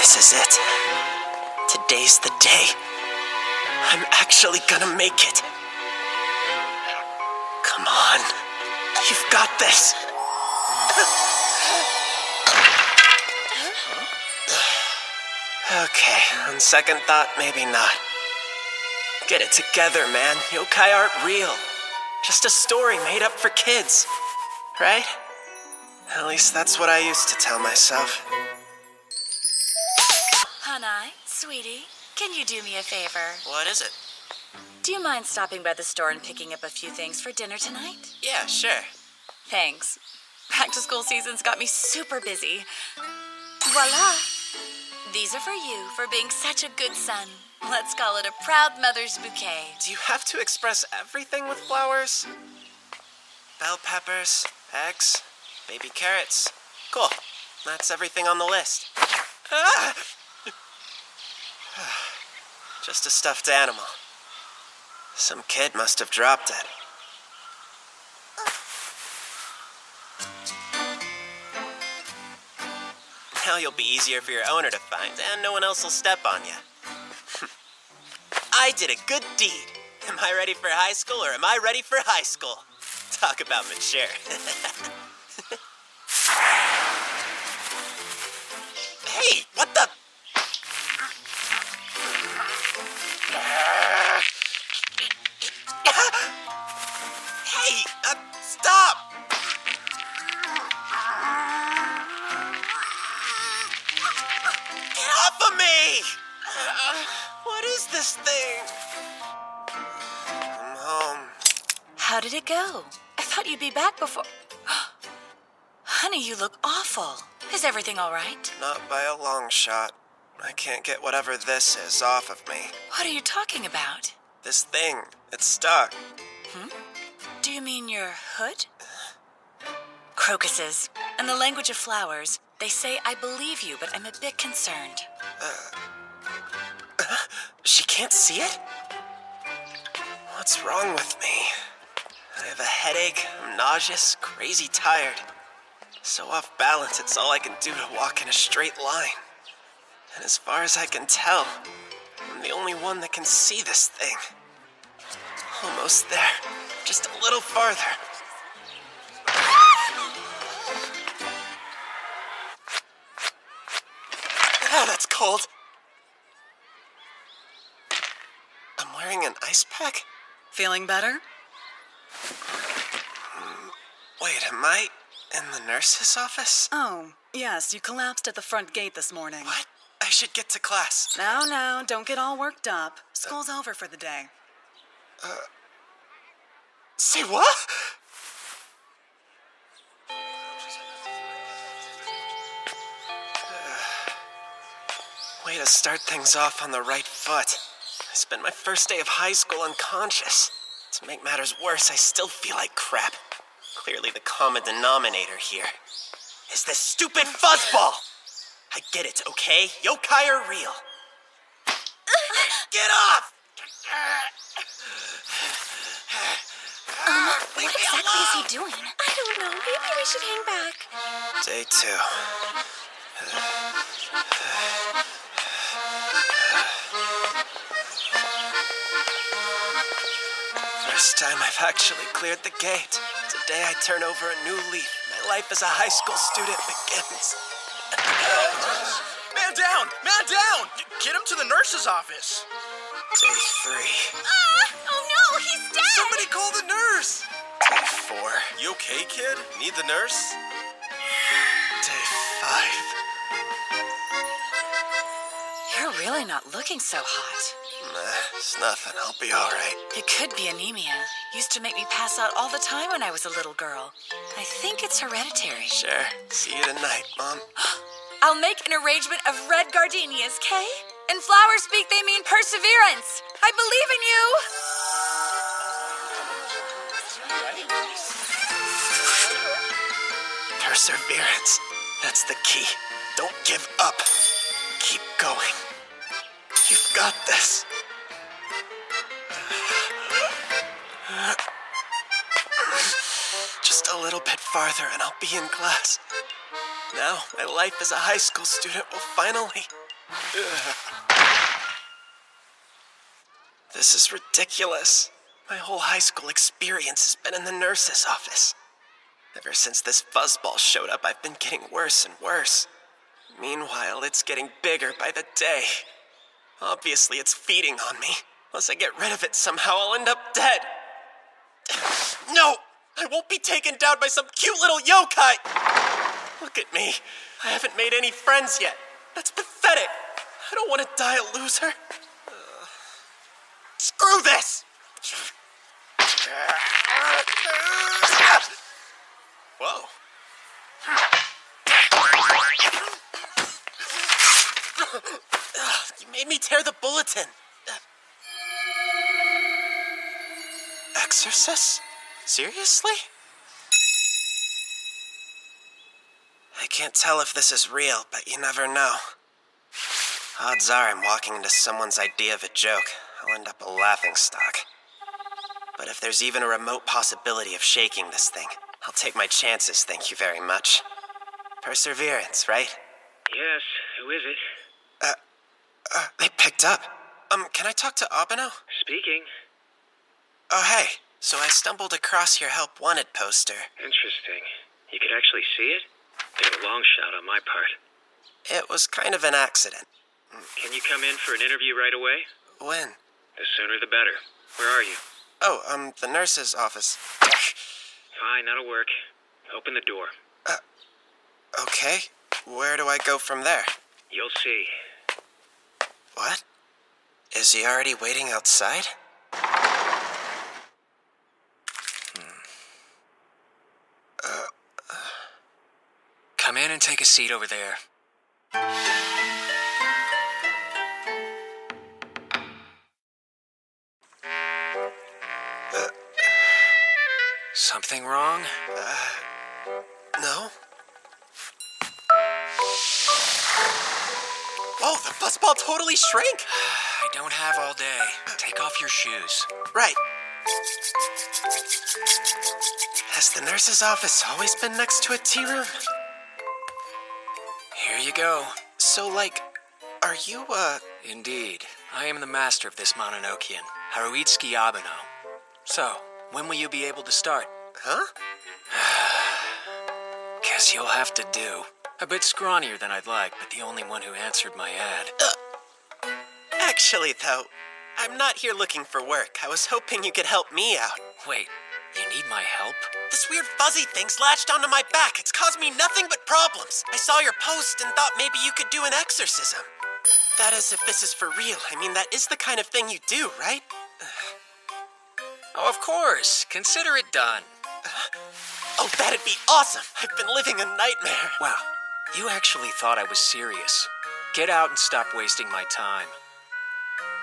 This is it. Today's the day. I'm actually gonna make it. Come on. You've got this. Okay, on second thought, maybe not. Get it together, man. Yokai aren't real. Just a story made up for kids. Right? At least that's what I used to tell myself. Hanai, sweetie, can you do me a favor? What is it? Do you mind stopping by the store and picking up a few things for dinner tonight? Yeah, sure. Thanks. Back to school season's got me super busy. Voila! These are for you for being such a good son. Let's call it a proud mother's bouquet. Do you have to express everything with flowers? Bell peppers, eggs, baby carrots. Cool. That's everything on the list. Ah! Just a stuffed animal. Some kid must have dropped it. Now you'll be easier for your owner to find, and no one else will step on you. I did a good deed. Am I ready for high school, or am I ready for high school? Talk about mature. Hey, what the? Hey, stop! Get off of me! What is this thing? I'm home. How did it go? I thought you'd be back before... Honey, you look awful. Is everything all right? Not by a long shot. I can't get whatever this is off of me. What are you talking about? This thing, it's stuck. Do you mean your hood? Crocuses. In the language of flowers, they say I believe you, but I'm a bit concerned. She can't see it? What's wrong with me? I have a headache, I'm nauseous, crazy tired. So off balance, it's all I can do to walk in a straight line. And as far as I can tell, I'm the only one that can see this thing. Almost there. Just a little farther. Ah, that's cold. I'm wearing an ice pack? Feeling better? Wait, am I in the nurse's office? Oh, yes, you collapsed at the front gate this morning. What? I should get to class. No, don't get all worked up. School's over for the day. Say what? Way to start things off on the right foot. I spent my first day of high school unconscious. To make matters worse, I still feel like crap. Clearly the common denominator here is this stupid fuzzball! I get it, okay? Yokai are real. Get off! What exactly is he doing? I don't know. Maybe we should hang back. Day 2. First time I've actually cleared the gate. Today I turn over a new leaf. My life as a high school student begins. Man down! Man down! Get him to the nurse's office. Day 3. Oh no, he's dead! Somebody call the nurse! Day 4. You okay, kid? Need the nurse? Day 5. You're really not looking so hot. Nah, it's nothing. I'll be alright. It could be anemia. Used to make me pass out all the time when I was a little girl. I think it's hereditary. Sure. See you tonight, Mom. I'll make an arrangement of red gardenias, Kay? In flower speak, they mean perseverance. I believe in you. Perseverance. That's the key. Don't give up. Keep going. You've got this. Just a little bit farther and I'll be in class. Now, my life as a high school student will finally... Ugh. This is ridiculous. My whole high school experience has been in the nurse's office. Ever since this fuzzball showed up, I've been getting worse and worse. Meanwhile, it's getting bigger by the day. Obviously, it's feeding on me. Unless I get rid of it somehow, I'll end up dead. No! I won't be taken down by some cute little yokai! Look at me. I haven't made any friends yet. That's pathetic. I don't want to die a loser. Screw this! Whoa. You made me tear the bulletin. Exorcist? Seriously? I can't tell if this is real, but you never know. Odds are I'm walking into someone's idea of a joke. I'll end up a laughingstock. But if there's even a remote possibility of shaking this thing, I'll take my chances, thank you very much. Perseverance, right? Yes, who is it? They picked up. Can I talk to Abeno? Speaking. Oh, hey. So I stumbled across your Help Wanted poster. Interesting. You could actually see it? Bit of a long shot on my part. It was kind of an accident. Can you come in for an interview right away? When? The sooner the better. Where are you? Oh, the nurse's office. Fine, that'll work. Open the door. Okay. Where do I go from there? You'll see. What? Is he already waiting outside? Come in and take a seat over there. Something wrong? No? Whoa, the fuzzball totally shrank! I don't have all day. Take off your shoes. Right. Has the nurse's office always been next to a tea room? Here you go. So, like, are you, Indeed. I am the master of this Mononokean, Haruitsuki Abeno. So, when will you be able to start? Huh? Guess you'll have to do. A bit scrawnier than I'd like, but the only one who answered my ad. Actually, though, I'm not here looking for work. I was hoping you could help me out. Wait, you need my help? This weird fuzzy thing's latched onto my back. It's caused me nothing but problems. I saw your post and thought maybe you could do an exorcism. That is, if this is for real. I mean, that is the kind of thing you do, right? Oh, of course. Consider it done. Oh, that'd be awesome. I've been living a nightmare. Wow, you actually thought I was serious. Get out and stop wasting my time.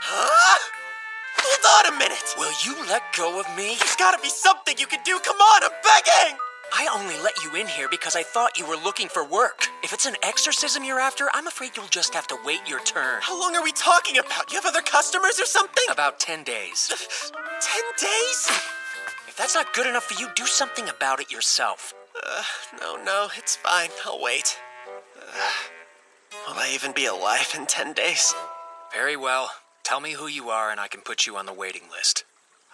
Huh? Hold on a minute. Will you let go of me? There's gotta be something you can do. Come on, I'm begging. I only let you in here because I thought you were looking for work. If it's an exorcism you're after, I'm afraid you'll just have to wait your turn. How long are we talking about? You have other customers or something? About 10 days. 10 days? If that's not good enough for you, do something about it yourself. No, it's fine. I'll wait. Will I even be alive in 10 days? Very well. Tell me who you are and I can put you on the waiting list.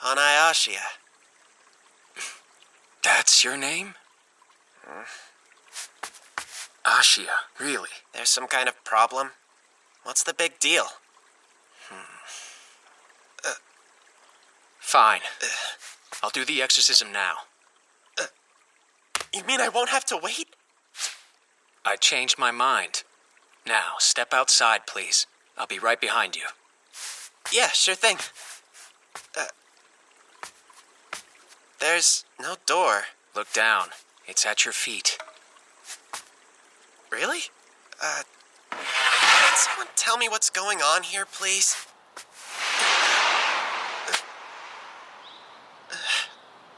Hanayashia. That's your name? Ashia, really? There's some kind of problem? What's the big deal? Fine. I'll do the exorcism now. You mean I won't have to wait? I changed my mind. Now, step outside, please. I'll be right behind you. Yeah, sure thing. There's no door. Look down. It's at your feet. Really? Can someone tell me what's going on here, please?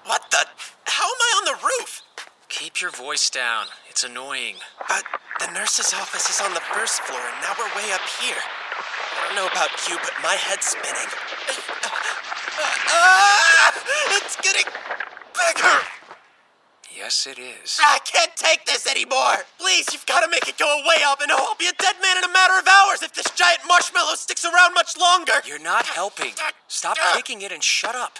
What the? How am I on the roof? Keep your voice down. It's annoying. The nurse's office is on the first floor, and now we're way up here. I don't know about you, but my head's spinning. It's getting bigger! Yes, it is. I can't take this anymore! Please, you've got to make it go away, Albino! I'll be a dead man in a matter of hours if this giant marshmallow sticks around much longer! You're not helping. Stop kicking it and shut up.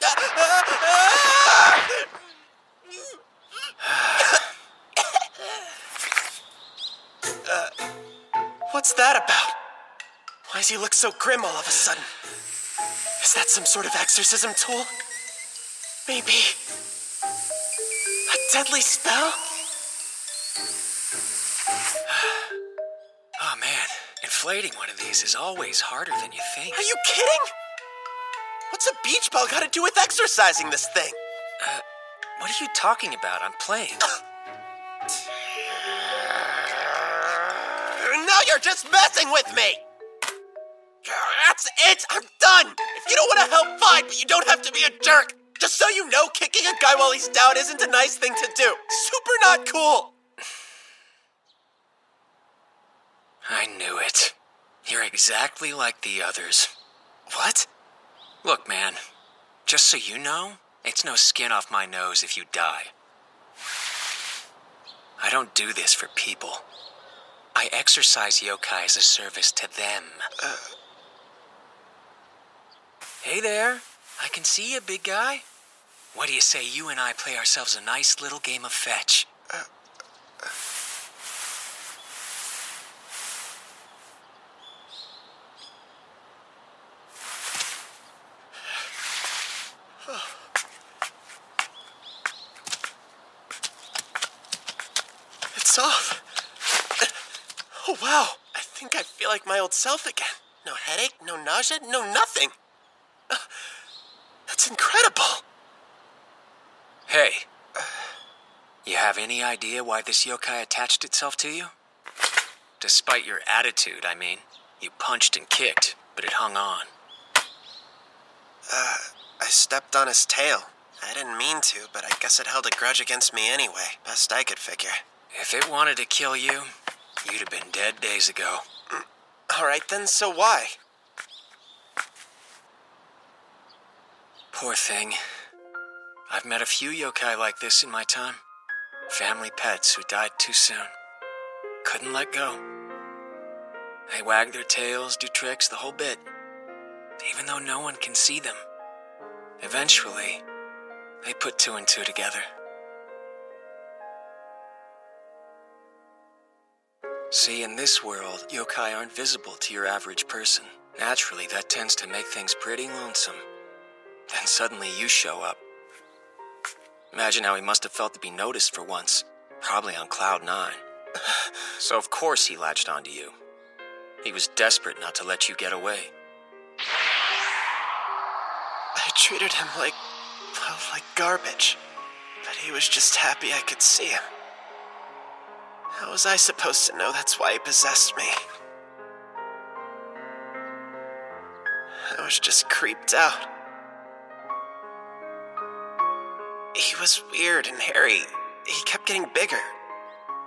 What's that about? Why does he look so grim all of a sudden? Is that some sort of exorcism tool? Maybe a deadly spell? Oh man, inflating one of these is always harder than you think. Are you kidding? What's a beach ball got to do with exorcising this thing? What are you talking about? I'm playing. Now you're just messing with me! That's it! I'm done! If you don't want to help, fine, but you don't have to be a jerk! Just so you know, kicking a guy while he's down isn't a nice thing to do. Super not cool! I knew it. You're exactly like the others. What? Look, man, just so you know, it's no skin off my nose if you die. I don't do this for people. I exercise yokai as a service to them. Hey there, I can see you, big guy. What do you say you and I play ourselves a nice little game of fetch? It's off. Oh, wow. I think I feel like my old self again. No headache, no nausea, no nothing. That's incredible. Hey, you have any idea why this yokai attached itself to you? Despite your attitude, I mean. You punched and kicked, but it hung on. I stepped on his tail. I didn't mean to, but I guess it held a grudge against me anyway. Best I could figure. If it wanted to kill you, you'd have been dead days ago. All right then, so why? Poor thing. I've met a few yokai like this in my time. Family pets who died too soon. Couldn't let go. They wag their tails, do tricks, the whole bit. Even though no one can see them. Eventually, they put two and two together. See, in this world, yokai aren't visible to your average person. Naturally, that tends to make things pretty lonesome. Then suddenly you show up. Imagine how he must have felt to be noticed for once. Probably on cloud 9. So of course he latched onto you. He was desperate not to let you get away. I treated him like garbage. But he was just happy I could see him. How was I supposed to know that's why he possessed me? I was just creeped out. He was weird and hairy. He kept getting bigger.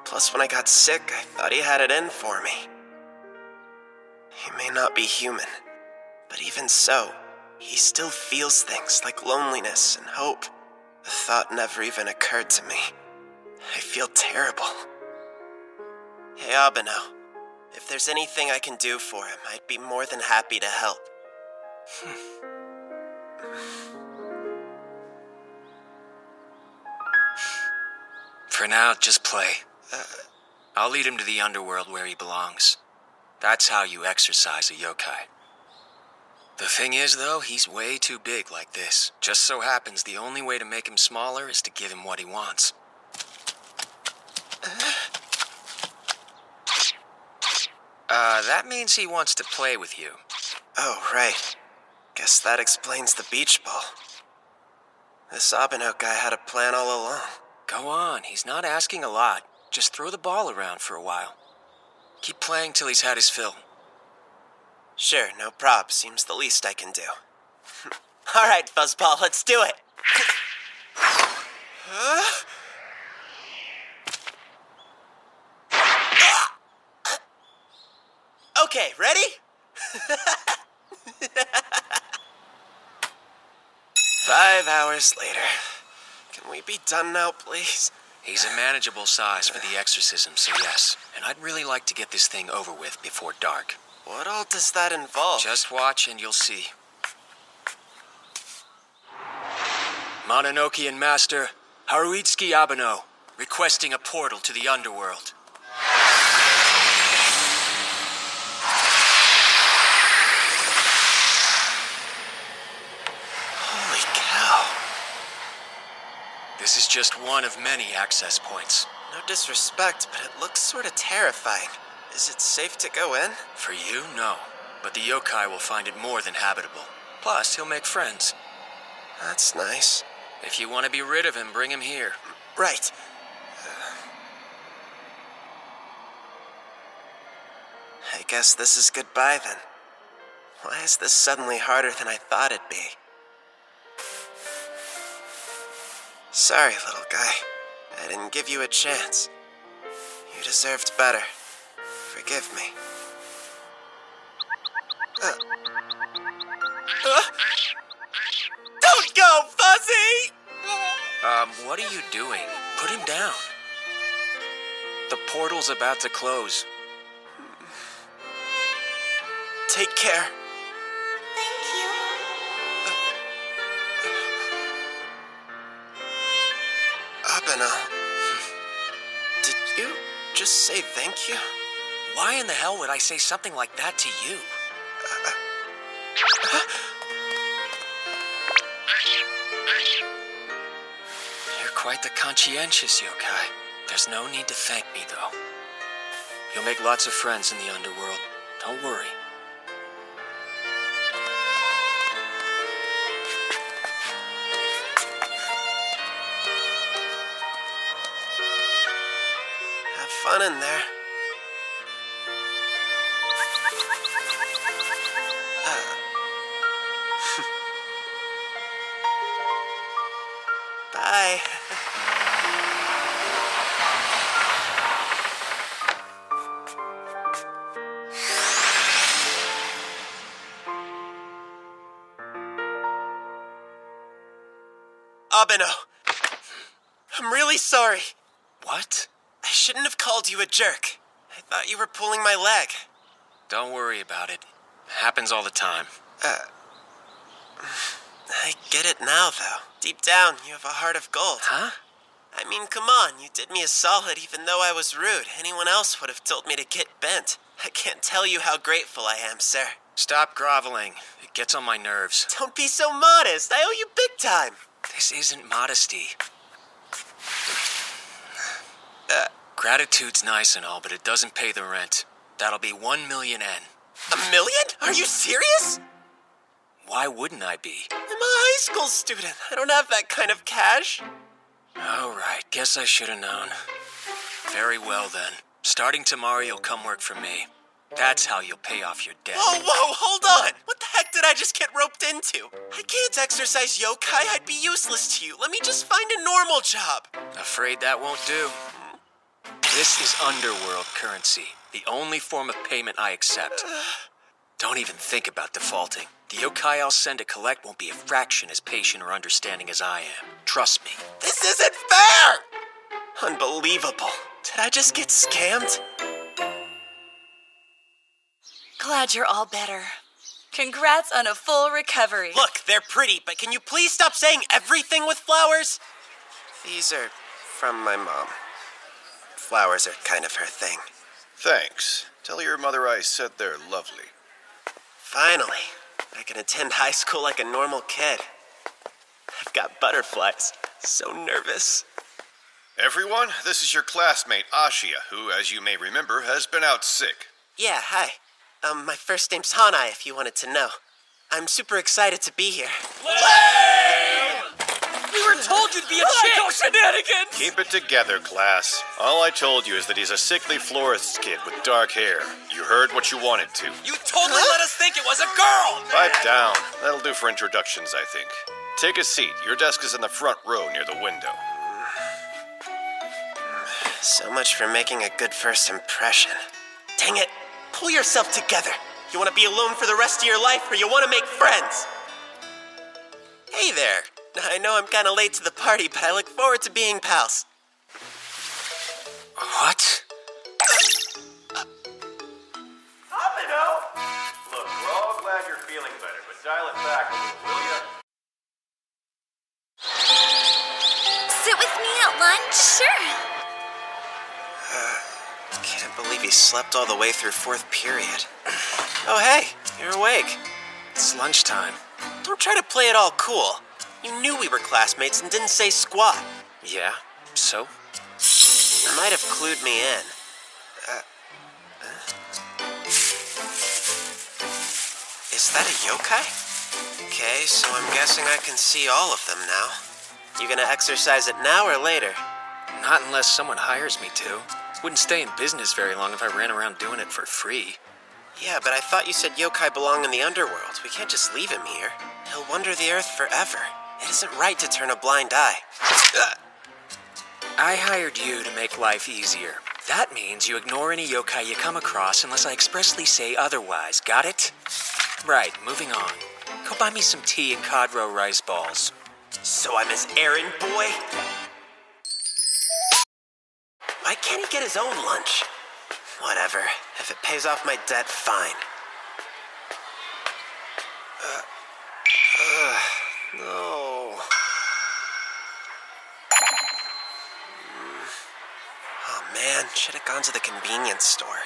Plus, when I got sick, I thought he had it in for me. He may not be human, but even so, he still feels things like loneliness and hope. The thought never even occurred to me. I feel terrible. Hey, Abeno, if there's anything I can do for him, I'd be more than happy to help. For now, just play. I'll lead him to the underworld where he belongs. That's how you exorcise a yokai. The thing is, though, he's way too big like this. Just so happens the only way to make him smaller is to give him what he wants. That means he wants to play with you. Oh, right. Guess that explains the beach ball. This Abeno guy had a plan all along. Go on, he's not asking a lot. Just throw the ball around for a while. Keep playing till he's had his fill. Sure, no prob. Seems the least I can do. All right, Fuzzball, let's do it. Okay, ready? 5 hours later. Can we be done now, please? He's a manageable size for the exorcism, so yes. And I'd really like to get this thing over with before dark. What all does that involve? Just watch and you'll see. Mononoke Master Haruitsuki Abeno, requesting a portal to the underworld. Holy cow. This is just one of many access points. No disrespect, but it looks sort of terrifying. Is it safe to go in? For you, no. But the yokai will find it more than habitable. Plus, he'll make friends. That's nice. If you want to be rid of him, bring him here. Right. I guess this is goodbye then. Why is this suddenly harder than I thought it'd be? Sorry, little guy. I didn't give you a chance. You deserved better. Forgive me. Don't go, Fuzzy! What are you doing? Put him down. The portal's about to close. Take care. Thank you. Abeno. Did you just say thank you? Why in the hell would I say something like that to you? You're quite the conscientious yokai. There's no need to thank me, though. You'll make lots of friends in the underworld. Don't worry. Have fun in there. Bye. Abeno, I'm really sorry. What? I shouldn't have called you a jerk. I thought you were pulling my leg. Don't worry about it. Happens all the time. I get it now, though. Deep down, you have a heart of gold. Huh? I mean, come on, you did me a solid even though I was rude. Anyone else would have told me to get bent. I can't tell you how grateful I am, sir. Stop groveling. It gets on my nerves. Don't be so modest. I owe you big time. This isn't modesty. Gratitude's nice and all, but it doesn't pay the rent. That'll be 1 million yen. $1 million? Are you serious? Why wouldn't I be? I'm a high school student. I don't have that kind of cash. All right, guess I should have known. Very well then. Starting tomorrow, you'll come work for me. That's how you'll pay off your debt. Whoa, hold on. What the heck did I just get roped into? I can't exercise yokai. I'd be useless to you. Let me just find a normal job. Afraid that won't do. This is underworld currency, the only form of payment I accept. Don't even think about defaulting. The yokai I'll send to collect won't be a fraction as patient or understanding as I am. Trust me. This isn't fair! Unbelievable. Did I just get scammed? Glad you're all better. Congrats on a full recovery. Look, they're pretty, but can you please stop saying everything with flowers? These are from my mom. Flowers are kind of her thing. Thanks. Tell your mother I said they're lovely. Finally, I can attend high school like a normal kid. I've got butterflies. So nervous. Everyone, this is your classmate, Ashia, who, as you may remember, has been out sick. Yeah, hi. My first name's Hanai, if you wanted to know. I'm super excited to be here. We were told you'd be a chick! Shenanigans! Keep it together, class. All I told you is that he's a sickly florist's kid with dark hair. You heard what you wanted to. You totally let us think it was a girl! Pipe down. That'll do for introductions, I think. Take a seat. Your desk is in the front row near the window. So much for making a good first impression. Dang it! Pull yourself together. You want to be alone for the rest of your life, or you want to make friends? Hey there. I know I'm kind of late to the party, but I look forward to being pals. What? Look, we're all glad you're feeling better, but dial it back a little, will ya? Sit with me at lunch? Sure. Can't believe he slept all the way through fourth period. Oh, hey, you're awake. It's lunchtime. Don't try to play it all cool. You knew we were classmates and didn't say squat. Yeah? So? You might have clued me in. Is that a yokai? Okay, so I'm guessing I can see all of them now. You gonna exercise it now or later? Not unless someone hires me to. Wouldn't stay in business very long if I ran around doing it for free. Yeah, but I thought you said yokai belong in the underworld. We can't just leave him here. He'll wander the earth forever. It isn't right to turn a blind eye. I hired you to make life easier. That means you ignore any yokai you come across unless I expressly say otherwise. Got it? Right, moving on. Go buy me some tea and cod roe rice balls. So I'm his errand boy? Why can't he get his own lunch? Whatever. If it pays off my debt, fine. No. Oh man, should have gone to the convenience store.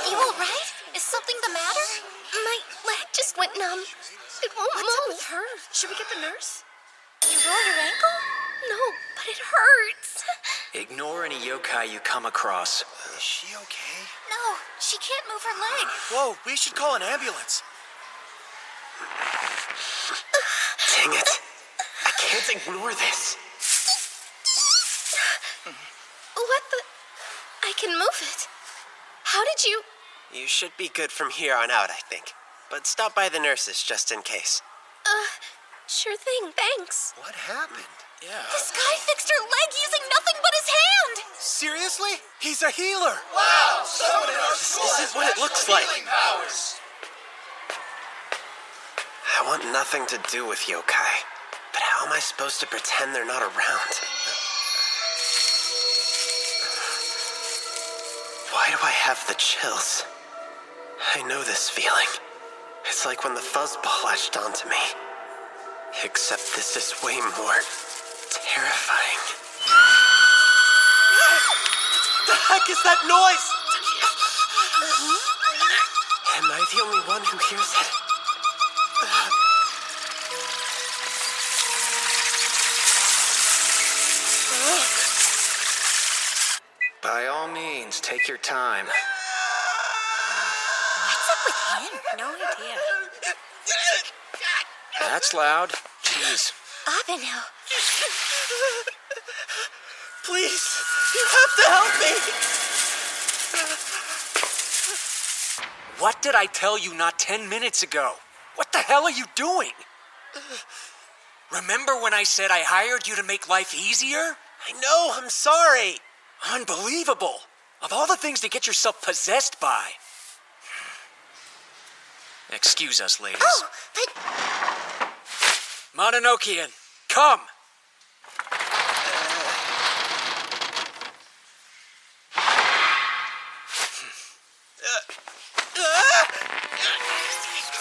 You all right? Is something the matter? My leg just went numb. It won't move. What's up with her? Should we get the nurse? You rolled your ankle? No, but it hurts. Ignore any yokai you come across. Is she okay? No, she can't move her leg. Whoa, we should call an ambulance. Dang it. I can't ignore this. What the? I can move it. How did you? You should be good from here on out, I think. But stop by the nurses just in case. Sure thing, thanks. What happened? Yeah. This guy fixed her leg using nothing but his hand. Seriously? He's a healer! This isn't what it looks like. I want nothing to do with yokai. But how am I supposed to pretend they're not around? Why do I have the chills? I know this feeling. It's like when the fuzzball latched onto me. Except this is way more terrifying. The heck is that noise? Am I the only one who hears it? By all means, take your time. What's up with him? No idea. That's loud. Jeez. Abeno. Please, you have to help me! What did I tell you not 10 minutes ago? What the hell are you doing? Remember when I said I hired you to make life easier? I know, I'm sorry. Unbelievable. Of all the things to get yourself possessed by. Excuse us, ladies. Oh, but Mononokean, come!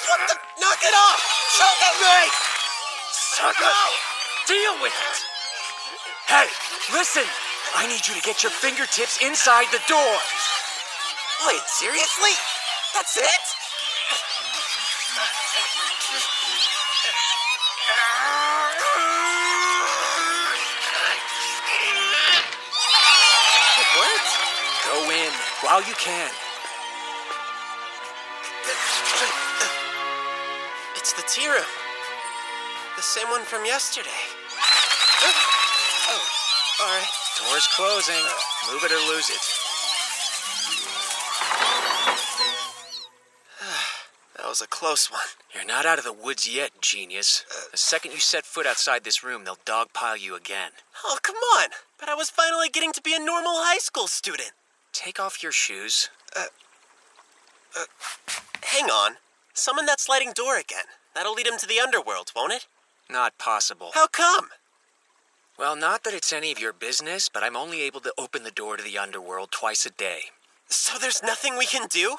What the? Knock it off! Choke at me! Sucker! Deal with it! Hey, listen! I need you to get your fingertips inside the door! Wait, seriously? That's it? It worked? Go in while you can. It's the tea room. The same one from yesterday. Oh, all right. Door's closing. Move it or lose it. That was a close one. You're not out of the woods yet, genius. The second you set foot outside this room, they'll dogpile you again. Oh, come on. But I was finally getting to be a normal high school student. Take off your shoes. Hang on. Summon that sliding door again. That'll lead him to the underworld, won't it? Not possible. How come? Well, not that it's any of your business, but I'm only able to open the door to the underworld twice a day. So there's nothing we can do?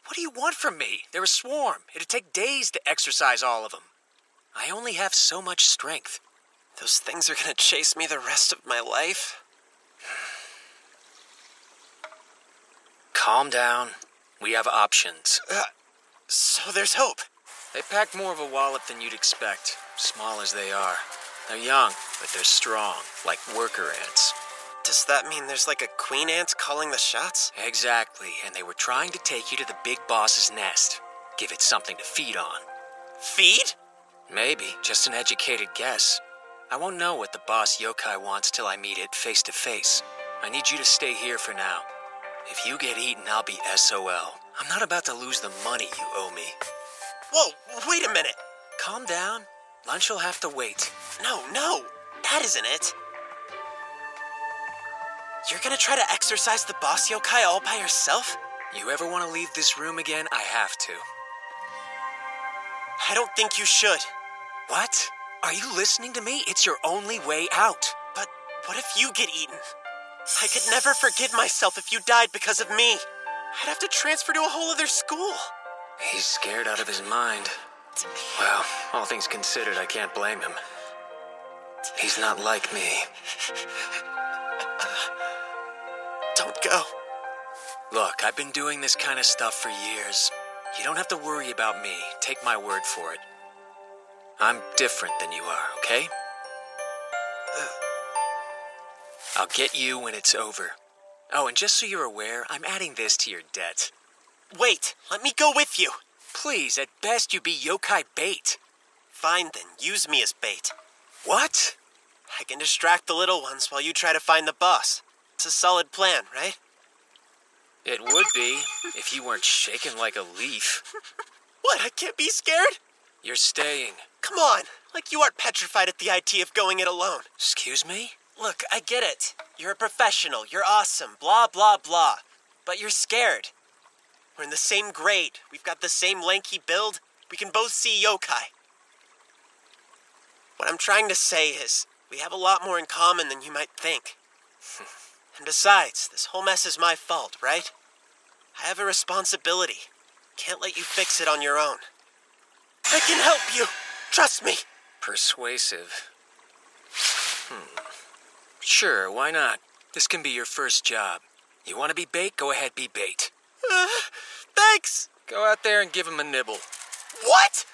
What do you want from me? They're a swarm. It'd take days to exorcise all of them. I only have so much strength. Those things are gonna chase me the rest of my life? Calm down. We have options. So there's hope. They pack more of a wallop than you'd expect, small as they are. They're young, but they're strong, like worker ants. Does that mean there's like a queen ant calling the shots? Exactly, and they were trying to take you to the big boss's nest. Give it something to feed on. Feed? Maybe, just an educated guess. I won't know what the boss yokai wants till I meet it face to face. I need you to stay here for now. If you get eaten, I'll be SOL. I'm not about to lose the money you owe me. Whoa, wait a minute. Calm down. Lunch will have to wait. No, that isn't it. You're gonna try to exorcise the boss yokai all by yourself? You ever want to leave this room again, I have to. I don't think you should. What? Are you listening to me? It's your only way out. But what if you get eaten? I could never forgive myself if you died because of me. I'd have to transfer to a whole other school. He's scared out of his mind. Well, all things considered, I can't blame him. He's not like me. Don't go. Look, I've been doing this kind of stuff for years. You don't have to worry about me. Take my word for it. I'm different than you are, okay? I'll get you when it's over. Oh, and just so you're aware, I'm adding this to your debt. Wait, let me go with you. Please, at best you be yokai bait. Fine then, use me as bait. What? I can distract the little ones while you try to find the boss. It's a solid plan, right? It would be, if you weren't shaking like a leaf. What, I can't be scared? You're staying. Come on, like you aren't petrified at the idea of going it alone. Excuse me? Look, I get it. You're a professional, you're awesome, blah, blah, blah. But you're scared. We're in the same grade, we've got the same lanky build, we can both see yokai. What I'm trying to say is, we have a lot more in common than you might think. And besides, this whole mess is my fault, right? I have a responsibility. Can't let you fix it on your own. I can help you. Trust me. Persuasive. Sure, why not? This can be your first job. You want to be bait? Go ahead, be bait. Thanks. Go out there and give him a nibble. What?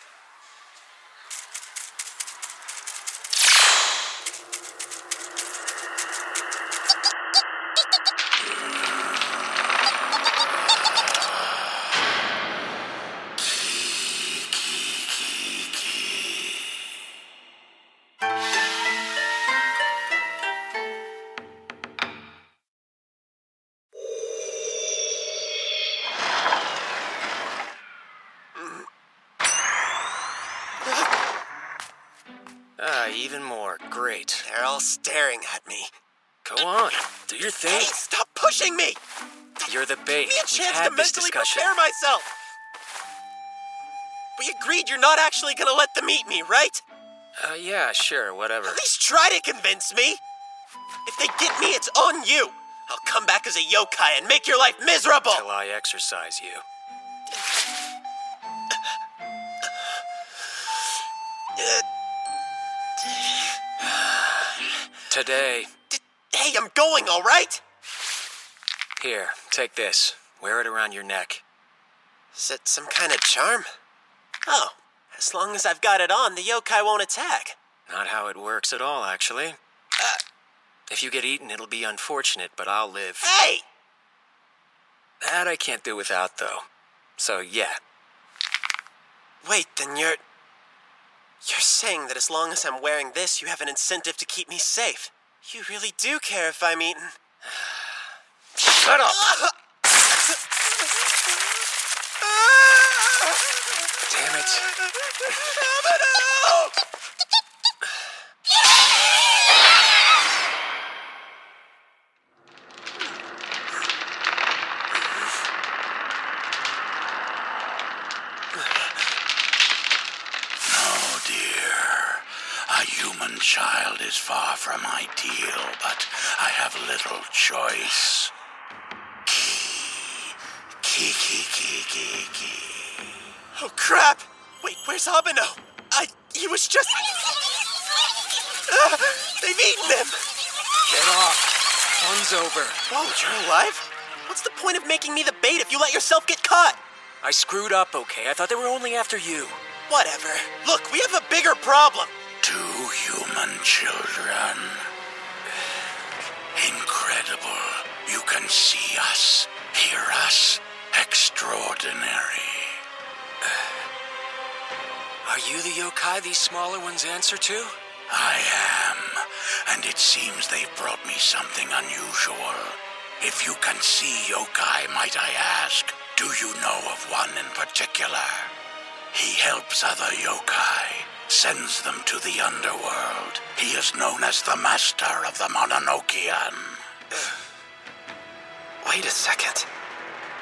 Even more. Great. They're all staring at me. Go on. Do your thing. Hey, stop pushing me! You're the bait. Give me a We've chance had to this mentally discussion. prepare myself. We agreed you're not actually gonna let them eat me, right? Yeah, sure, whatever. At least try to convince me. If they get me, it's on you. I'll come back as a yokai and make your life miserable. Till I exercise you. Today. Hey, I'm going, all right? Here, take this. Wear it around your neck. Is it some kind of charm? Oh, as long as I've got it on, the yokai won't attack. Not how it works at all, actually. If you get eaten, it'll be unfortunate, but I'll live. Hey! That I can't do without, though. So, yeah. Wait, then you're saying that as long as I'm wearing this, you have an incentive to keep me safe. You really do care if I'm eaten. Shut up! Damn it. Oh dear. A human child is far from ideal, but I have little choice. Key. Oh, crap! Wait, where's Abeno? He was just... they've eaten him! Get off. Fun's over. Whoa, you're alive? What's the point of making me the bait if you let yourself get caught? I screwed up, okay? I thought they were only after you. Whatever. Look, we have a bigger problem. 2 human children. Incredible. You can see us, hear us. Extraordinary. Are you the yokai these smaller ones answer to? I am, and it seems they've brought me something unusual. If you can see yokai, might I ask, do you know of one in particular? He helps other yokai, sends them to the underworld. He is known as the Master of the Mononokean. Wait a second.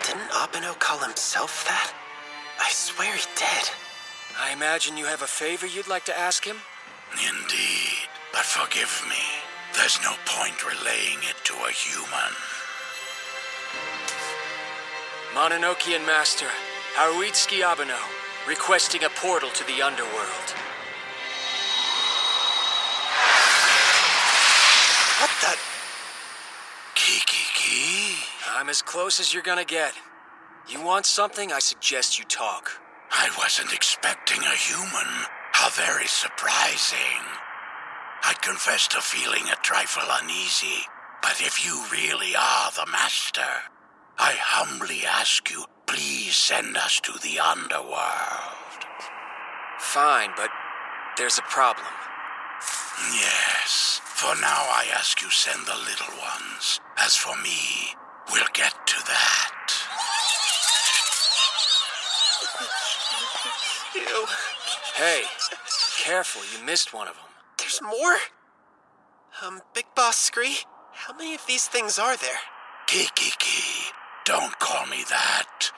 Didn't Abeno call himself that? I swear he did. I imagine you have a favor you'd like to ask him? Indeed, but forgive me. There's no point relaying it to a human. Mononokean Master, Haruitsuki Abeno, requesting a portal to the underworld. What the... Kiki? I'm as close as you're gonna get. You want something? I suggest you talk. I wasn't expecting a human. How very surprising. I confess to feeling a trifle uneasy, but if you really are the Master, I humbly ask you, please send us to the underworld. Fine, but there's a problem. Yes, for now I ask you send the little ones. As for me, we'll get to that. Ew. Hey, careful, you missed one of them. There's more? Big Boss Scree, how many of these things are there? Kiki, don't call me that.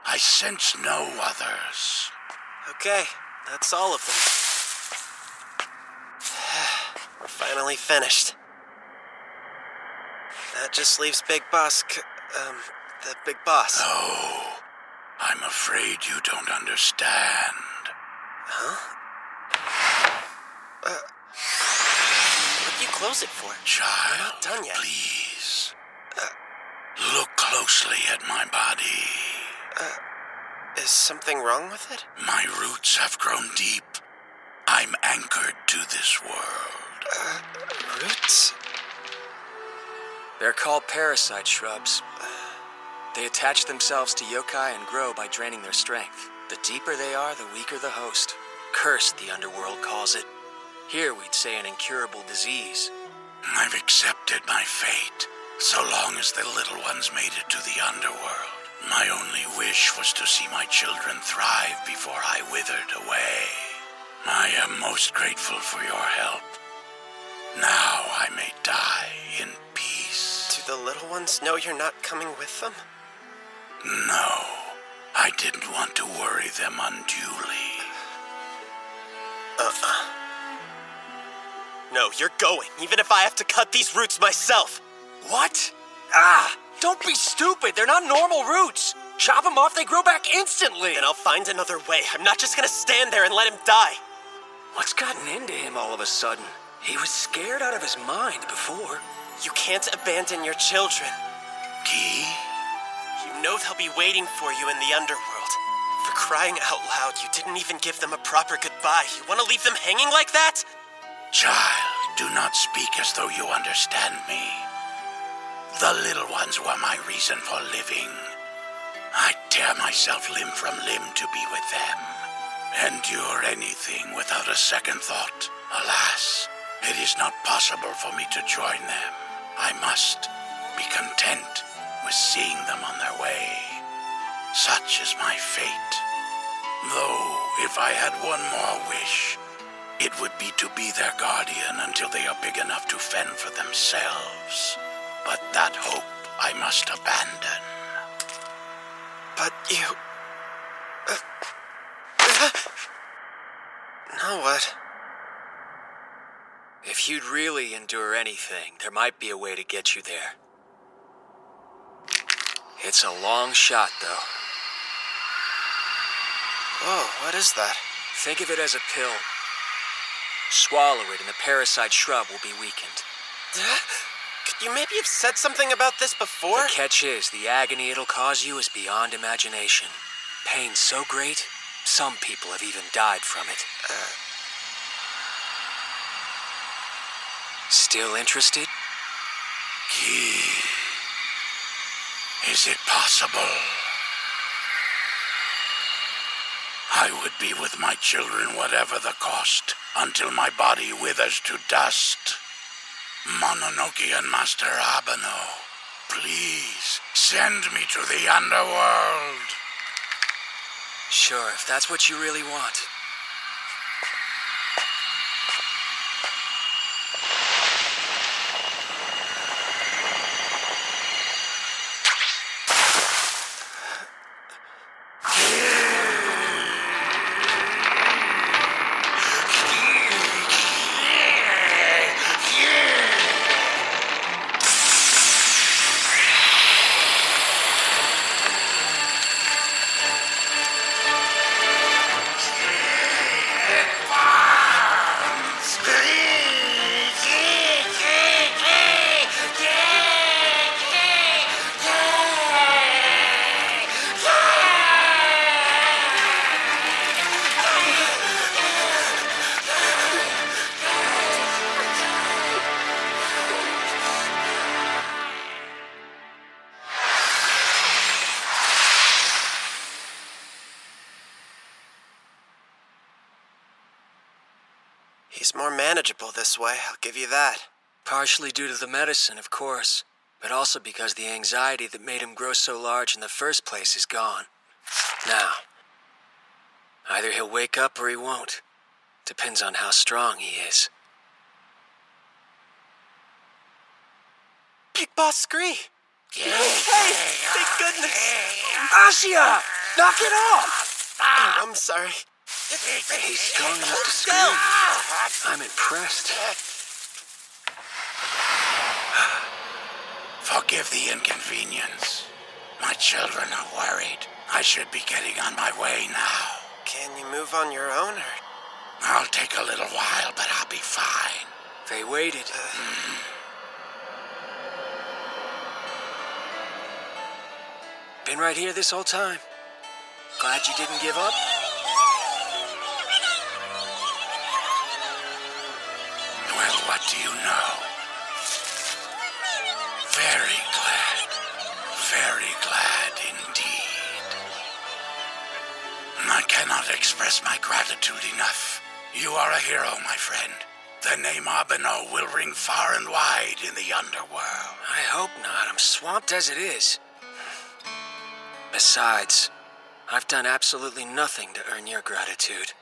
I sense no others. Okay, that's all of them. We're finally finished. That just leaves Big Boss, the Big Boss. Oh, I'm afraid you don't understand. Huh? What'd you close it for? Child, We're not done yet. please. Look closely at my body. Is something wrong with it? My roots have grown deep. I'm anchored to this world. Roots? They're called parasite shrubs. They attach themselves to yokai and grow by draining their strength. The deeper they are, the weaker the host. Cursed, the underworld calls it. Here we'd say an incurable disease. I've accepted my fate, so long as the little ones made it to the underworld. My only wish was to see my children thrive before I withered away. I am most grateful for your help. Now I may die in peace. Do the little ones know you're not coming with them? No, I didn't want to worry them unduly. No, you're going, even if I have to cut these roots myself. What? Don't be stupid. They're not normal roots. Chop them off, they grow back instantly. Then I'll find another way. I'm not just gonna stand there and let him die. What's gotten into him all of a sudden? He was scared out of his mind before. You can't abandon your children. Key? You know they'll be waiting for you in the underworld. For crying out loud, you didn't even give them a proper goodbye. You want to leave them hanging like that? Child, do not speak as though you understand me. The little ones were my reason for living. I'd tear myself limb from limb to be with them. Endure anything without a second thought. Alas, it is not possible for me to join them. I must be content with seeing them on their way. Such is my fate. Though, if I had one more wish, it would be to be their guardian until they are big enough to fend for themselves. But that hope I must abandon. But you... Now what? If you'd really endure anything, there might be a way to get you there. It's a long shot, though. Whoa, what is that? Think of it as a pill. Swallow it and the parasite shrub will be weakened. Could you maybe have said something about this before? The catch is, the agony it'll cause you is beyond imagination. Pain so great, some people have even died from it. Still interested? Key. Is it possible? I would be with my children whatever the cost, until my body withers to dust. Mononoke and Master Abeno, please send me to the underworld. Sure, if that's what you really want. He's more manageable this way, I'll give you that. Partially due to the medicine, of course, but also because the anxiety that made him grow so large in the first place is gone. Now, either he'll wake up or he won't. Depends on how strong he is. Big Boss Scree! Hey, thank goodness! Asya! Knock it off! Oh, I'm sorry. He's strong enough to scream. I'm impressed. Forgive the inconvenience. My children are worried. I should be getting on my way now. Can you move on your own, or...? I'll take a little while, but I'll be fine. They waited. Been right here this whole time. Glad you didn't give up? Well, what do you know? Very glad indeed. I cannot express my gratitude enough. You are a hero, my friend. The name Abeno will ring far and wide in the underworld. I hope not. I'm swamped as it is. Besides, I've done absolutely nothing to earn your gratitude.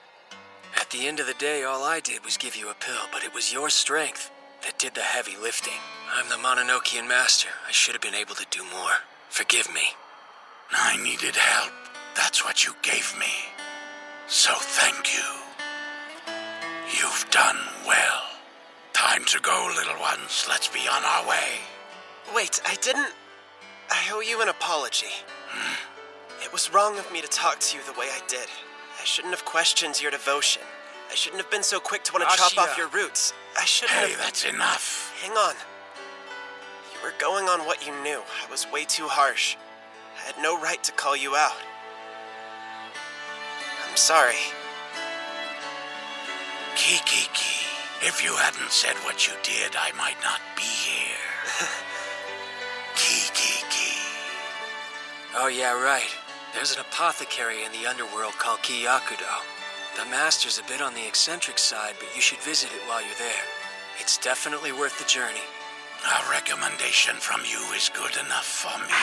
At the end of the day, all I did was give you a pill, but it was your strength that did the heavy lifting. I'm the Mononokean master. I should have been able to do more. Forgive me. I needed help. That's what you gave me. So thank you. You've done well. Time to go, little ones. Let's be on our way. Wait, I owe you an apology. It was wrong of me to talk to you the way I did. I shouldn't have questioned your devotion. I shouldn't have been so quick to want to chop off your roots. I shouldn't Hey, have... that's enough. Hang on. You were going on what you knew. I was way too harsh. I had no right to call you out. I'm sorry. Kiki, if you hadn't said what you did, I might not be here. Kiki. Oh yeah, right. There's an apothecary in the underworld called Kiyakudo. The master's a bit on the eccentric side, but you should visit it while you're there. It's definitely worth the journey. A recommendation from you is good enough for me.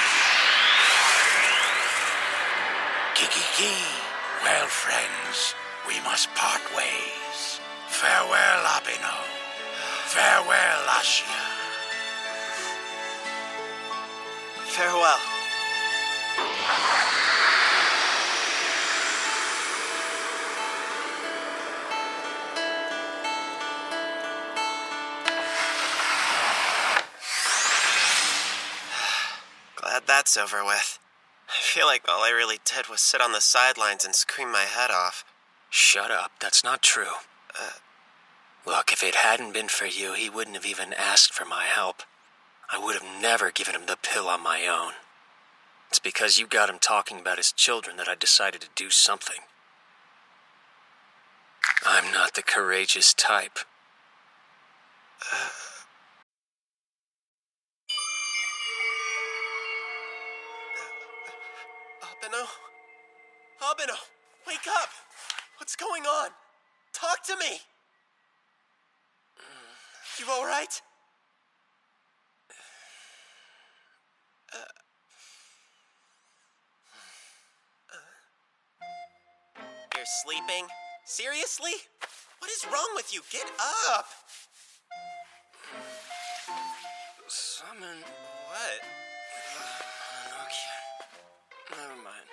Kiki. Well, friends, we must part ways. Farewell, Abeno. Farewell, Asya. Farewell. that's over with. I feel like all I really did was sit on the sidelines and scream my head off. Shut up, that's not true. Look, if it hadn't been for you, he wouldn't have even asked for my help. I would have never given him the pill on my own. It's because you got him talking about his children that I decided to do something. I'm not the courageous type. Abeno? Abeno, wake up! What's going on? Talk to me! You alright? You're sleeping? Seriously? What is wrong with you? Get up! Summon... What? Okay. Never mind.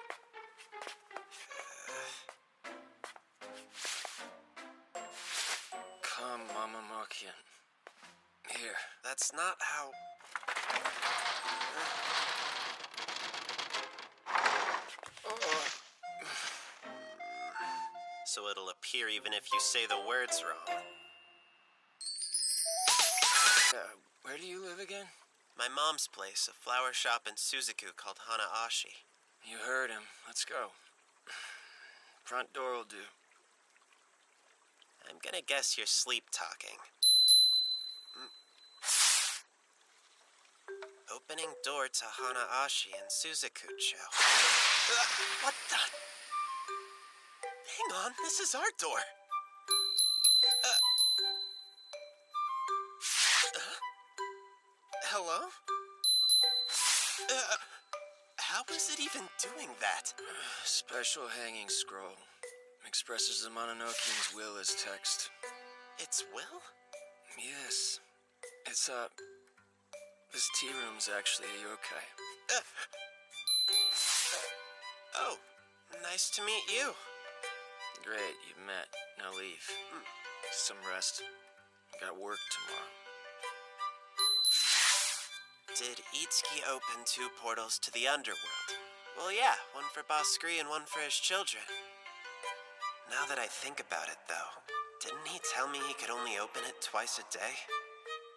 Come, Mama Mokian. Here. That's not how... So it'll appear even if you say the words wrong. Where do you live again? My mom's place, a flower shop in Suzaku called Hanaashi. You heard him. Let's go. Front door will do. I'm gonna guess you're sleep talking. Opening door to Hanaashi in Suzaku-cho. What the? Hang on, this is our door. Hello? How is it even doing that? Special hanging scroll. Expresses the Mononokean's will as text. It's will? Yes. It's, this tea room's actually a yokai. Oh, nice to meet you. Great, you met. Now leave. Some rest. Got work tomorrow. Did Itsuki open 2 portals to the underworld? Well, yeah, one for Boss Scree and one for his children. Now that I think about it, though, didn't he tell me he could only open it twice a day?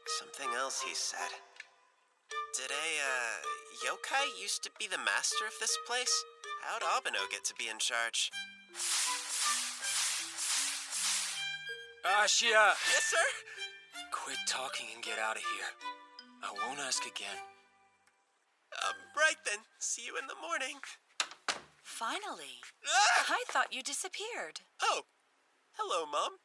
Something else he said. Did a, yokai used to be the master of this place? How'd Abeno get to be in charge? Ashia! Yes, sir? Quit talking and get out of here. I won't ask again. Right then. See you in the morning. Finally. Ah! I thought you disappeared. Oh, hello, Mom.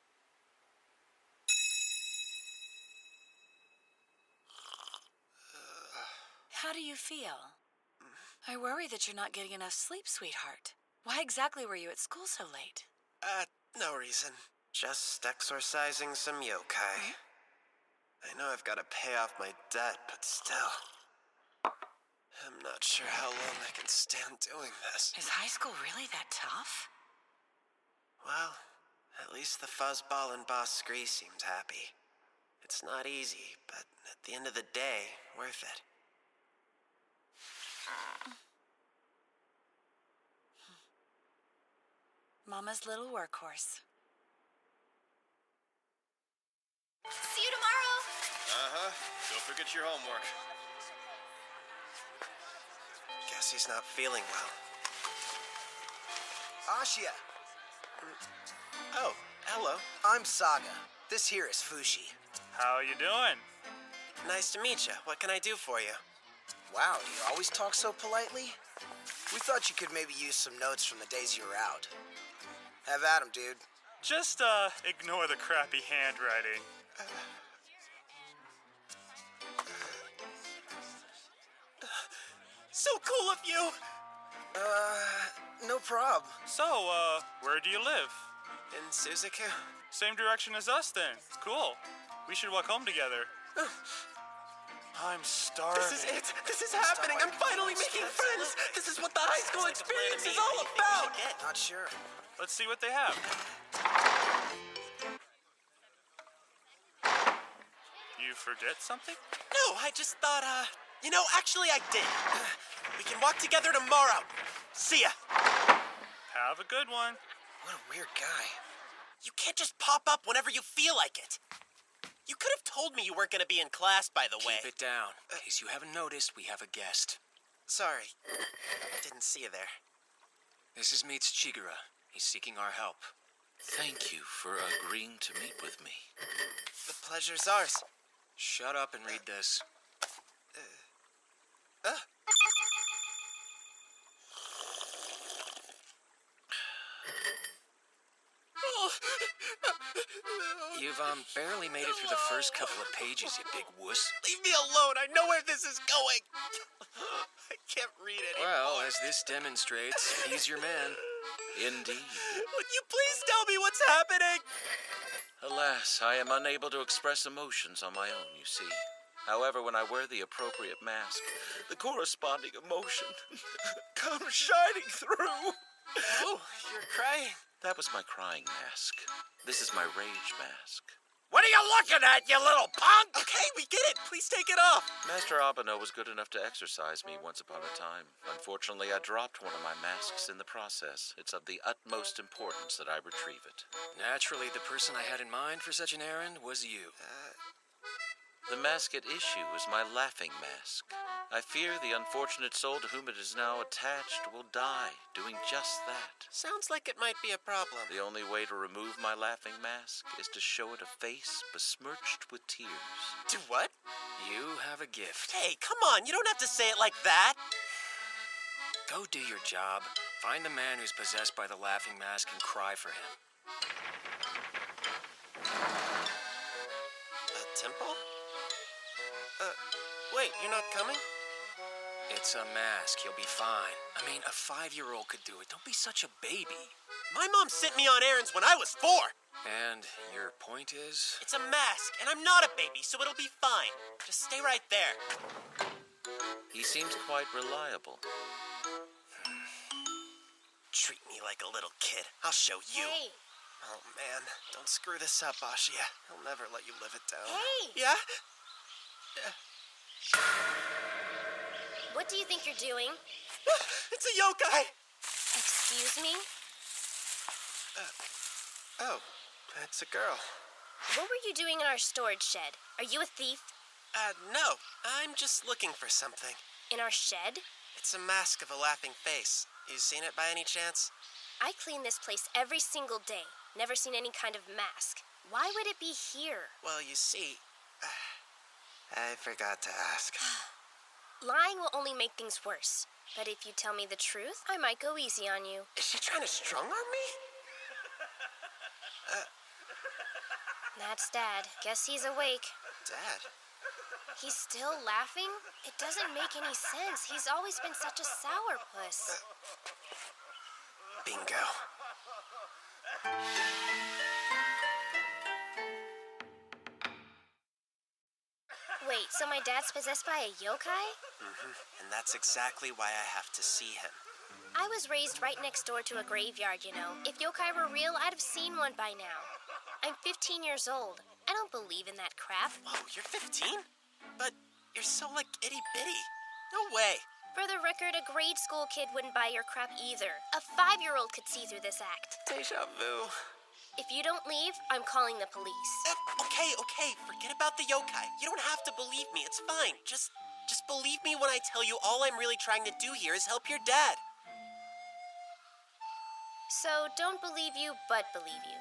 How do you feel? I worry that you're not getting enough sleep, sweetheart. Why exactly were you at school so late? No reason. Just exorcising some yokai. I know I've got to pay off my debt, but still. I'm not sure how long I can stand doing this. Is high school really that tough? Well, at least the fuzzball and Boss Scree seemed happy. It's not easy, but at the end of the day, worth it. Mama's little workhorse. See you tomorrow. Don't forget your homework. Guess he's not feeling well. Ashia, Oh, hello. I'm Saga. This here is Fushi. How you doing? Nice to meet you. What can I do for you? Wow, do you always talk so politely? We thought you could maybe use some notes from the days you were out. Have at 'em, dude. Just, ignore the crappy handwriting. So cool of you! No prob. So, where do you live? In Suzaku? Same direction as us, then. Cool. We should walk home together. I'm starving. This is it! This is happening! I'm finally making friends! This is what the high school experience is all about! Not sure. Let's see what they have. You forget something? No, I just thought, You know, actually I did. We can walk together tomorrow. See ya. Have a good one. What a weird guy. You can't just pop up whenever you feel like it. You could have told me you weren't going to be in class, by the way. Keep it down. In case you haven't noticed, we have a guest. Sorry. Didn't see you there. This is meets Chigura. He's seeking our help. Thank you for agreeing to meet with me. The pleasure's ours. Shut up and read this. You've barely made it through the first couple of pages, you big wuss. Leave me alone. I know where this is going. I can't read anymore. Well, as this demonstrates, he's your man. Indeed. Would you please tell me what's happening? Alas, I am unable to express emotions on my own, you see. However, when I wear the appropriate mask, the corresponding emotion comes shining through. Oh, you're crying. That was my crying mask. This is my rage mask. What are you looking at, you little punk? Okay, we get it. Please take it off. Master Abano was good enough to exercise me once upon a time. Unfortunately, I dropped one of my masks in the process. It's of the utmost importance that I retrieve it. Naturally, the person I had in mind for such an errand was you. The mask at issue is my laughing mask. I fear the unfortunate soul to whom it is now attached will die doing just that. Sounds like it might be a problem. The only way to remove my laughing mask is to show it a face besmirched with tears. Do what? You have a gift. Hey, come on. You don't have to say it like that. Go do your job. Find the man who's possessed by the laughing mask and cry for him. A temple? Wait, you're not coming? It's a mask. You'll be fine. I mean, a 5-year-old could do it. Don't be such a baby. My mom sent me on errands when I was 4. And your point is? It's a mask, and I'm not a baby, so it'll be fine. Just stay right there. He seems quite reliable. Treat me like a little kid. I'll show you. Hey. Oh, man. Don't screw this up, Ashia. He'll never let you live it down. Hey. Yeah? What do you think you're doing? It's a yokai! Excuse me? Oh, it's a girl. What were you doing in our storage shed? Are you a thief? No. I'm just looking for something. In our shed? It's a mask of a laughing face. You seen it by any chance? I clean this place every single day. Never seen any kind of mask. Why would it be here? Well, you see, I forgot to ask. Lying will only make things worse. But if you tell me the truth, I might go easy on you. Is she trying to strong-arm me? That's Dad. Guess he's awake. Dad? He's still laughing? It doesn't make any sense. He's always been such a sourpuss. Bingo. Wait, so my dad's possessed by a yokai? And that's exactly why I have to see him. I was raised right next door to a graveyard, you know. If yokai were real, I'd have seen one by now. I'm 15 years old. I don't believe in that crap. Whoa, you're 15? But you're so, like, itty-bitty. No way. For the record, a grade school kid wouldn't buy your crap either. A 5-year-old could see through this act. Deja vu. If you don't leave, I'm calling the police. Okay. Forget about the yokai. You don't have to believe me. It's fine. Just believe me when I tell you all I'm really trying to do here is help your dad. So, don't believe you, but believe you.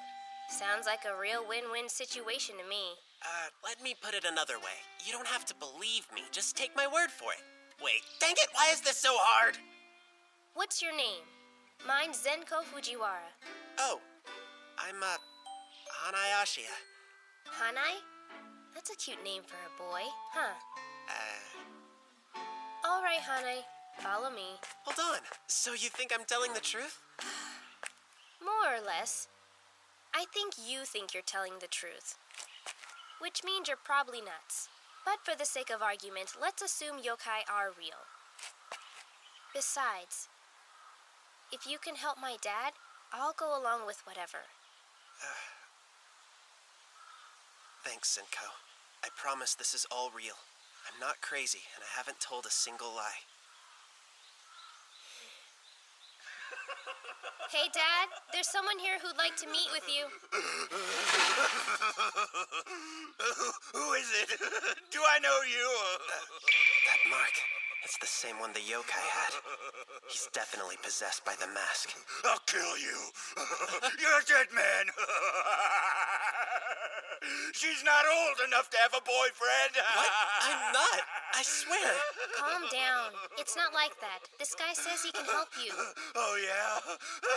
Sounds like a real win-win situation to me. Let me put it another way. You don't have to believe me. Just take my word for it. Wait, dang it, why is this so hard? What's your name? Mine's Zenko Fujiwara. Oh, I'm, Hanai Ashia. Hanai? That's a cute name for a boy, huh? All right, Hanai. Follow me. Hold on. So you think I'm telling the truth? More or less. I think you think you're telling the truth. Which means you're probably nuts. But for the sake of argument, let's assume yokai are real. Besides, if you can help my dad, I'll go along with whatever. Thanks, Senko. I promise this is all real. I'm not crazy, and I haven't told a single lie. Hey, Dad, there's someone here who'd like to meet with you. Who is it? Do I know you? That mark, it's the same one the yokai had. He's definitely possessed by the mask. I'll kill you. You're a dead man. She's not old enough to have a boyfriend. What? I'm not. I swear. Calm down. It's not like that. This guy says he can help you. Oh, yeah?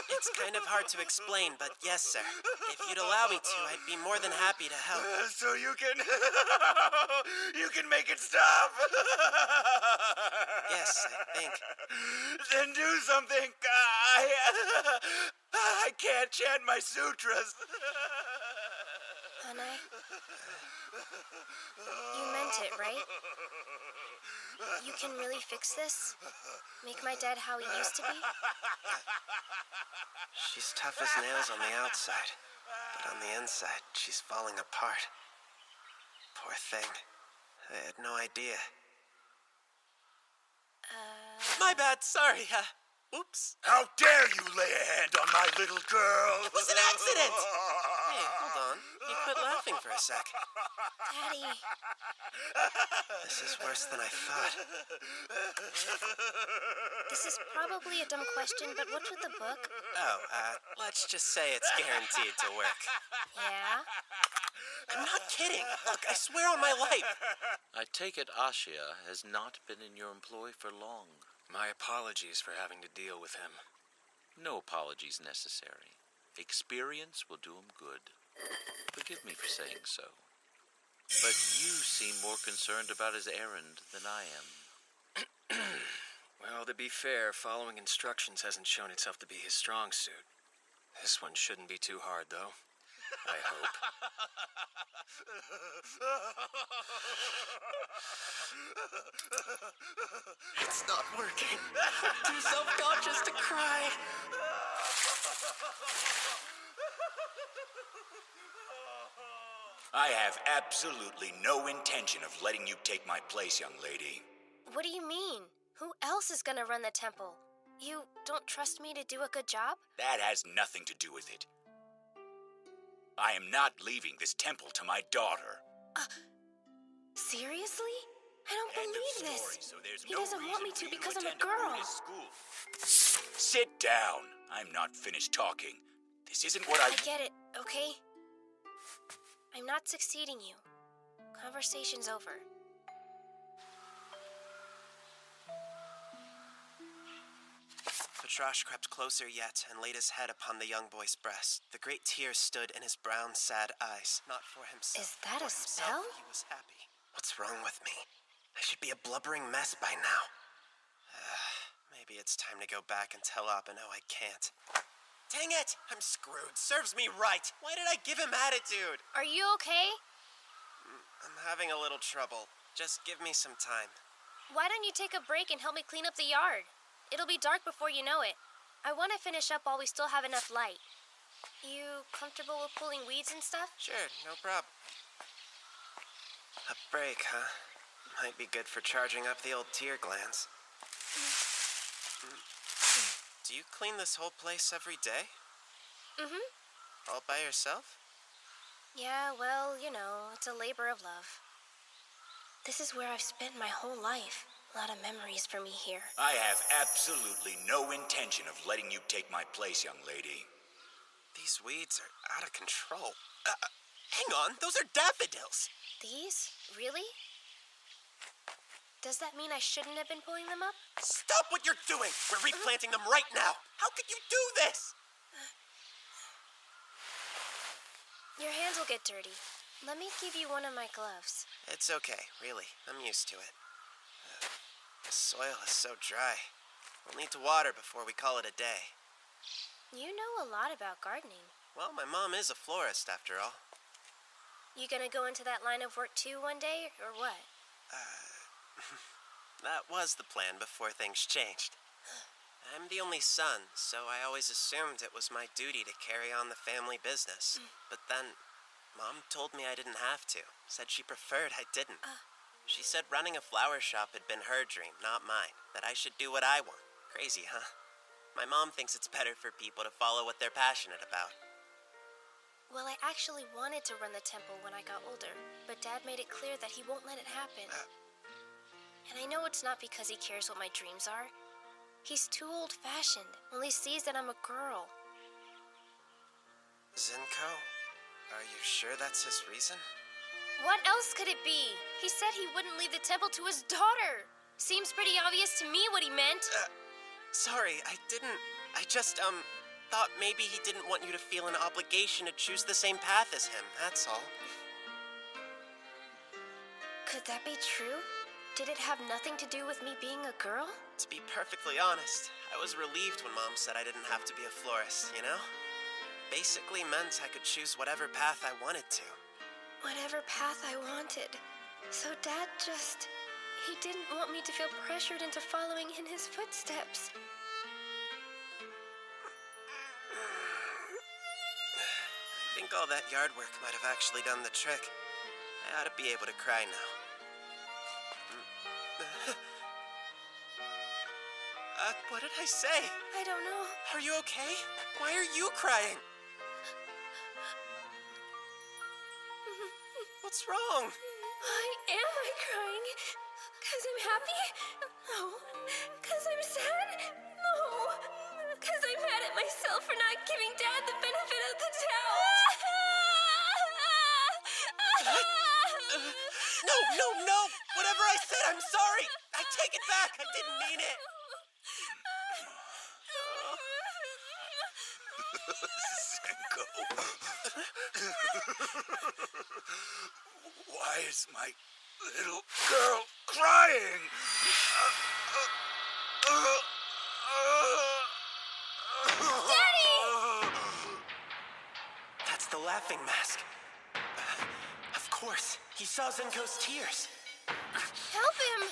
It's kind of hard to explain, but yes, sir. If you'd allow me to, I'd be more than happy to help. So you can... you can make it stop? Yes, I think. Then do something. I can't chant my sutras. Hanai, you meant it, right? You can really fix this? Make my dad how he used to be? She's tough as nails on the outside, but on the inside, she's falling apart. Poor thing. I had no idea. My bad, sorry. Oops. How dare you lay a hand on my little girl? It was an accident! Hey, hold on. You quit laughing for a sec. Daddy. This is worse than I thought. This is probably a dumb question, but what's with the book? Oh, let's just say it's guaranteed to work. Yeah? I'm not kidding. Look, I swear on my life. I take it Ashia has not been in your employ for long. My apologies for having to deal with him. No apologies necessary. Experience will do him good. Forgive me for saying so. But you seem more concerned about his errand than I am. Well, to be fair, following instructions hasn't shown itself to be his strong suit. This one shouldn't be too hard, though. I hope. It's not working. I'm too self-conscious to cry. I have absolutely no intention of letting you take my place, young lady. What do you mean? Who else is gonna run the temple? You don't trust me to do a good job? That has nothing to do with it. I am not leaving this temple to my daughter. Seriously? I don't End of believe story, this. so there's He no doesn't want me reason to for you because I'm a attend girl. Buddhist school. Sit down. I'm not finished talking. This isn't what I get it, okay? I'm not succeeding you. Conversation's over. Patrash crept closer yet and laid his head upon the young boy's breast. The great tears stood in his brown, sad eyes. Not for himself. Is that for a spell? himself, he was happy. What's wrong with me? I should be a blubbering mess by now. Maybe it's time to go back and tell Abeno I can't. Dang it! I'm screwed. Serves me right. Why did I give him attitude? Are you okay? I'm having a little trouble. Just give me some time. Why don't you take a break and help me clean up the yard? It'll be dark before you know it. I want to finish up while we still have enough light. You comfortable with pulling weeds and stuff? Sure, no problem. A break, huh? Might be good for charging up the old tear glands. Do you clean this whole place every day? Mm-hmm. All by yourself? Yeah, well, you know, it's a labor of love. This is where I've spent my whole life. A lot of memories for me here. I have absolutely no intention of letting you take my place, young lady. These weeds are out of control. Hang on, those are daffodils. These? Really? Does that mean I shouldn't have been pulling them up? Stop what you're doing! We're replanting them right now! How could you do this? Your hands will get dirty. Let me give you one of my gloves. It's okay, really. I'm used to it. The soil is so dry. We'll need to water before we call it a day. You know a lot about gardening. Well, my mom is a florist, after all. You gonna go into that line of work too one day, or what? That was the plan before things changed. I'm the only son, so I always assumed it was my duty to carry on the family business. But then, Mom told me I didn't have to. Said she preferred I didn't. She said running a flower shop had been her dream, not mine. That I should do what I want. Crazy, huh? My mom thinks it's better for people to follow what they're passionate about. Well, I actually wanted to run the temple when I got older, but Dad made it clear that he won't let it happen. And I know it's not because he cares what my dreams are. He's too old-fashioned, only sees that I'm a girl. Zenko, are you sure that's his reason? What else could it be? He said he wouldn't leave the temple to his daughter. Seems pretty obvious to me what he meant. Sorry, I didn't. I just, thought maybe he didn't want you to feel an obligation to choose the same path as him, that's all. Could that be true? Did it have nothing to do with me being a girl? To be perfectly honest, I was relieved when Mom said I didn't have to be a florist, you know? Basically meant I could choose whatever path I wanted to. Whatever path I wanted. So Dad he didn't want me to feel pressured into following in his footsteps. I think all that yard work might have actually done the trick. I ought to be able to cry now. What did I say? I don't know. Are you okay? Why are you crying? What's wrong? Why am I crying? 'Cause I'm happy? No. 'Cause I'm sad? No. 'Cause I'm mad at myself for not giving Dad the benefit of the doubt. No. Whatever I said, I'm sorry. I take it back. I didn't mean it. Zenko. Why is my little girl crying? Daddy! That's the laughing mask. Of course, he saw Zenko's tears. Help him!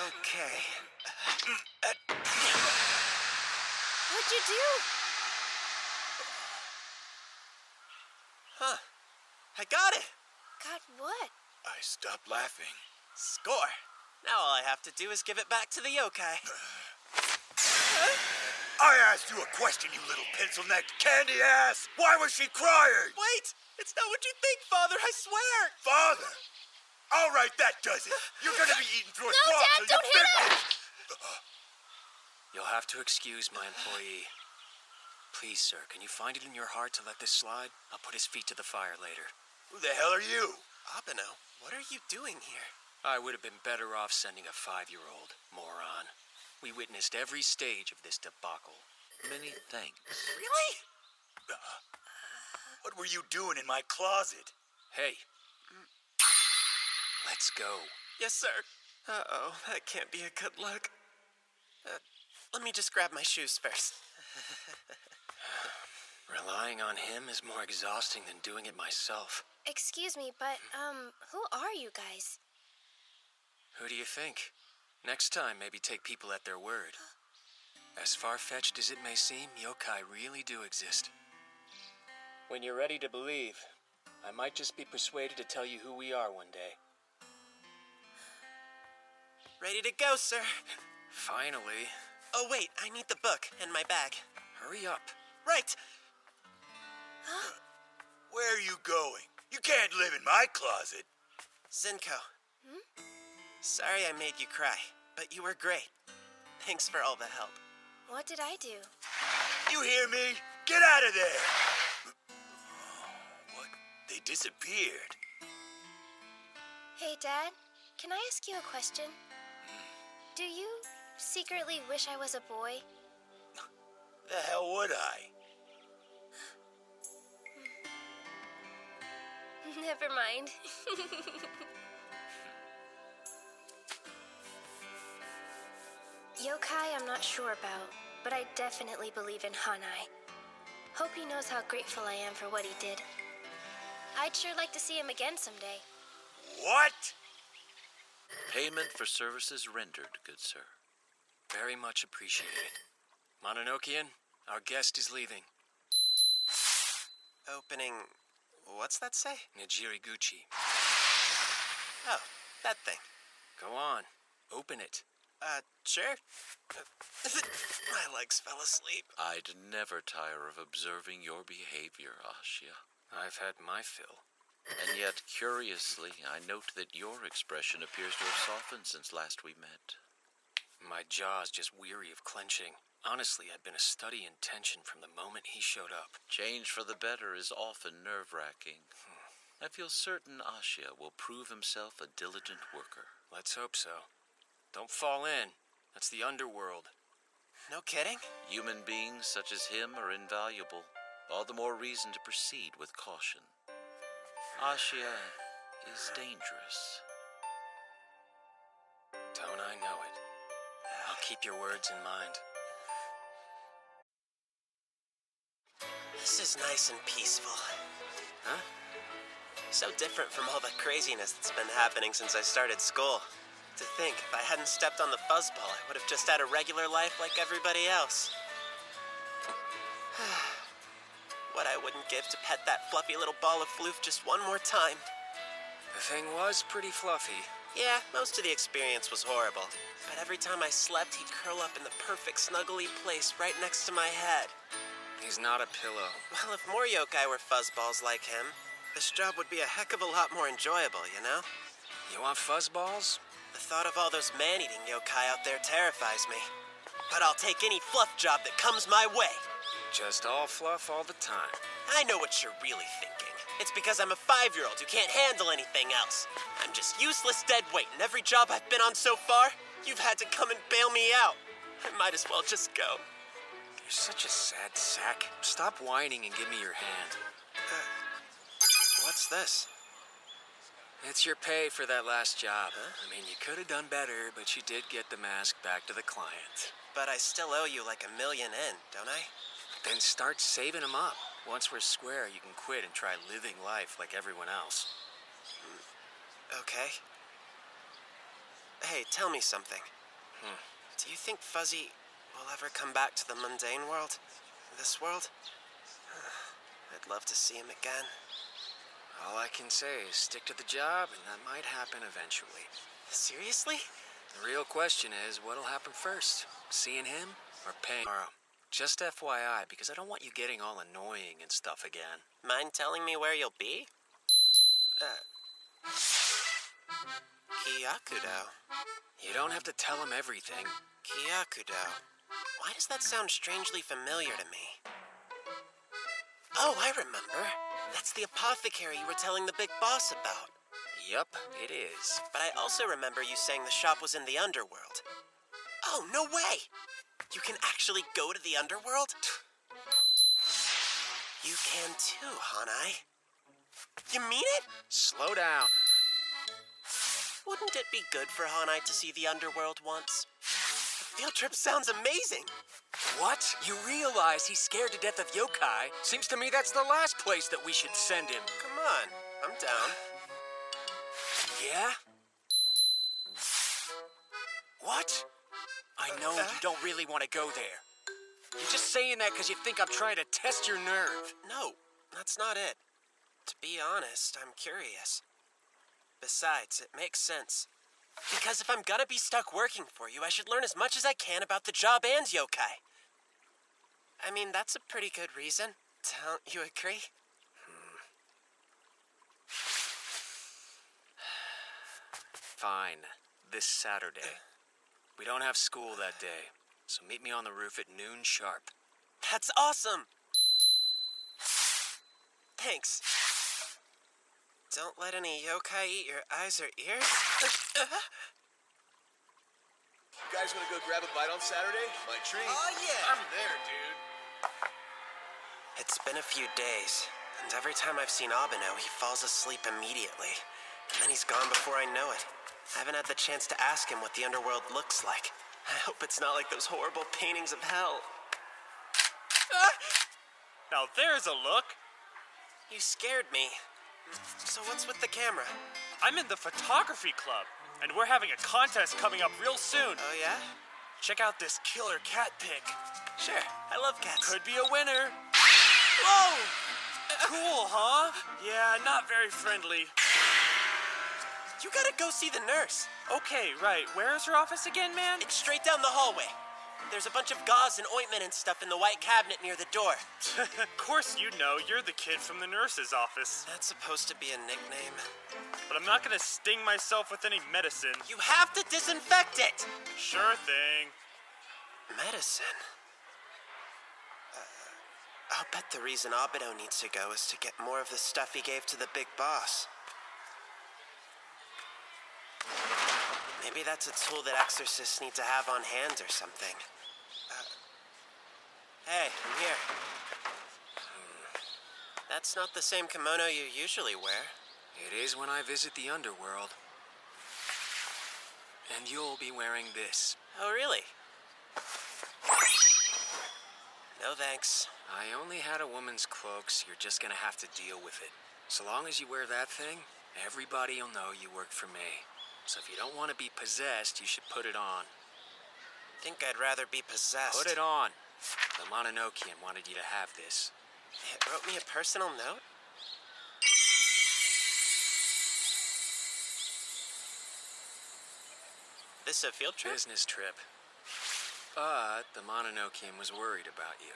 Okay. What'd you do? Huh. I got it. Got what? I stopped laughing. Score. Now all I have to do is give it back to the yokai. I asked you a question, you little pencil-necked candy ass! Why was she crying? Wait! It's not what you think, Father, I swear! Father! All right, that does it. You're gonna be eaten through a No, straw Dad, till don't you're hit 50. You'll have to excuse my employee. Please, sir, can you find it in your heart to let this slide? I'll put his feet to the fire later. Who the hell are you? Abeno, what are you doing here? I would have been better off sending a 5-year-old, moron. We witnessed every stage of this debacle. Many thanks. Really? What were you doing in my closet? Hey. Let's go. Yes, sir. Uh-oh, that can't be a good look. Let me just grab my shoes first. Relying on him is more exhausting than doing it myself. Excuse me, but, who are you guys? Who do you think? Next time, maybe take people at their word. As far-fetched as it may seem, yokai really do exist. When you're ready to believe, I might just be persuaded to tell you who we are one day. Ready to go, sir. Finally. Oh, wait, I need the book and my bag. Hurry up. Right. Where are you going? You can't live in my closet. Zenko. Sorry I made you cry, but you were great. Thanks for all the help. What did I do? You hear me? Get out of there! What? They disappeared. Hey, Dad, can I ask you a question? Do you secretly wish I was a boy? The hell would I? Never mind. Yokai, I'm not sure about, but I definitely believe in Hanai. Hope he knows how grateful I am for what he did. I'd sure like to see him again someday. What? Payment for services rendered, good sir. Very much appreciated. Mononokean, our guest is leaving. Opening What's that say? Nijiriguchi. Oh, that thing. Go on. Open it. Sure. My legs fell asleep. I'd never tire of observing your behavior, Ashia. I've had my fill. And yet, curiously, I note that your expression appears to have softened since last we met. My jaw's just weary of clenching. Honestly, I've been a study in tension from the moment he showed up. Change for the better is often nerve-wracking. I feel certain Ashia will prove himself a diligent worker. Let's hope so. Don't fall in. That's the underworld. No kidding? Human beings such as him are invaluable. All the more reason to proceed with caution. Ashia is dangerous. Don't I know it? I'll keep your words in mind. This is nice and peaceful. Huh? So different from all the craziness that's been happening since I started school. To think, if I hadn't stepped on the fuzzball, I would have just had a regular life like everybody else. What I wouldn't give to pet that fluffy little ball of floof just one more time. The thing was pretty fluffy. Yeah, most of the experience was horrible. But every time I slept, he'd curl up in the perfect snuggly place right next to my head. He's not a pillow. Well, if more yokai were fuzzballs like him, this job would be a heck of a lot more enjoyable, you know? You want fuzzballs? The thought of all those man-eating yokai out there terrifies me. But I'll take any fluff job that comes my way. Just all fluff all the time. I know what you're really thinking. It's because I'm a 5-year-old who can't handle anything else. I'm just useless dead weight in every job I've been on so far. You've had to come and bail me out. I might as well just go. You're such a sad sack. Stop whining and give me your hand. What's this? It's your pay for that last job. Huh? I mean, you could have done better, but you did get the mask back to the client. But I still owe you like $1 million in, don't I? Then start saving them up. Once we're square, you can quit and try living life like everyone else. Okay. Hey, tell me something. Do you think Fuzzy will ever come back to the mundane world? This world? I'd love to see him again. All I can say is stick to the job, and that might happen eventually. Seriously? The real question is, what'll happen first? Seeing him or paying tomorrow? Just FYI, because I don't want you getting all annoying and stuff again. Mind telling me where you'll be? Kyakudo. You don't have to tell him everything. Kyakudo. Why does that sound strangely familiar to me? Oh, I remember. That's the apothecary you were telling the big boss about. Yup, it is. But I also remember you saying the shop was in the underworld. Oh, no way! You can actually go to the underworld? You can too, Hanai. You mean it? Slow down. Wouldn't it be good for Hanai to see the underworld once? The field trip sounds amazing. What? You realize he's scared to death of yokai? Seems to me that's the last place that we should send him. Come on, I'm down. Yeah? What? I know you don't really want to go there. You're just saying that because you think I'm trying to test your nerve. No, that's not it. To be honest, I'm curious. Besides, it makes sense. Because if I'm gonna be stuck working for you, I should learn as much as I can about the job and yokai. I mean, that's a pretty good reason. Don't you agree? Fine. This Saturday. We don't have school that day, so meet me on the roof at noon sharp. That's awesome! Thanks. Don't let any yokai eat your eyes or ears. You guys want to go grab a bite on Saturday? My treat. Oh, yeah. I'm there, dude. It's been a few days, and every time I've seen Abeno, he falls asleep immediately. And then he's gone before I know it. I haven't had the chance to ask him what the underworld looks like. I hope it's not like those horrible paintings of hell. Now there's a look. You scared me. So what's with the camera? I'm in the photography club, and we're having a contest coming up real soon. Oh, yeah? Check out this killer cat pic. Sure, I love cats. Could be a winner. Whoa! Cool, huh? Yeah, not very friendly. You gotta go see the nurse. Okay, right. Where is her office again, man? It's straight down the hallway. There's a bunch of gauze and ointment and stuff in the white cabinet near the door. Of course you know. You're the kid from the nurse's office. That's supposed to be a nickname. But I'm not gonna sting myself with any medicine. You have to disinfect it! Sure thing. Medicine? I'll bet the reason Abido needs to go is to get more of the stuff he gave to the big boss. Maybe that's a tool that exorcists need to have on hand or something. Hey, I'm here. That's not the same kimono you usually wear. It is when I visit the underworld. And you'll be wearing this. Oh, really? No thanks. I only had a woman's cloak, so you're just gonna have to deal with it. So long as you wear that thing, everybody'll know you work for me. So if you don't want to be possessed, you should put it on. Think I'd rather be possessed. Put it on. The Mononokean wanted you to have this. It wrote me a personal note? This a field trip? Business trip. But the Mononokean was worried about you.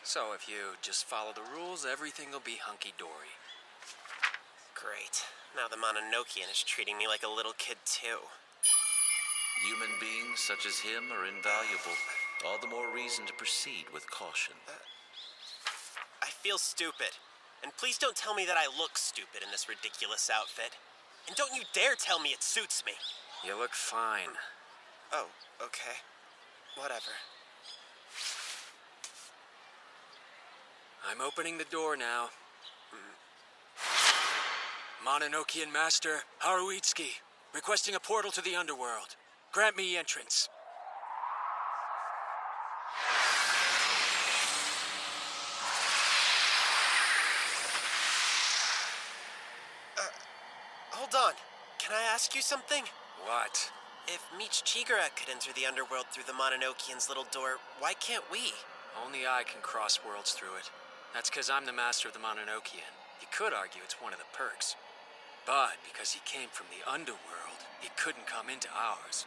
So if you just follow the rules, everything will be hunky-dory. Great. Now the Mononokean is treating me like a little kid too. Human beings such as him are invaluable. All the more reason to proceed with caution. I feel stupid. And please don't tell me that I look stupid in this ridiculous outfit. And don't you dare tell me it suits me. You look fine. Oh, okay. Whatever. I'm opening the door now. Mononokean Master Haruitsuki, requesting a portal to the underworld. Grant me entrance. Hold on. Can I ask you something? What? If Meech Chigara could enter the underworld through the Mononokean's little door, why can't we? Only I can cross worlds through it. That's because I'm the master of the Mononokean. You could argue it's one of the perks. But because he came from the underworld, he couldn't come into ours.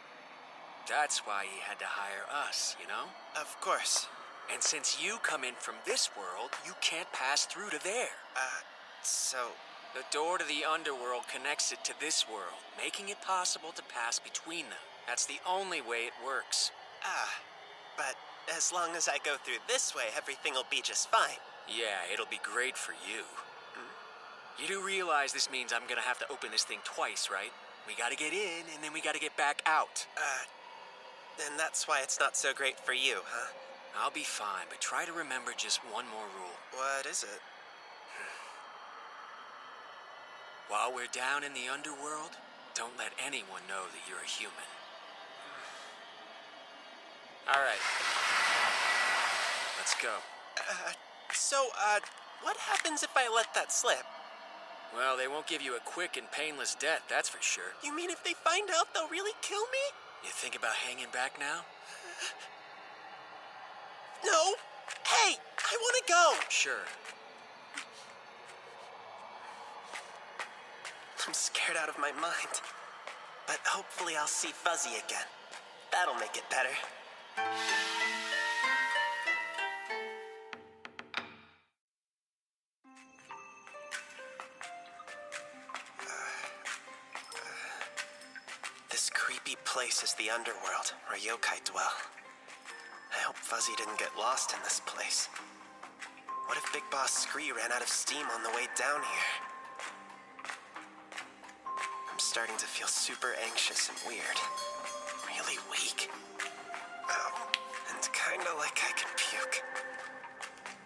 That's why he had to hire us, you know? Of course. And since you come in from this world, you can't pass through to there. So... The door to the underworld connects it to this world, making it possible to pass between them. That's the only way it works. But as long as I go through this way, everything will be just fine. Yeah, it'll be great for you. You do realize this means I'm gonna have to open this thing twice, right? We gotta get in, and then we gotta get back out. And that's why it's not so great for you, huh? I'll be fine, but try to remember just one more rule. What is it? While we're down in the underworld, don't let anyone know that you're a human. All right. Let's go. What happens if I let that slip? Well, they won't give you a quick and painless death, that's for sure. You mean if they find out, they'll really kill me? You think about hanging back now? No! Hey! I want to go! Sure. I'm scared out of my mind. But hopefully I'll see Fuzzy again. That'll make it better. This creepy place is the underworld, where yokai dwell. I hope Fuzzy didn't get lost in this place. What if Big Boss Scree ran out of steam on the way down here? I'm starting to feel super anxious and weird. Really weak. And kinda like I can puke.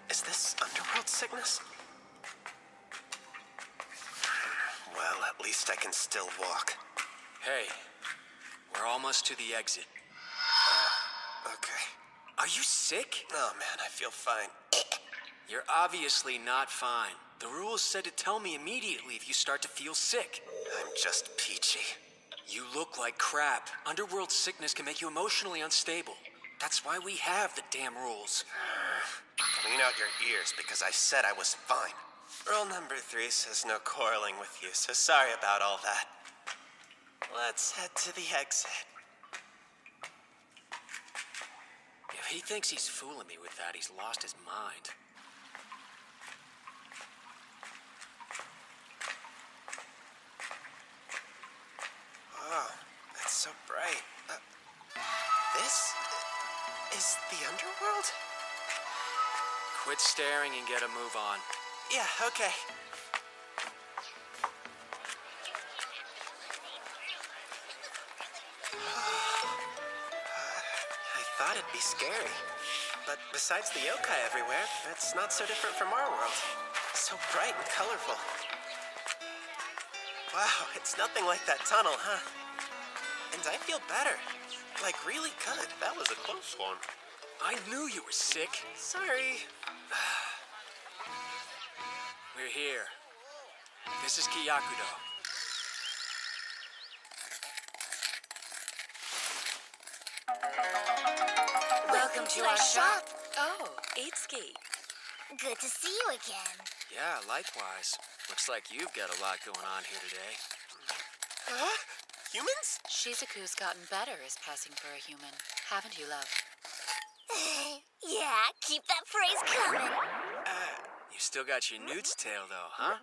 Is this underworld sickness? Well, at least I can still walk. Hey, we're almost to the exit. Okay. Are you sick? Oh man, I feel fine. You're obviously not fine. The rules said to tell me immediately if you start to feel sick. I'm just peachy. You look like crap. Underworld sickness can make you emotionally unstable. That's why we have the damn rules. Clean out your ears because I said I was fine. Rule number 3 says no quarreling with you, so sorry about all that. Let's head to the exit. If he thinks he's fooling me with that, he's lost his mind. Wow, that's so bright. This is the underworld? Quit staring and get a move on. Yeah, okay. I thought it'd be scary. But besides the yokai everywhere, it's not so different from our world. So bright and colorful. Wow, it's nothing like that tunnel, huh? And I feel better. Like, really good. That was a close one. I knew you were sick. Sorry. We're here. This is Kyakudo. Welcome to our shop. Oh, Itsuki. Good to see you again. Yeah, likewise. Looks like you've got a lot going on here today. Huh? Humans? Shizuku's gotten better as passing for a human. Haven't you, love? Yeah, keep that phrase coming. You still got your newt's tail, though, huh?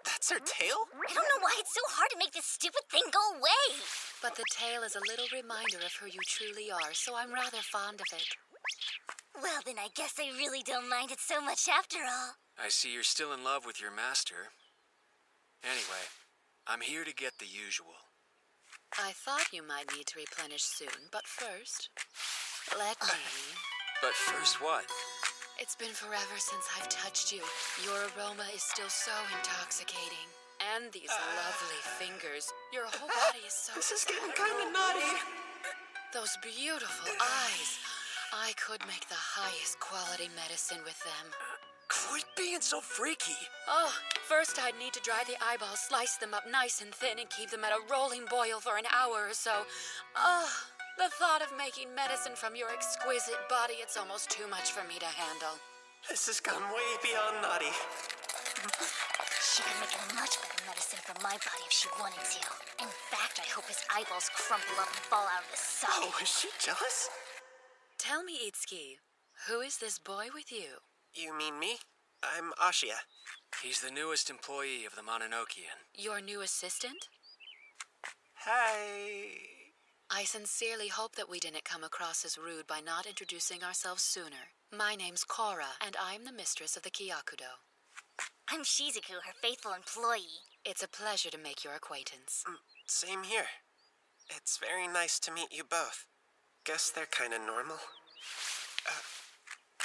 That's her tail? I don't know why it's so hard to make this stupid thing go away. But the tail is a little reminder of who you truly are, so I'm rather fond of it. Well, then I guess I really don't mind it so much after all. I see you're still in love with your master. Anyway, I'm here to get the usual. I thought you might need to replenish soon, but first, let me... But first what? It's been forever since I've touched you. Your aroma is still so intoxicating. And these lovely fingers. Your whole body is so... This is getting kind of naughty. Those beautiful eyes. I could make the highest quality medicine with them. Quit being so freaky. Oh, first I'd need to dry the eyeballs, slice them up nice and thin, and keep them at a rolling boil for an hour or so. Oh, the thought of making medicine from your exquisite body, it's almost too much for me to handle. This has gone way beyond naughty. She could make a much better medicine from my body if she wanted to. In fact, I hope his eyeballs crumple up and fall out of the socket. Oh, is she jealous? Tell me, Itsuki, who is this boy with you? You mean me? I'm Ashia. He's the newest employee of the Mononokean. Your new assistant? Hi. I sincerely hope that we didn't come across as rude by not introducing ourselves sooner. My name's Cora, and I'm the mistress of the Kyakudo. I'm Shizuku, her faithful employee. It's a pleasure to make your acquaintance. Same here. It's very nice to meet you both. Guess they're kind of normal.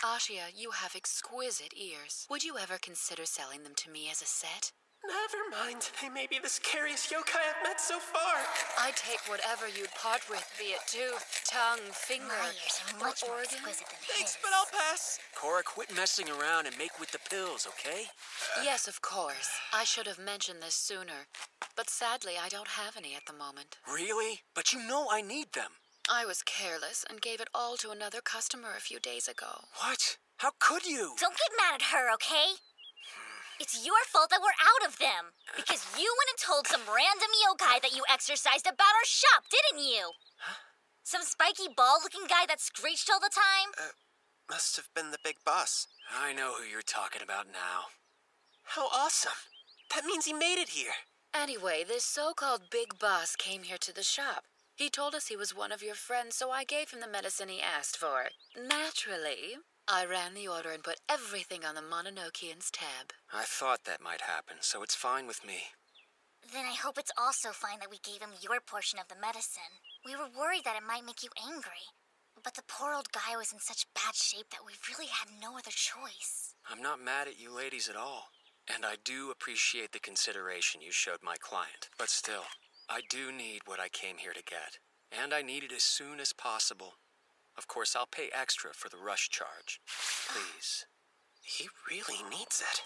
Ashia, you have exquisite ears. Would you ever consider selling them to me as a set? Never mind. They may be the scariest yokai I've met so far. I'd take whatever you'd part with, be it tooth, tongue, finger, My ears are much or more organ. exquisite than Thanks, his. but I'll pass. Cora, quit messing around and make with the pills, okay? Yes, of course. I should have mentioned this sooner. But sadly, I don't have any at the moment. Really? But you know I need them. I was careless and gave it all to another customer a few days ago. What? How could you? Don't get mad at her, okay? It's your fault that we're out of them. Because you went and told some random yokai that you exercised about our shop, didn't you? Huh? Some spiky ball-looking guy that screeched all the time? Must have been the big boss. I know who you're talking about now. How awesome. That means he made it here. Anyway, this so-called big boss came here to the shop. He told us he was one of your friends, so I gave him the medicine he asked for. Naturally, I ran the order and put everything on the Mononokean's tab. I thought that might happen, so it's fine with me. Then I hope it's also fine that we gave him your portion of the medicine. We were worried that it might make you angry. But the poor old guy was in such bad shape that we really had no other choice. I'm not mad at you ladies at all. And I do appreciate the consideration you showed my client. But still, I do need what I came here to get. And I need it as soon as possible. Of course, I'll pay extra for the rush charge. Please. He really needs it.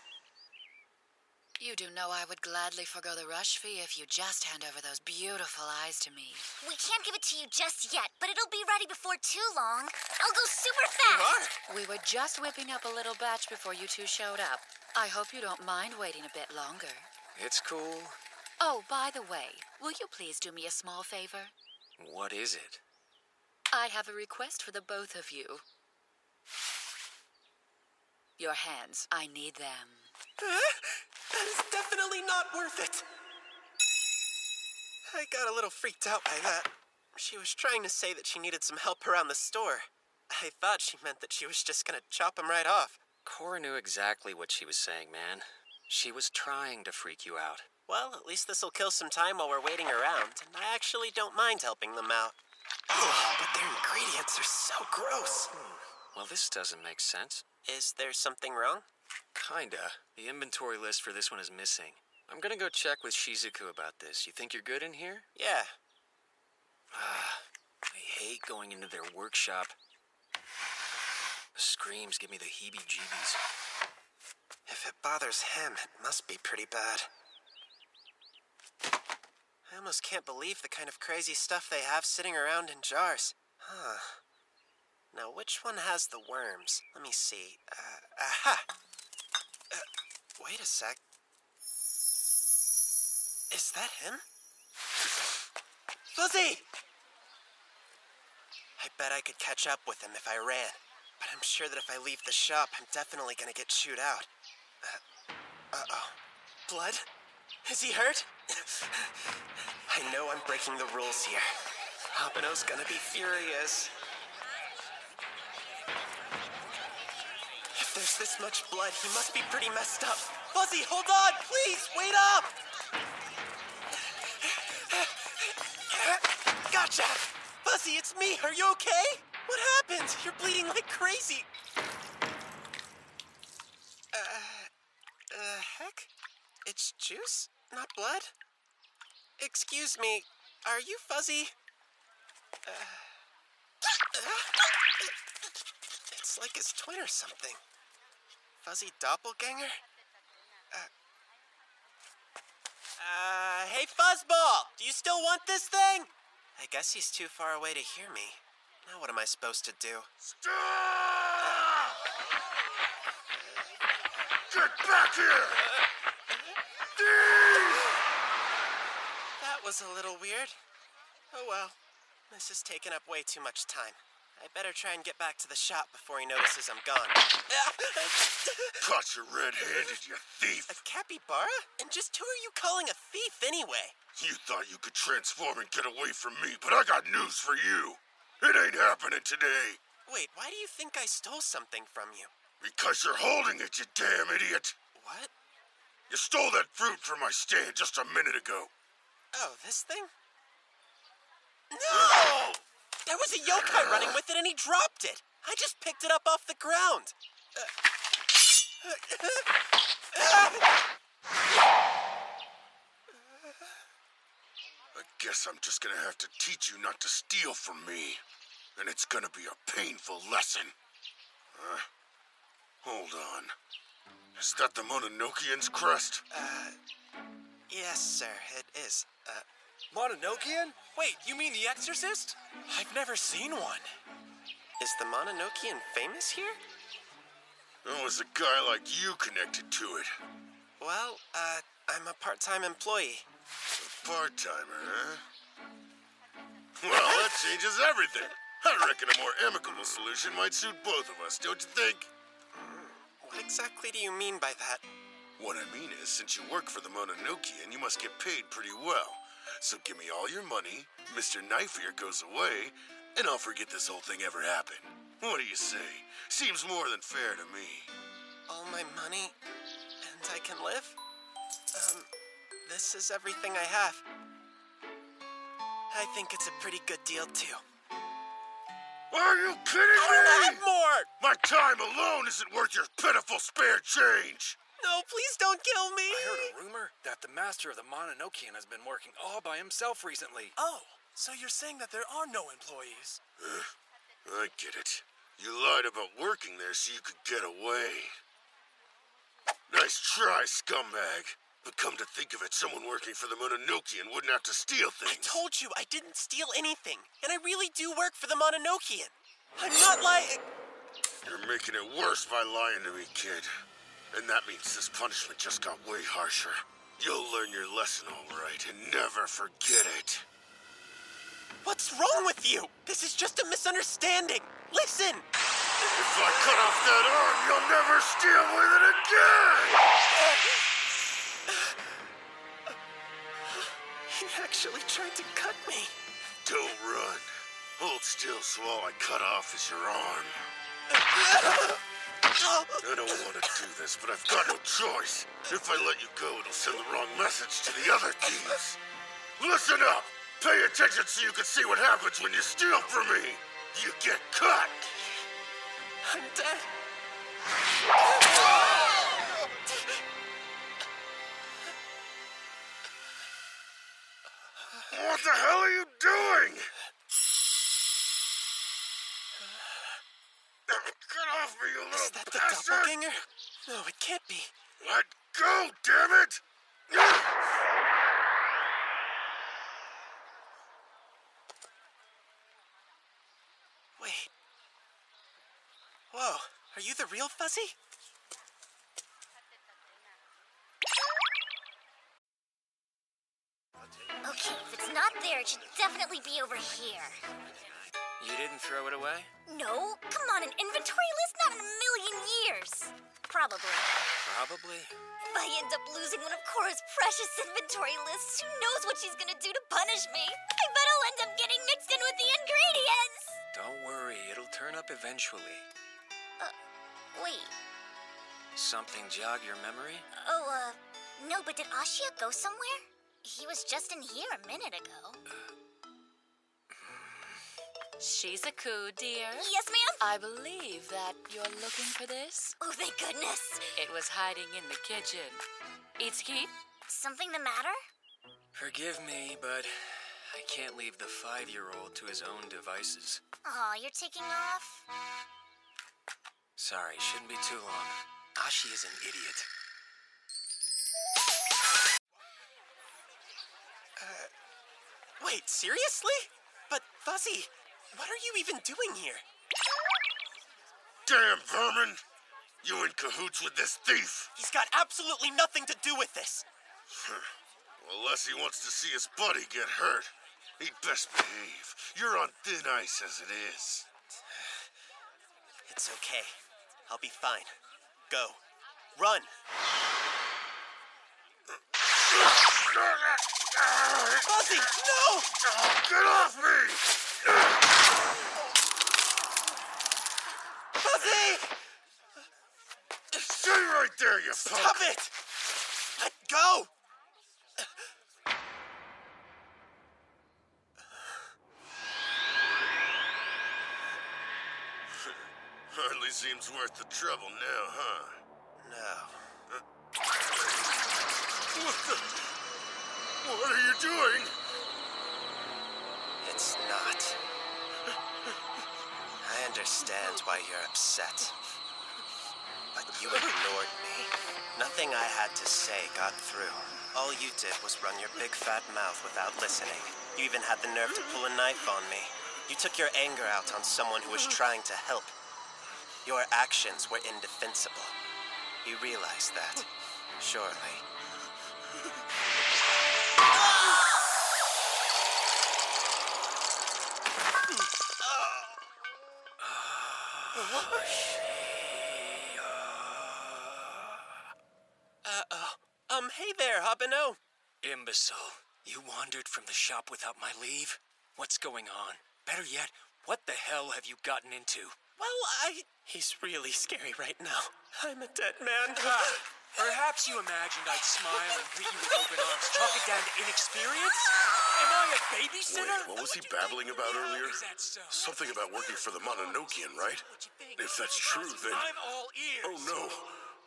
You do know I would gladly forgo the rush fee if you just hand over those beautiful eyes to me. We can't give it to you just yet, but it'll be ready before too long. I'll go super fast. We were just whipping up a little batch before you two showed up. I hope you don't mind waiting a bit longer. It's cool. Oh, by the way, will you please do me a small favor? What is it? I have a request for the both of you. Your hands, I need them. That is definitely not worth it. I got a little freaked out by that. She was trying to say that she needed some help around the store. I thought she meant that she was just gonna chop him right off. Cora knew exactly what she was saying, man. She was trying to freak you out. Well, at least this'll kill some time while we're waiting around, and I actually don't mind helping them out. Ugh, but their ingredients are so gross. Well, this doesn't make sense. Is there something wrong? Kinda. The inventory list for this one is missing. I'm gonna go check with Shizuku about this. You think you're good in here? Yeah. I hate going into their workshop. The screams give me the heebie-jeebies. If it bothers him, it must be pretty bad. I almost can't believe the kind of crazy stuff they have sitting around in jars. Huh. Now, which one has the worms? Let me see. Aha! Wait a sec. Is that him? Fuzzy! I bet I could catch up with him if I ran. But I'm sure that if I leave the shop, I'm definitely gonna get chewed out. Uh-oh. Blood? Is he hurt? I know I'm breaking the rules here. Hapano's gonna be furious. If there's this much blood, he must be pretty messed up. Fuzzy, hold on! Please, wait up! Gotcha! Fuzzy, it's me! Are you okay? What happened? You're bleeding like crazy. Heck? It's juice, not blood? Excuse me, are you Fuzzy? It's like his twin or something. Fuzzy doppelganger? Hey Fuzzball! Do you still want this thing? I guess he's too far away to hear me. Now what am I supposed to do? Stop! Get back here! That was a little weird. Oh well. This has taken up way too much time. I better try and get back to the shop before he notices I'm gone. Caught you red-handed, you thief! A capybara? And just who are you calling a thief anyway? You thought you could transform and get away from me, but I got news for you. It ain't happening today. Wait, why do you think I stole something from you? Because you're holding it, you damn idiot. What? You stole that fruit from my stand just a minute ago. Oh, this thing? No! There was a yokai running with it and he dropped it. I just picked it up off the ground. I guess I'm just gonna have to teach you not to steal from me. And it's gonna be a painful lesson. Hold on. Is that the Mononokean's crest? Yes, sir, it is. Mononokean? Wait, you mean The Exorcist? I've never seen one. Is the Mononokean famous here? There was a guy like you connected to it. Well, I'm a part-time employee. A part-timer, huh? Well, that changes everything. I reckon a more amicable solution might suit both of us, don't you think? What exactly do you mean by that? What I mean is, since you work for the Mononokean, you must get paid pretty well. So give me all your money, Mr. Knife Ear goes away, and I'll forget this whole thing ever happened. What do you say? Seems more than fair to me. All my money, and I can live? This is everything I have. I think it's a pretty good deal, too. Are you kidding me? I don't have more! My time alone isn't worth your pitiful spare change! No, please don't kill me! I heard a rumor that the master of the Mononokean has been working all by himself recently. Oh, so you're saying that there are no employees? I get it. You lied about working there so you could get away. Nice try, scumbag. But come to think of it, someone working for the Mononokean wouldn't have to steal things. I told you I didn't steal anything, and I really do work for the Mononokean. I'm not lying. You're making it worse by lying to me, kid. And that means this punishment just got way harsher. You'll learn your lesson all right and never forget it. What's wrong with you? This is just a misunderstanding. Listen! If I cut off that arm, you'll never steal with it again! He actually tried to cut me. Don't run. Hold still so all I cut off is your arm. I don't want to do this, but I've got no choice. If I let you go, it'll send the wrong message to the other thieves. Listen up! Pay attention so you can see what happens when you steal from me. You get cut. I'm dead. What the hell are you doing? Get off me, you little Is that the bastard! doppelganger? No, it can't be. Let go, damn it! Wait. Whoa, are you the real Fuzzy? Okay, if it's not there, it should definitely be over here. You didn't throw it away? No, come on, an inventory list? Not in a million years. Probably. Probably. If I end up losing one of Cora's precious inventory lists, who knows what she's gonna do to punish me? I bet I'll end up getting mixed in with the ingredients! Don't worry, it'll turn up eventually. Wait. Something jog your memory? Oh, no, but did Ashia go somewhere? He was just in here a minute ago. Shizuku, dear. Yes, ma'am? I believe that you're looking for this. Oh, thank goodness. It was hiding in the kitchen. Itsuki? Something the matter? Forgive me, but I can't leave the 5-year-old to his own devices. Aw, you're taking off? Sorry, shouldn't be too long. Ashi is an idiot. Wait, seriously? But Fuzzy, what are you even doing here? Damn vermin! You in cahoots with this thief? He's got absolutely nothing to do with this. Well, unless he wants to see his buddy get hurt, he'd best behave. You're on thin ice as it is. It's okay. I'll be fine. Go. Run! Fuzzy, no! Get off me! Fuzzy! Stay right there, you punk! Stop it! Let go! Hardly seems worth the trouble now, huh? No. What are you doing? It's not. I understand why you're upset. But you ignored me. Nothing I had to say got through. All you did was run your big fat mouth without listening. You even had the nerve to pull a knife on me. You took your anger out on someone who was trying to help. Your actions were indefensible. You realize that, surely. Hey there, Habano. Imbecile. You wandered from the shop without my leave? What's going on? Better yet, what the hell have you gotten into? Well, He's really scary right now. I'm a dead man. Perhaps you imagined I'd smile and greet you with open arms. Chalk it down to inexperience? Am I a babysitter? Wait, what was he babbling about earlier? Is that so? Something about working for the Mononokean, right? If that's true, then... I'm all ears. Oh, no.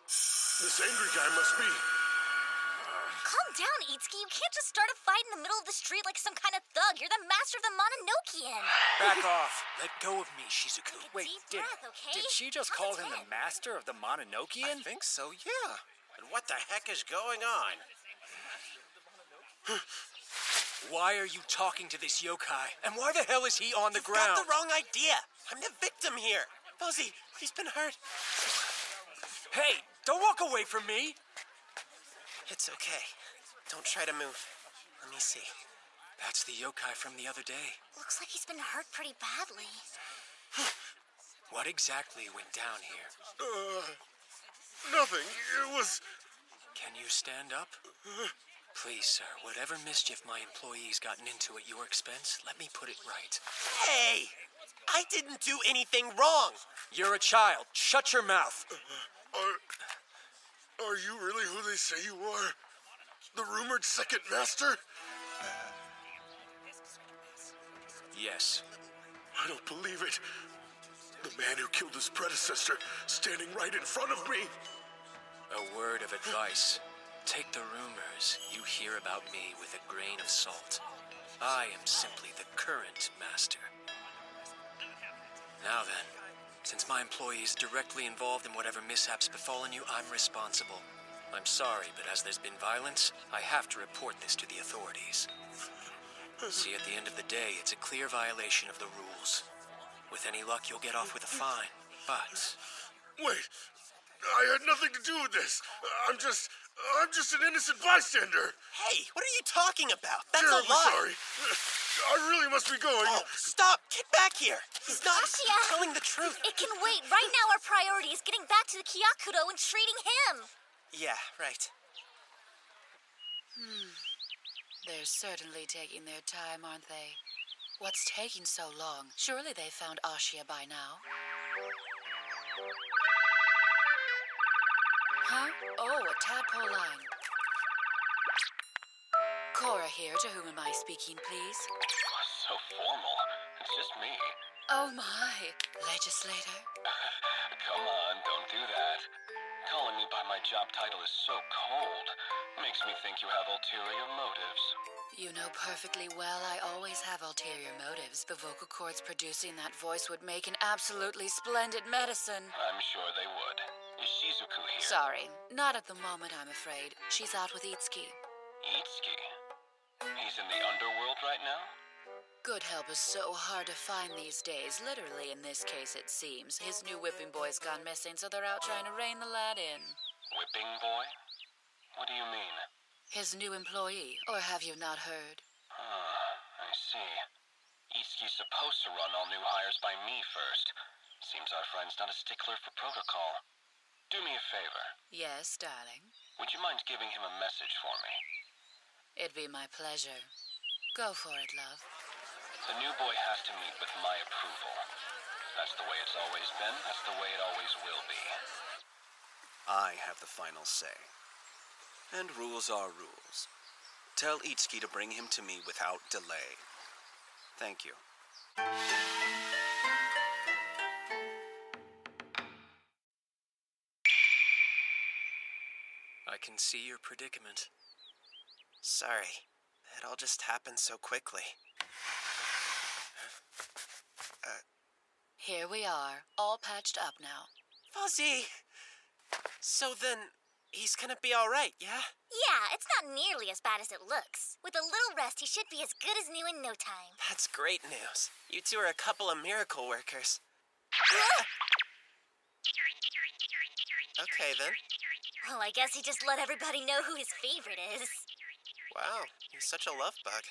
This angry guy must be... Calm down, Itsuki. You can't just start a fight in the middle of the street like some kind of thug. You're the master of the Mononokean. Back off. Let go of me, Shizuku. Wait, deep breath, okay? Did she just call him the master of the Mononokean? I think so, yeah. But what the heck is going on? Why are you talking to this yokai? And why the hell is he on the You've ground? got the wrong idea. I'm the victim here. Fuzzy, he's been hurt. Hey, don't walk away from me! It's okay. Don't try to move. Let me see. That's the yokai from the other day. Looks like he's been hurt pretty badly. What exactly went down here? Nothing. It was... Can you stand up? Please, sir, whatever mischief my employee's gotten into at your expense, let me put it right. Hey! I didn't do anything wrong! You're a child. Shut your mouth. Are you really who they say you are? The rumored second master? Yes. I don't believe it. The man who killed his predecessor, standing right in front of me. A word of advice. Take the rumors you hear about me with a grain of salt. I am simply the current master. Now then, since my employee is directly involved in whatever mishaps befallen you, I'm responsible. I'm sorry, but as there's been violence, I have to report this to the authorities. See, at the end of the day, it's a clear violation of the rules. With any luck, you'll get off with a fine, but... Wait, I had nothing to do with this. I'm just an innocent bystander. Hey, what are you talking about? That's Terribly a lie! sorry. I really must be going. Oh, stop! Get back here! He's not Ashia! telling the truth. It can wait. Right now our priority is getting back to the Kyakudo and treating him. Yeah, right. They're certainly taking their time, aren't they? What's taking so long? Surely they found Ashia by now. Huh? Oh, a tadpole line. Cora here. To whom am I speaking, please? So formal. It's just me. Oh my. Legislator? Come on, don't do that. Calling me by my job title is so cold. Makes me think you have ulterior motives. You know perfectly well I always have ulterior motives. The vocal cords producing that voice would make an absolutely splendid medicine. I'm sure they would. Is Shizuku here? Sorry, not at the moment, I'm afraid. She's out with Itsuki. Itsuki? He's in the underworld right now? Good help is so hard to find these days. Literally, in this case, it seems. His new whipping boy's gone missing, so they're out trying to rein the lad in. Whipping boy? What do you mean? His new employee, or have you not heard? I see. Itsuki's supposed to run all new hires by me first. Seems our friend's not a stickler for protocol. Do me a favor. Yes, darling. Would you mind giving him a message for me? It'd be my pleasure. Go for it, love. The new boy has to meet with my approval. That's the way it's always been. That's the way it always will be. I have the final say. And rules are rules. Tell Itsuki to bring him to me without delay. Thank you. I can see your predicament. Sorry. It all just happened so quickly. Here we are, all patched up now. Fuzzy! So then, he's gonna be alright, yeah? Yeah, it's not nearly as bad as it looks. With a little rest, he should be as good as new in no time. That's great news. You two are a couple of miracle workers. Okay, then. Well, I guess he just let everybody know who his favorite is. Wow, he's such a love bug.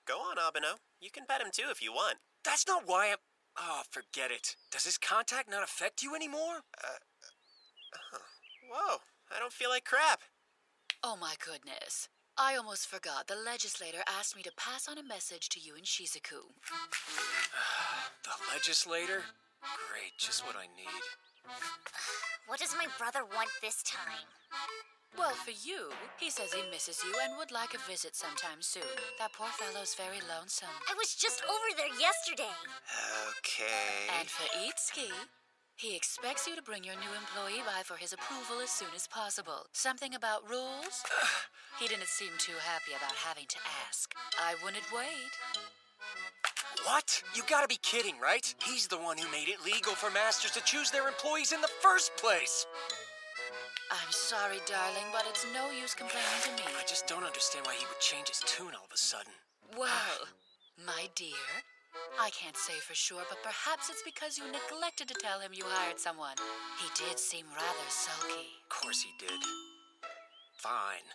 Go on, Abeno. You can pet him too if you want. That's not why I'm... Oh, forget it. Does his contact not affect you anymore? Whoa, I don't feel like crap. Oh my goodness. I almost forgot. The legislator asked me to pass on a message to you and Shizuku. The legislator? Great, just what I need. What does my brother want this time? Well, for you, he says he misses you and would like a visit sometime soon. That poor fellow's very lonesome. I was just over there yesterday. Okay. And for Itsuki, he expects you to bring your new employee by for his approval as soon as possible. Something about rules? He didn't seem too happy about having to ask. I wouldn't wait. What? You gotta be kidding, right? He's the one who made it legal for masters to choose their employees in the first place. I'm sorry, darling, but it's no use complaining to me. I just don't understand why he would change his tune all of a sudden. Well, my dear, I can't say for sure, but perhaps it's because you neglected to tell him you hired someone. He did seem rather sulky. Of course he did. Fine.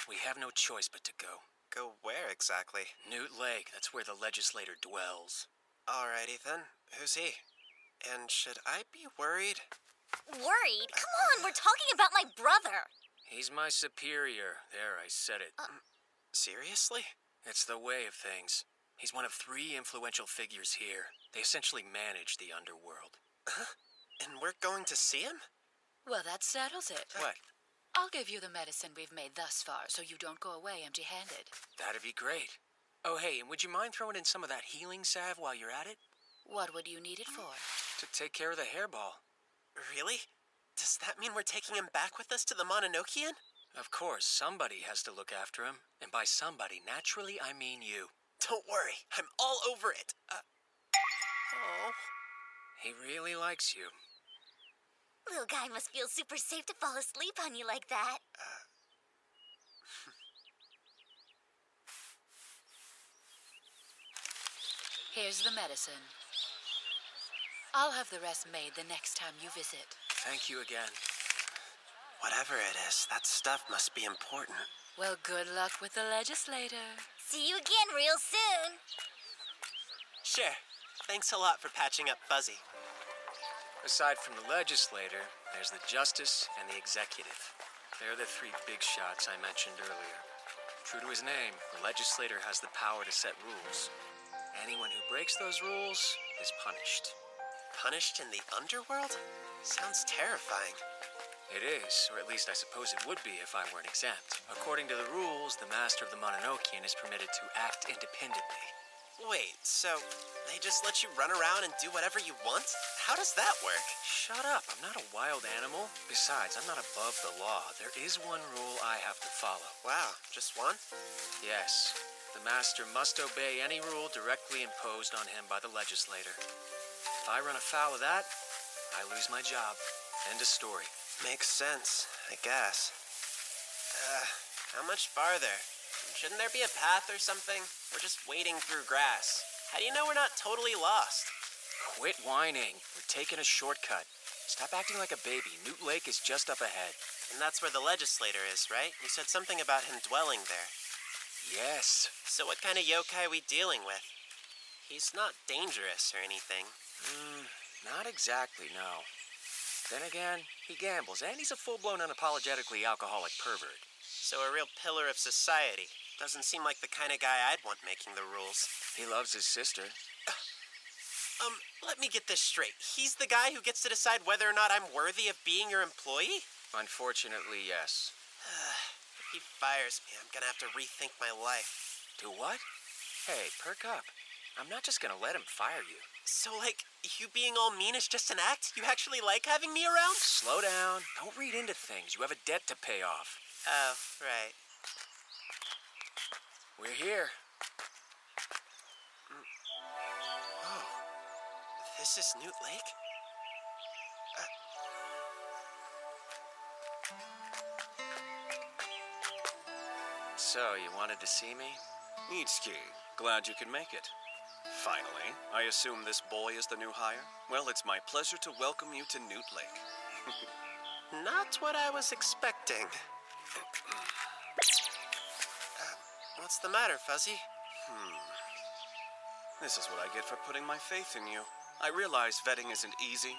We have no choice but to go. Go where exactly? Newt Lake, that's where the legislator dwells. Alrighty then. Who's he? And should I be worried? Worried? Come on, we're talking about my brother. He's my superior. There, I said it. Seriously? It's the way of things. He's one of 3 influential figures here. They essentially manage the underworld. And we're going to see him? Well, that settles it. What? I'll give you the medicine we've made thus far so you don't go away empty-handed. That'd be great. Oh, hey, and would you mind throwing in some of that healing salve while you're at it? What would you need it for? To take care of the hairball. Really? Does that mean we're taking him back with us to the Mononokean? Of course, somebody has to look after him. And by somebody, naturally, I mean you. Don't worry, I'm all over it. Oh. He really likes you. Little guy must feel super safe to fall asleep on you like that. Here's the medicine. I'll have the rest made the next time you visit. Thank you again. Whatever it is, that stuff must be important. Well, good luck with the legislator. See you again real soon. Sure. Thanks a lot for patching up Fuzzy. Aside from the legislator, there's the justice and the executive. They're the 3 big shots I mentioned earlier. True to his name, the legislator has the power to set rules. Anyone who breaks those rules is punished. Punished in the underworld? Sounds terrifying. It is, or at least I suppose it would be if I weren't exempt. According to the rules, the master of the Mononokean is permitted to act independently. Wait, so they just let you run around and do whatever you want? How does that work? Shut up, I'm not a wild animal. Besides, I'm not above the law. There is one rule I have to follow. Wow, just one? Yes, the master must obey any rule directly imposed on him by the legislator. If I run afoul of that, I lose my job. End of story. Makes sense, I guess. How much farther? Shouldn't there be a path or something? We're just wading through grass. How do you know we're not totally lost? Quit whining. We're taking a shortcut. Stop acting like a baby. Newt Lake is just up ahead. And that's where the legislator is, right? You said something about him dwelling there. Yes. So what kind of yokai are we dealing with? He's not dangerous or anything. Not exactly, no. Then again, he gambles, and he's a full-blown unapologetically alcoholic pervert. So a real pillar of society. Doesn't seem like the kind of guy I'd want making the rules. He loves his sister. Let me get this straight. He's the guy who gets to decide whether or not I'm worthy of being your employee? Unfortunately, yes. If he fires me, I'm gonna have to rethink my life. Do what? Hey, perk up. I'm not just gonna let him fire you. So, like, you being all mean is just an act? You actually like having me around? Slow down. Don't read into things. You have a debt to pay off. Oh, right. We're here. Oh, this is Newt Lake? So, you wanted to see me? Itsuki, glad you could make it. Finally, I assume this boy is the new hire? Well, it's my pleasure to welcome you to Newt Lake. Not what I was expecting. What's the matter, Fuzzy? This is what I get for putting my faith in you. I realize vetting isn't easy,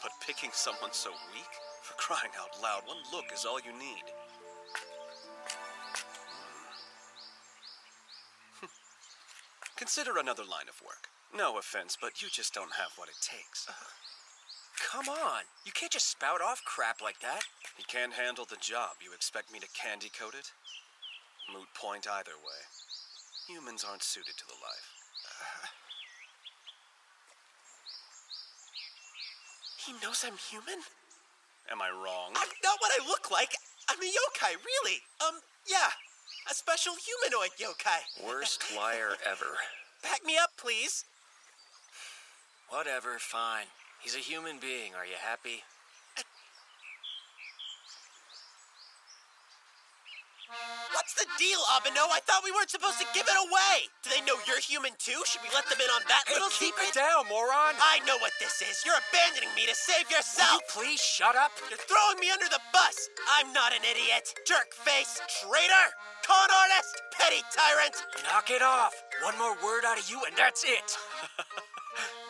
but picking someone so weak? For crying out loud, one look is all you need. Consider another line of work. No offense, but you just don't have what it takes. Come on. You can't just spout off crap like that. You can't handle the job. You expect me to candy coat it? Moot point either way. Humans aren't suited to the life. He knows I'm human? Am I wrong? I'm not what I look like. I'm a yokai, really. Yeah. A special humanoid yokai. Worst liar ever. Back me up, please. Whatever, fine. He's a human being. Are you happy? What What's the deal, Abeno? I thought we weren't supposed to give it away. Do they know you're human too? Should we let them in on that little Keep secret? it down, moron! I know what this is. You're abandoning me to save yourself. Will you please shut up? You're throwing me under the bus. I'm not an idiot. Jerk face, traitor, con artist, petty tyrant. Knock it off. One more word out of you and that's it.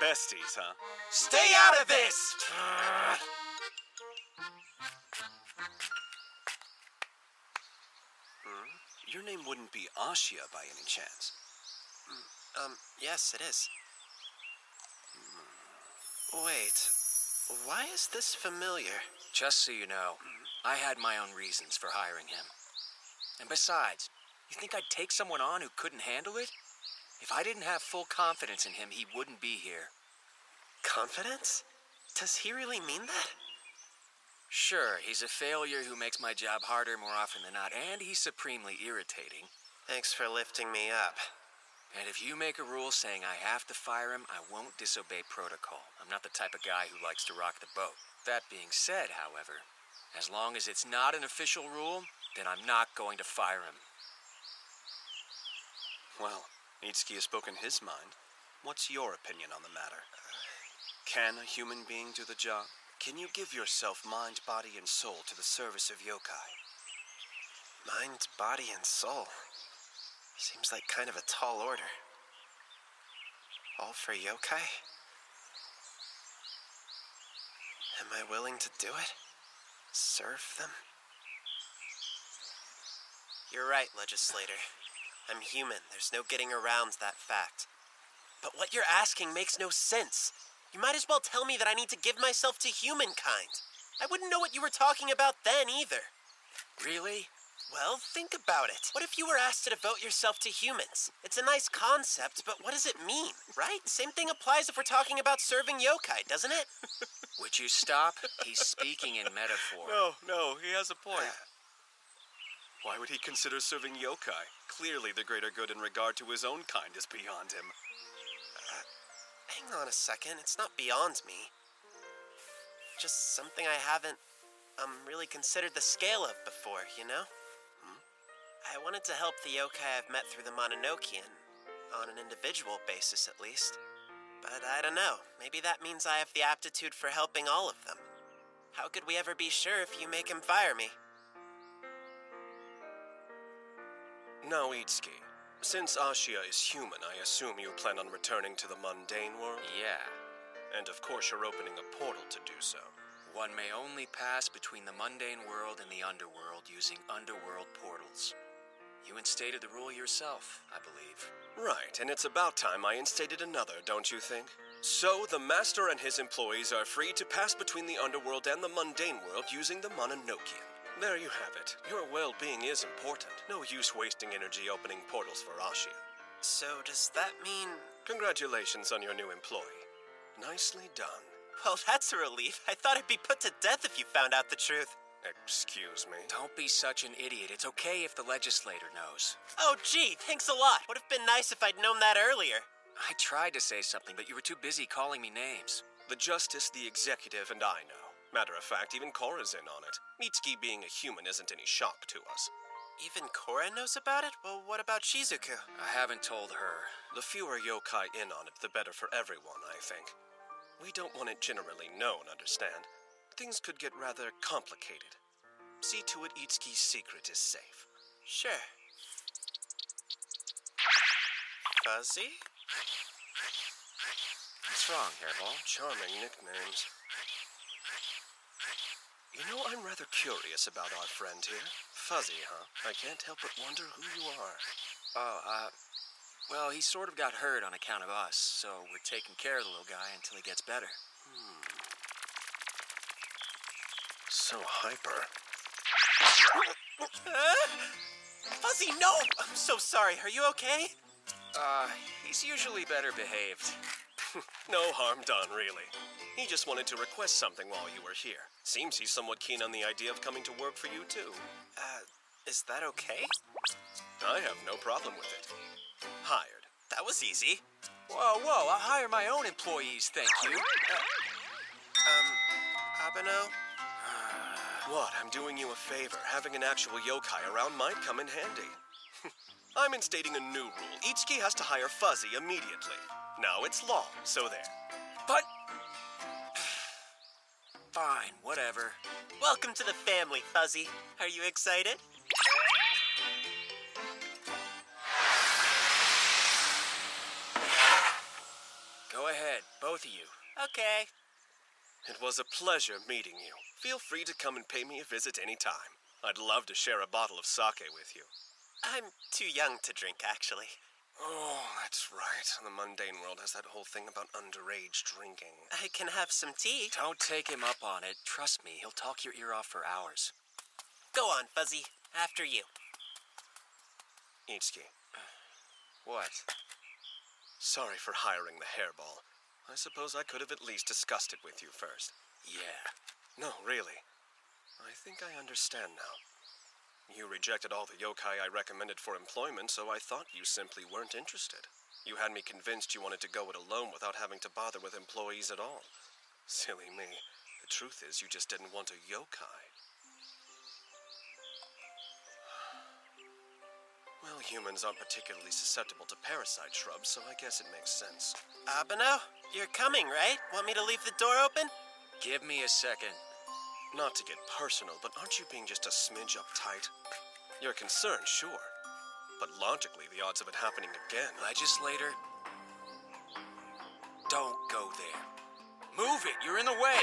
Besties, huh? Stay out of this. Your name wouldn't be Ashia by any chance. Yes, it is. Wait, why is this familiar? Just so you know, I had my own reasons for hiring him. And besides, you think I'd take someone on who couldn't handle it? If I didn't have full confidence in him, he wouldn't be here. Confidence? Does he really mean that? Sure, he's a failure who makes my job harder more often than not, and he's supremely irritating. Thanks for lifting me up. And if you make a rule saying I have to fire him, I won't disobey protocol. I'm not the type of guy who likes to rock the boat. That being said, however, as long as it's not an official rule, then I'm not going to fire him. Well, Itsuki has spoken his mind. What's your opinion on the matter? Can a human being do the job? Can you give yourself mind, body, and soul to the service of yokai? Mind, body, and soul. Seems like kind of a tall order. All for yokai? Am I willing to do it? Serve them? You're right, legislator. I'm human. There's no getting around that fact. But what you're asking makes no sense. You might as well tell me that I need to give myself to humankind. I wouldn't know what you were talking about then either. Really? Well, think about it. What if you were asked to devote yourself to humans? It's a nice concept, but what does it mean, right? Same thing applies if we're talking about serving yokai, doesn't it? Would you stop? He's speaking in metaphor. No, he has a point. Why would he consider serving yokai? Clearly the greater good in regard to his own kind is beyond him. Hang on a second, it's not beyond me. Just something I haven't, really considered the scale of before, you know? I wanted to help the yokai I've met through the Mononokean, on an individual basis at least. But I don't know, maybe that means I have the aptitude for helping all of them. How could we ever be sure if you make him fire me? Now, Itsuki, since Ashia is human, I assume you plan on returning to the mundane world? Yeah. And of course you're opening a portal to do so. One may only pass between the mundane world and the underworld using underworld portals. You instated the rule yourself, I believe. Right, and it's about time I instated another, don't you think? So, the Master and his employees are free to pass between the underworld and the mundane world using the Mononokean. There you have it. Your well-being is important. No use wasting energy opening portals for Ashia. So does that mean... Congratulations on your new employee. Nicely done. Well, that's a relief. I thought I'd be put to death if you found out the truth. Excuse me? Don't be such an idiot. It's okay if the legislator knows. Oh, gee, thanks a lot. Would have been nice if I'd known that earlier. I tried to say something, but you were too busy calling me names. The Justice, the Executive, and I know. Matter of fact, even Korra's in on it. Mitsuki being a human isn't any shock to us. Even Korra knows about it? Well, what about Shizuku? I haven't told her. The fewer yokai in on it, the better for everyone, I think. We don't want it generally known, understand? Things could get rather complicated. See to it Itsuki's secret is safe. Sure. Fuzzy? What's wrong, Hairball? Charming nicknames. You know, I'm rather curious about our friend here. Fuzzy, huh? I can't help but wonder who you are. Well, he sort of got hurt on account of us, so we're taking care of the little guy until he gets better. So hyper. Fuzzy, no! I'm so sorry. Are you okay? He's usually better behaved. No harm done, really. He just wanted to request something while you were here. Seems he's somewhat keen on the idea of coming to work for you, too. Is that okay? I have no problem with it. Hired. That was easy. Whoa, I hire my own employees, thank you. Abeno? What? I'm doing you a favor. Having an actual yokai around might come in handy. I'm instating a new rule. Each key has to hire Fuzzy immediately. Now it's law, so there. But... Fine, whatever. Welcome to the family, Fuzzy. Are you excited? Go ahead, both of you. Okay. It was a pleasure meeting you. Feel free to come and pay me a visit anytime. I'd love to share a bottle of sake with you. I'm too young to drink, actually. Oh, that's right. The mundane world has that whole thing about underage drinking. I can have some tea. Don't take him up on it. Trust me, he'll talk your ear off for hours. Go on, Fuzzy. After you. Ichiki. What? Sorry for hiring the hairball. I suppose I could have at least discussed it with you first. Yeah. No, really. I think I understand now. You rejected all the yokai I recommended for employment, so I thought you simply weren't interested. You had me convinced you wanted to go it alone without having to bother with employees at all. Silly me. The truth is, you just didn't want a yokai. Well, humans aren't particularly susceptible to parasite shrubs, so I guess it makes sense. Abeno, you're coming, right? Want me to leave the door open? Give me a second. Not to get personal, but aren't you being just a smidge uptight? You're concerned, sure. But logically, the odds of it happening again... Legislator, don't go there. Move it, you're in the way.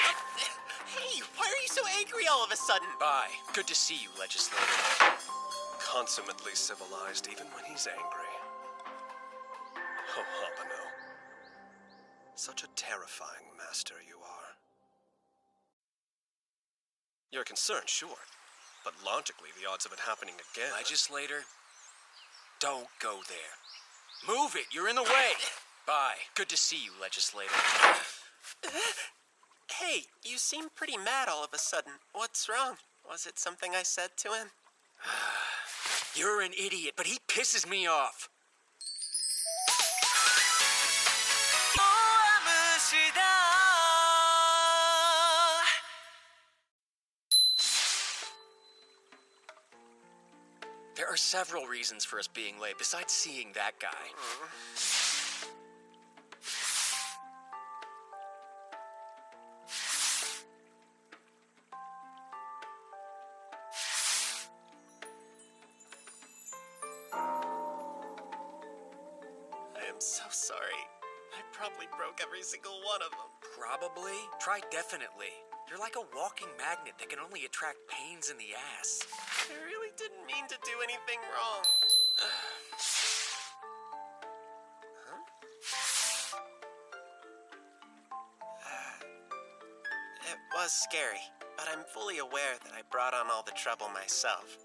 Hey, why are you so angry all of a sudden? Bye. Good to see you, Legislator. Consummately civilized, even when he's angry. Oh, Abeno. Such a terrifying master you are. You're concerned, sure. But logically, the odds of it happening again... Legislator, don't go there. Move it, you're in the way. Bye. Good to see you, Legislator. Hey, you seem pretty mad all of a sudden. What's wrong? Was it something I said to him? You're an idiot, but he pisses me off. There are several reasons for us being late, besides seeing that guy. I am so sorry. I probably broke every single one of them. Probably. Try definitely. You're like a walking magnet that can only attract pains in the ass. I really didn't mean to do anything wrong. It was scary, but I'm fully aware that I brought on all the trouble myself.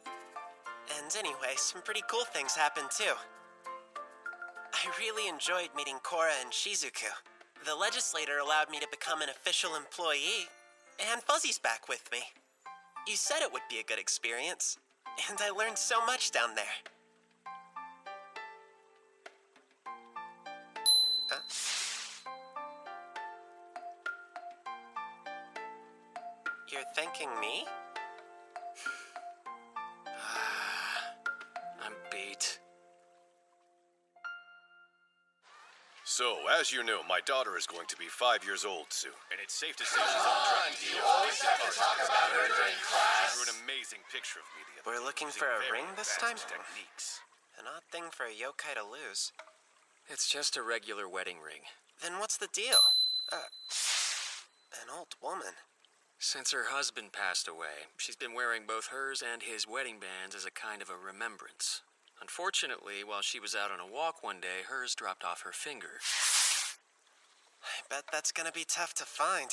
And anyway, some pretty cool things happened too. I really enjoyed meeting Korra and Shizuku. The legislator allowed me to become an official employee, and Fuzzy's back with me. You said it would be a good experience, and I learned so much down there. Huh? You're thanking me? I'm beat. So, as you know, my daughter is going to be 5 years old soon, and it's safe to say she's on track to You always have to talk about her during class. She drew an amazing picture of me the other We're day looking using for a very ring this time? advanced techniques. An odd thing for a yokai to lose. It's just a regular wedding ring. Then what's the deal? An old woman. Since her husband passed away, she's been wearing both hers and his wedding bands as a kind of a remembrance. Unfortunately, while she was out on a walk one day, hers dropped off her finger. I bet that's gonna be tough to find.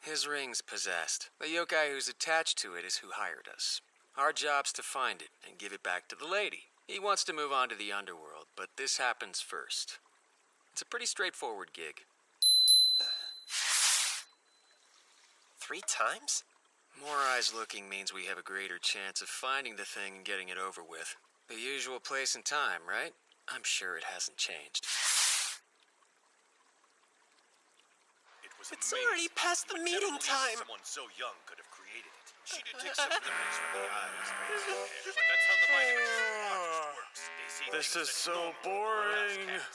His ring's possessed. The yokai who's attached to it is who hired us. Our job's to find it and give it back to the lady. He wants to move on to the underworld, but this happens first. It's a pretty straightforward gig. 3 times? More eyes looking means we have a greater chance of finding the thing and getting it over with. The usual place and time, right? I'm sure it hasn't changed. It's already past the meeting time. Someone so young could have created it. She did take some liberties with the eyes, but that's how the mind of a true artist works. They see This things is that so normal people boring. can't.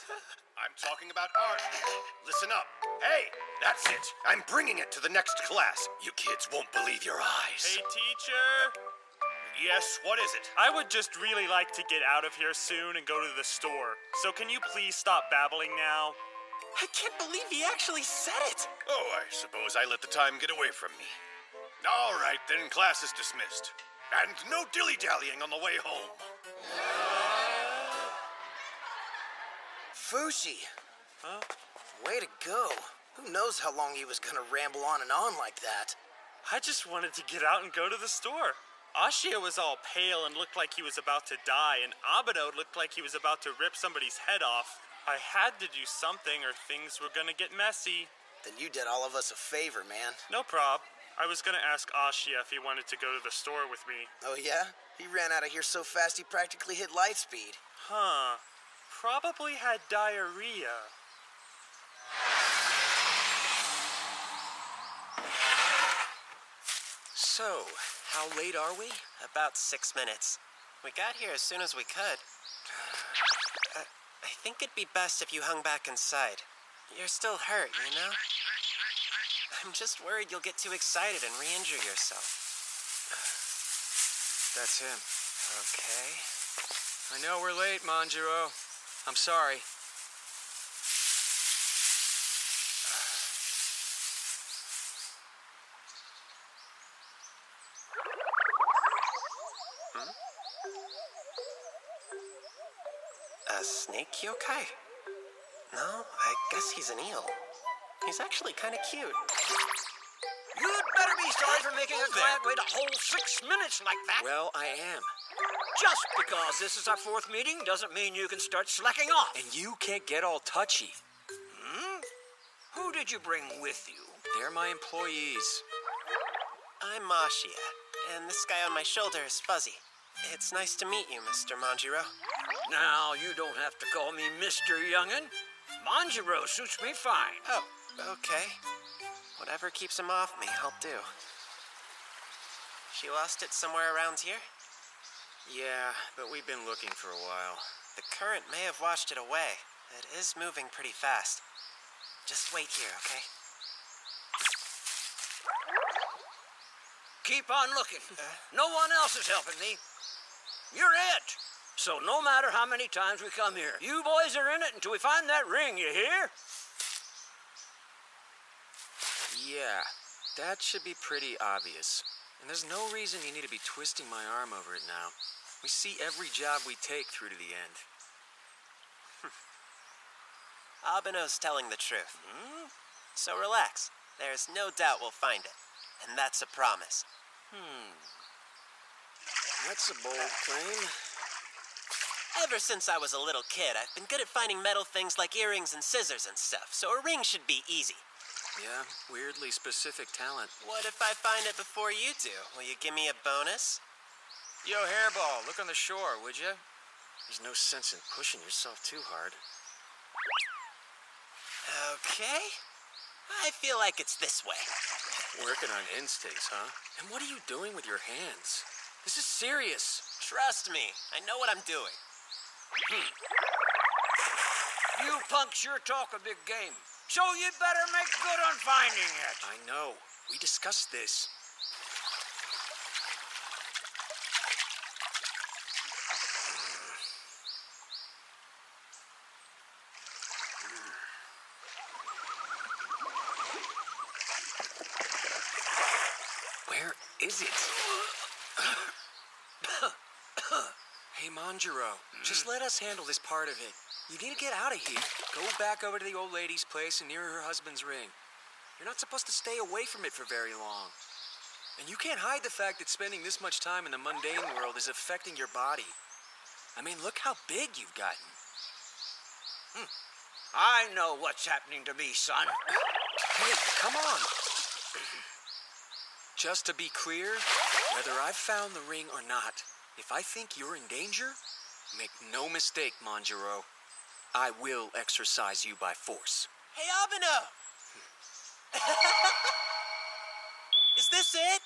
I'm talking about art. Listen up. Hey, that's it. I'm bringing it to the next class. You kids won't believe your eyes. Hey, teacher. Yes, what is it? I would just really like to get out of here soon and go to the store. So can you please stop babbling now? I can't believe he actually said it. Oh, I suppose I let the time get away from me. All right, then class is dismissed. And no dilly-dallying on the way home. Fushi, Huh? way to go. Who knows how long he was gonna ramble on and on like that? I just wanted to get out and go to the store. Ashia was all pale and looked like he was about to die, and Abado looked like he was about to rip somebody's head off. I had to do something or things were gonna get messy. Then you did all of us a favor, man. No prob. I was gonna ask Ashia if he wanted to go to the store with me. Oh yeah? He ran out of here so fast he practically hit light speed. Huh. Probably had diarrhea. So, how late are we? About 6 minutes. We got here as soon as we could. I think it'd be best if you hung back inside. You're still hurt, you know? I'm just worried you'll get too excited and re-injure yourself. That's him. Okay. I know we're late, Manjiro. I'm sorry. A snake yokai? No, I guess he's an eel. He's actually kind of cute. You'd better be sorry for making a client wait a whole 6 minutes like that. Well, I am. Just because this is our 4th meeting doesn't mean you can start slacking off. And you can't get all touchy. Who did you bring with you? They're my employees. I'm Ashia, and this guy on my shoulder is Fuzzy. It's nice to meet you, Mr. Manjiro. Now, you don't have to call me Mr. Youngin. Manjiro suits me fine. Oh, okay. Whatever keeps him off me, I'll do. She lost it somewhere around here? Yeah, but we've been looking for a while. The current may have washed it away. It is moving pretty fast. Just wait here, okay? Keep on looking. No one else is helping me. You're it. So no matter how many times we come here, you boys are in it until we find that ring, you hear? Yeah, that should be pretty obvious. And there's no reason you need to be twisting my arm over it now. We see every job we take through to the end. Abeno's telling the truth. So relax. There's no doubt we'll find it. And that's a promise. That's a bold claim. Ever since I was a little kid, I've been good at finding metal things like earrings and scissors and stuff, so a ring should be easy. Yeah, weirdly specific talent. What if I find it before you do? Will you give me a bonus? Yo, Hairball, look on the shore, would you? There's no sense in pushing yourself too hard. Okay. I feel like it's this way. Working on instincts, huh? And what are you doing with your hands? This is serious. Trust me, I know what I'm doing. You punks sure talk a big game. So you better make good on finding it. I know. We discussed this. Where is it? Hey, Manjiro, just let us handle this part of it. You need to get out of here. Go back over to the old lady's place and near her husband's ring. You're not supposed to stay away from it for very long. And you can't hide the fact that spending this much time in the mundane world is affecting your body. I mean, look how big you've gotten. I know what's happening to me, son. Hey, come on. Just to be clear, whether I've found the ring or not, if I think you're in danger, make no mistake, Manjiro. I will exorcise you by force. Hey, Abeno! Is this it?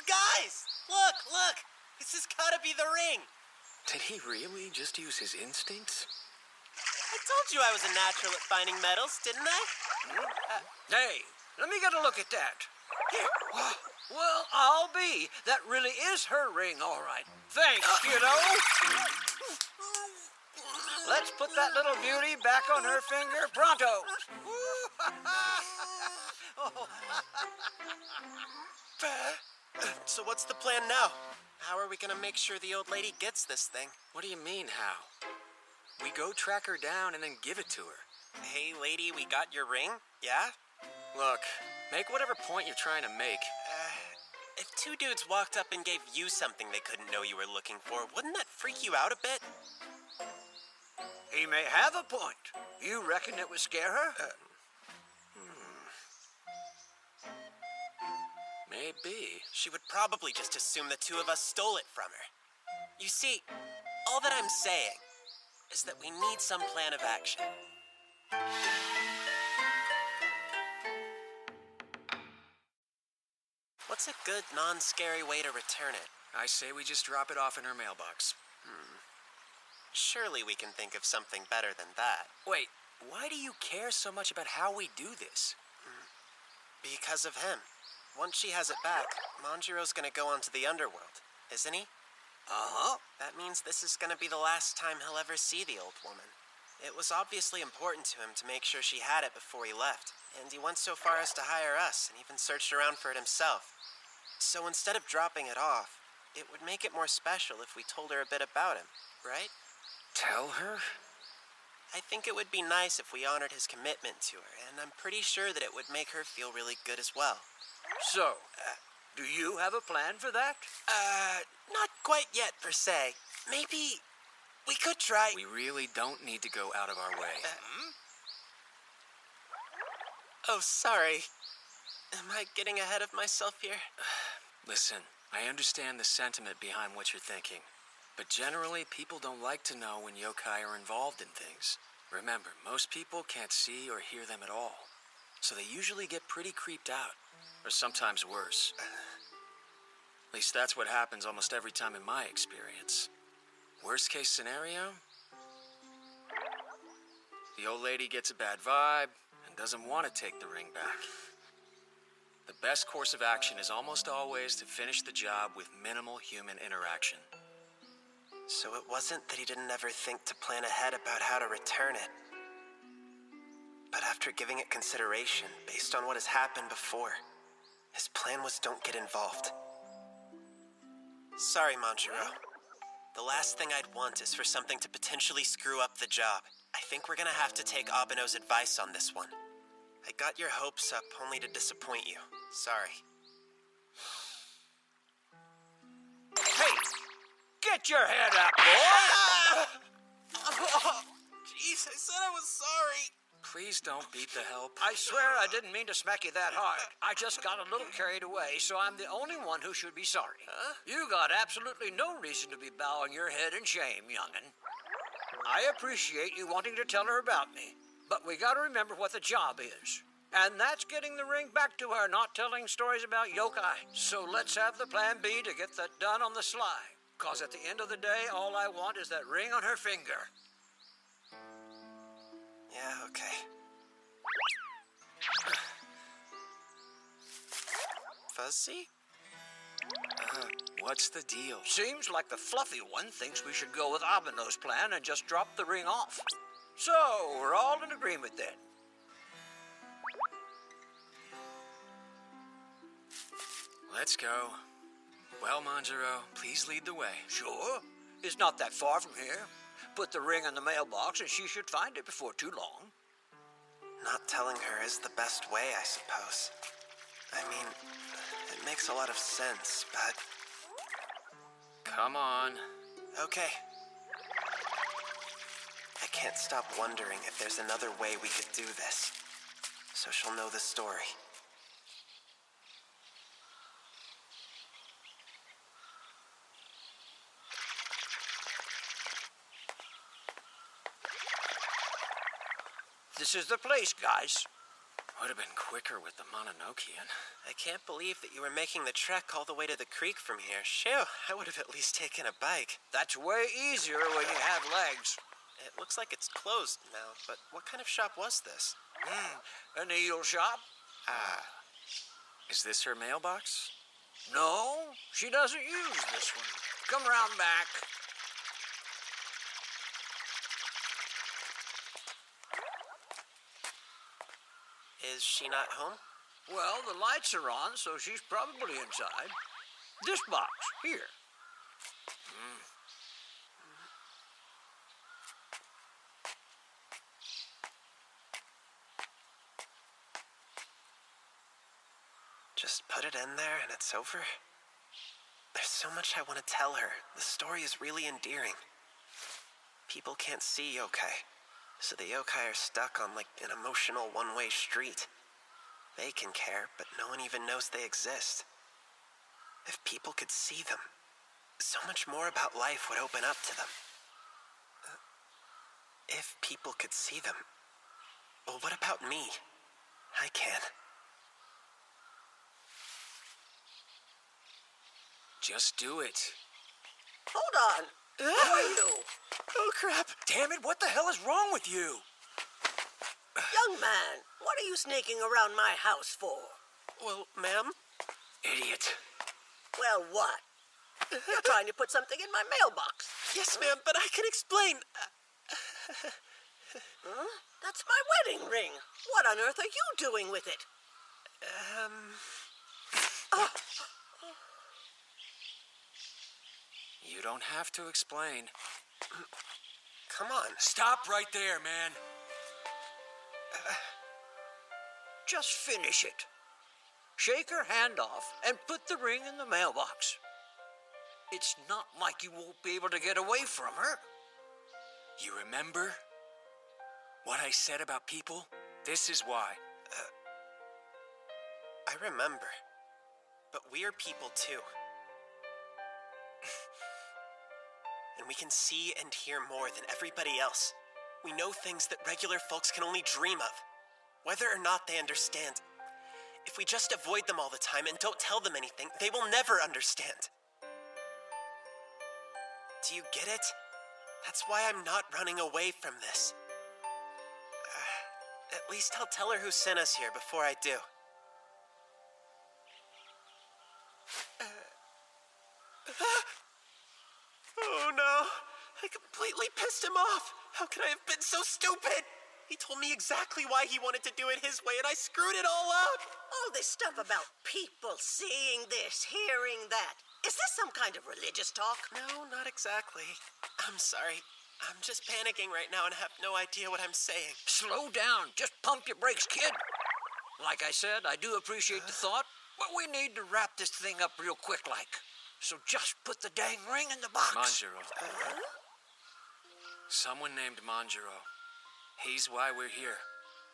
You guys! Look! This has gotta be the ring! Did he really just use his instincts? I told you I was a natural at finding metals, didn't I? Hey, let me get a look at that. Here. Well, I'll be. That really is her ring, all right. Thanks, kiddo. Let's put that little beauty back on her finger pronto. So what's the plan now? How are we gonna make sure the old lady gets this thing? What do you mean, how? We go track her down and then give it to her. Hey, lady, we got your ring? Yeah? Look, make whatever point you're trying to make. If two dudes walked up and gave you something they couldn't know you were looking for, wouldn't that freak you out a bit? He may have a point. You reckon it would scare her? Maybe. She would probably just assume the two of us stole it from her. You see, all that I'm saying is that we need some plan of action. What's a good, non-scary way to return it? I say we just drop it off in her mailbox. Surely we can think of something better than that. Wait, why do you care so much about how we do this? Because of him. Once she has it back, Manjiro's gonna go on to the underworld, isn't he? Uh-huh. That means this is gonna be the last time he'll ever see the old woman. It was obviously important to him to make sure she had it before he left, and he went so far as to hire us and even searched around for it himself. So instead of dropping it off, it would make it more special if we told her a bit about him, right? Tell her? I think it would be nice if we honored his commitment to her, and I'm pretty sure that it would make her feel really good as well. So, do you have a plan for that? Not quite yet, per se. Maybe we could try... We really don't need to go out of our way. Oh, sorry. Am I getting ahead of myself here? Listen, I understand the sentiment behind what you're thinking, but generally people don't like to know when yokai are involved in things. Remember, most people can't see or hear them at all, so they usually get pretty creeped out, or sometimes worse. At least that's what happens almost every time in my experience. Worst case scenario? The old lady gets a bad vibe and doesn't want to take the ring back. The best course of action is almost always to finish the job with minimal human interaction. So it wasn't that he didn't ever think to plan ahead about how to return it. But after giving it consideration, based on what has happened before, his plan was don't get involved. Sorry, Manjiro. The last thing I'd want is for something to potentially screw up the job. I think we're gonna have to take Abeno's advice on this one. I got your hopes up only to disappoint you. Sorry. Hey! Get your head up, boy! Jeez, I said I was sorry. Please don't beat the help. I swear I didn't mean to smack you that hard. I just got a little carried away, so I'm the only one who should be sorry. Huh? You got absolutely no reason to be bowing your head in shame, young'un. I appreciate you wanting to tell her about me, but we gotta remember what the job is. And that's getting the ring back to her, not telling stories about yokai. So let's have the plan B to get that done on the sly. 'Cause at the end of the day, all I want is that ring on her finger. Yeah, okay. Fuzzy? What's the deal? Seems like the fluffy one thinks we should go with Abeno's plan and just drop the ring off. So, we're all in agreement then. Let's go. Well, Manjiro, please lead the way. Sure. It's not that far from here. Put the ring in the mailbox and she should find it before too long. Not telling her is the best way, I suppose. I mean, it makes a lot of sense, but... Come on. Okay. I can't stop wondering if there's another way we could do this. So she'll know the story. This is the place, guys. Would have been quicker with the Mononokean. I can't believe that you were making the trek all the way to the creek from here. Shoo, I would have at least taken a bike. That's way easier when you have legs. It looks like it's closed now, but what kind of shop was this? An eel shop? Is this her mailbox? No, she doesn't use this one. Come round back. Is she not home? Well, the lights are on, so she's probably inside. This box, here. Just put it in there and it's over? There's so much I want to tell her. The story is really endearing. People can't see yokai, so the yokai are stuck on like an emotional one-way street. They can care, but no one even knows they exist. If people could see them, so much more about life would open up to them. If people could see them, well, what about me? I can. Just do it. Hold on. Who are you? Oh, crap. Damn it, what the hell is wrong with you? Young man, what are you sneaking around my house for? Well, ma'am? Idiot. Well, what? You're trying to put something in my mailbox. Yes, ma'am, but I can explain. Huh? That's my wedding ring. What on earth are you doing with it? You don't have to explain. Come on. Stop right there, man. Just finish it. Shake her hand off and put the ring in the mailbox. It's not like you won't be able to get away from her. You remember what I said about people? This is why. I remember. But we're people too. And we can see and hear more than everybody else. We know things that regular folks can only dream of, whether or not they understand. If we just avoid them all the time and don't tell them anything, they will never understand. Do you get it? That's why I'm not running away from this. At least I'll tell her who sent us here before I do. Oh no! I completely pissed him off! How could I have been so stupid? He told me exactly why he wanted to do it his way, and I screwed it all up! All this stuff about people seeing this, hearing that. Is this some kind of religious talk? No, not exactly. I'm sorry. I'm just panicking right now and have no idea what I'm saying. Slow down. Just pump your brakes, kid. Like I said, I do appreciate the thought, but we need to wrap this thing up real quick like. So just put the dang ring in the box. Manjiro. Someone named Manjiro. He's why we're here.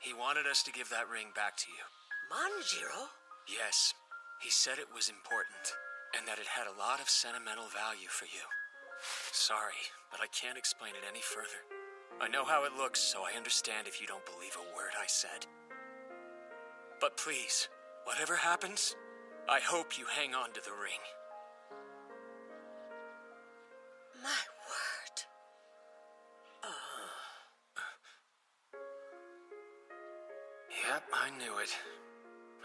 He wanted us to give that ring back to you. Manjiro? Yes. He said it was important, and that it had a lot of sentimental value for you. Sorry, but I can't explain it any further. I know how it looks, so I understand if you don't believe a word I said. But please, whatever happens, I hope you hang on to the ring. My word. Yep, I knew it.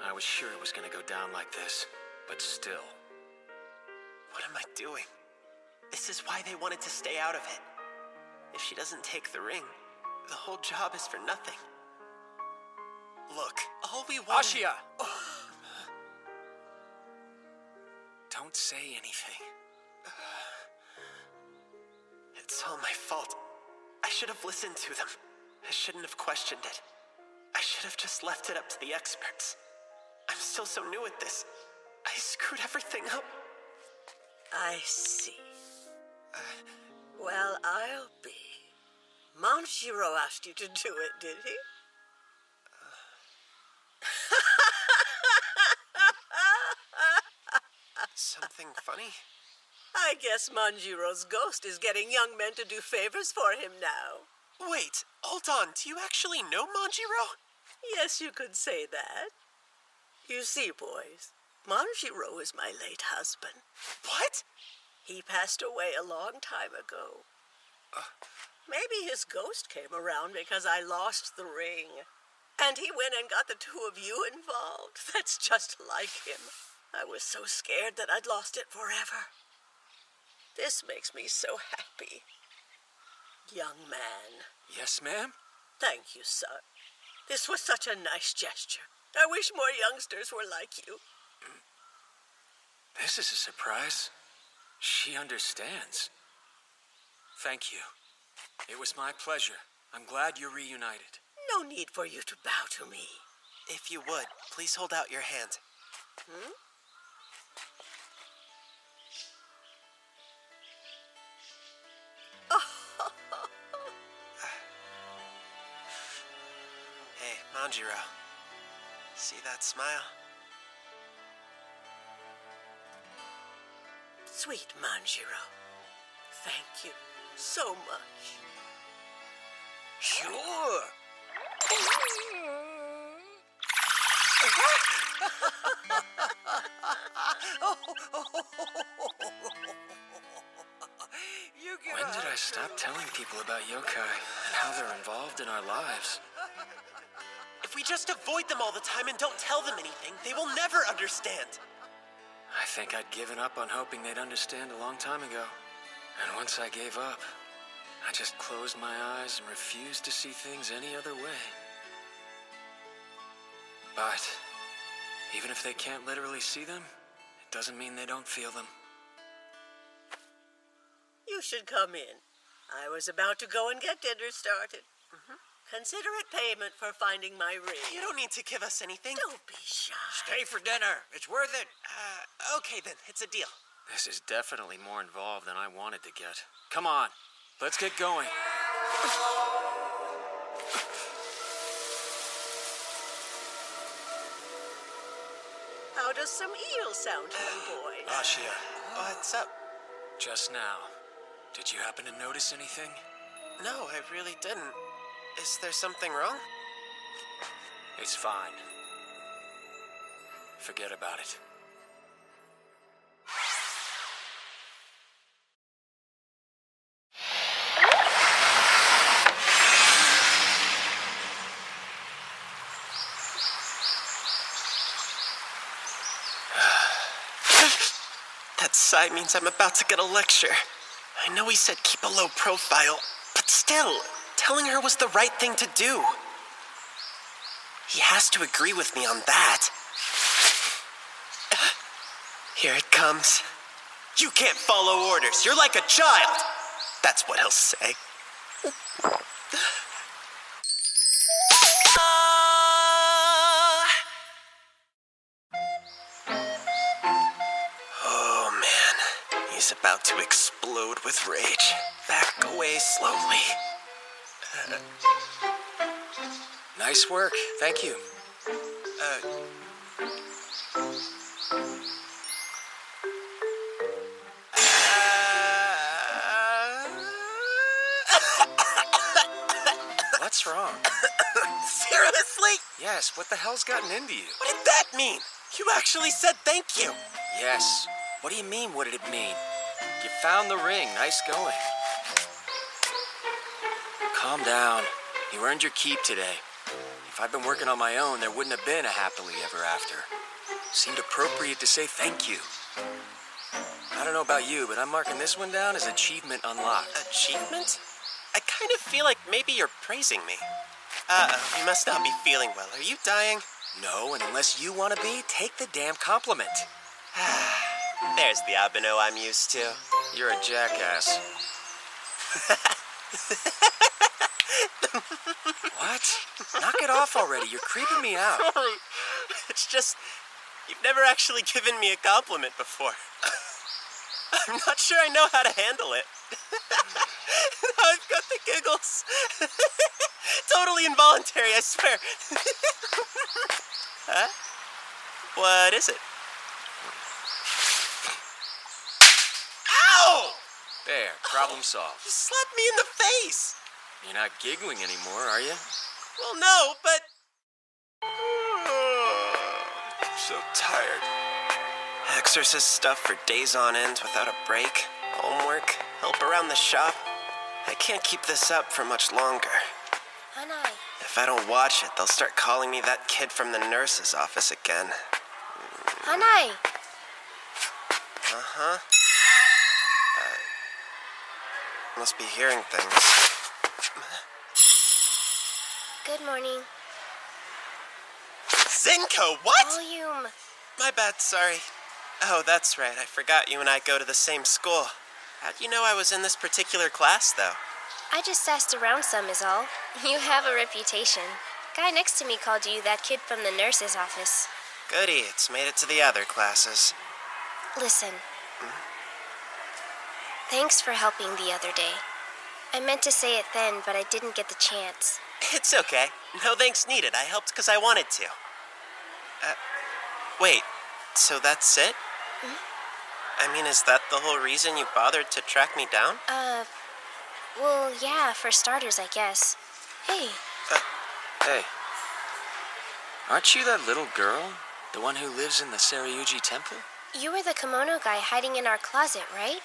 I was sure it was gonna go down like this, but still. What am I doing? This is why they wanted to stay out of it. If she doesn't take the ring, the whole job is for nothing. Look, all we want... Ashia! Don't say anything. It's all my fault. I should have listened to them. I shouldn't have questioned it. I should have just left it up to the experts. I'm still so new at this. I screwed everything up. I see. Well, I'll be. Manjiro asked you to do it, did he? Something funny? I guess Manjiro's ghost is getting young men to do favors for him now. Wait, hold on. Do you actually know Manjiro? Yes, you could say that. You see, boys, Manjiro is my late husband. What? He passed away a long time ago. Maybe his ghost came around because I lost the ring. And he went and got the two of you involved. That's just like him. I was so scared that I'd lost it forever. This makes me so happy. Young man. Yes, ma'am? Thank you, son. This was such a nice gesture. I wish more youngsters were like you. This is a surprise. She understands. Thank you. It was my pleasure. I'm glad you're reunited. No need for you to bow to me. If you would, please hold out your hand. Hmm? Hey, Manjiro. See that smile? Sweet Manjiro, thank you so much. Sure. When did I stop telling people about yokai and how they're involved in our lives? If we just avoid them all the time and don't tell them anything, they will never understand. I think I'd given up on hoping they'd understand a long time ago. And once I gave up, I just closed my eyes and refused to see things any other way. But even if they can't literally see them, it doesn't mean they don't feel them. You should come in. I was about to go and get dinner started. Consider it payment for finding my ring. You don't need to give us anything. Don't be shy. Stay for dinner. It's worth it. Okay then, it's a deal. This is definitely more involved than I wanted to get. Come on, let's get going. How does some eel sound to you, boy? Ashia, What's up? just now, did you happen to notice anything? No, I really didn't. Is there something wrong? It's fine. Forget about it. That sigh means I'm about to get a lecture. I know he said keep a low profile, but still, telling her was the right thing to do. He has to agree with me on that. Here it comes. You can't follow orders. You're like a child. That's what he'll say. Oh man, he's about to explode with rage. Back away slowly. Nice work, thank you. What's wrong? Seriously? Yes, what the hell's gotten into you? What did that mean? You actually said thank you. Yes. What do you mean, what did it mean? You found the ring, nice going. Calm down. You earned your keep today. If I'd been working on my own, there wouldn't have been a happily ever after. Seemed appropriate to say thank you. I don't know about you, but I'm marking this one down as achievement unlocked. Achievement? I kind of feel like maybe you're praising me. Uh-oh, you must not be feeling well. Are you dying? No, and unless you want to be, take the damn compliment. There's the Abeno I'm used to. You're a jackass. What? Knock it off already. You're creeping me out. Sorry. It's just, you've never actually given me a compliment before. I'm not sure I know how to handle it. I've got the giggles. Totally involuntary, I swear. Huh? What is it? Ow! There, problem solved. You slapped me in the face. You're not giggling anymore, are you? Well, no, but so tired. Exorcist stuff for days on end without a break. Homework, help around the shop. I can't keep this up for much longer. Hanai. If I don't watch it, they'll start calling me that kid from the nurse's office again. Hanai. Uh-huh. Must be hearing things. Good morning. Zenko, what? Volume. My bad, sorry. Oh, that's right. I forgot you and I go to the same school. How'd you know I was in this particular class, though? I just asked around some is all. You have a reputation. Guy next to me called you that kid from the nurse's office. Goody, it's made it to the other classes. Listen. Thanks for helping the other day. I meant to say it then, but I didn't get the chance. It's okay. No thanks needed. I helped because I wanted to. Wait, so that's it? I mean, is that the whole reason you bothered to track me down? Well, yeah, for starters, I guess. Hey. Hey. Aren't you that little girl? The one who lives in the Saryuji temple? You were the kimono guy hiding in our closet, right?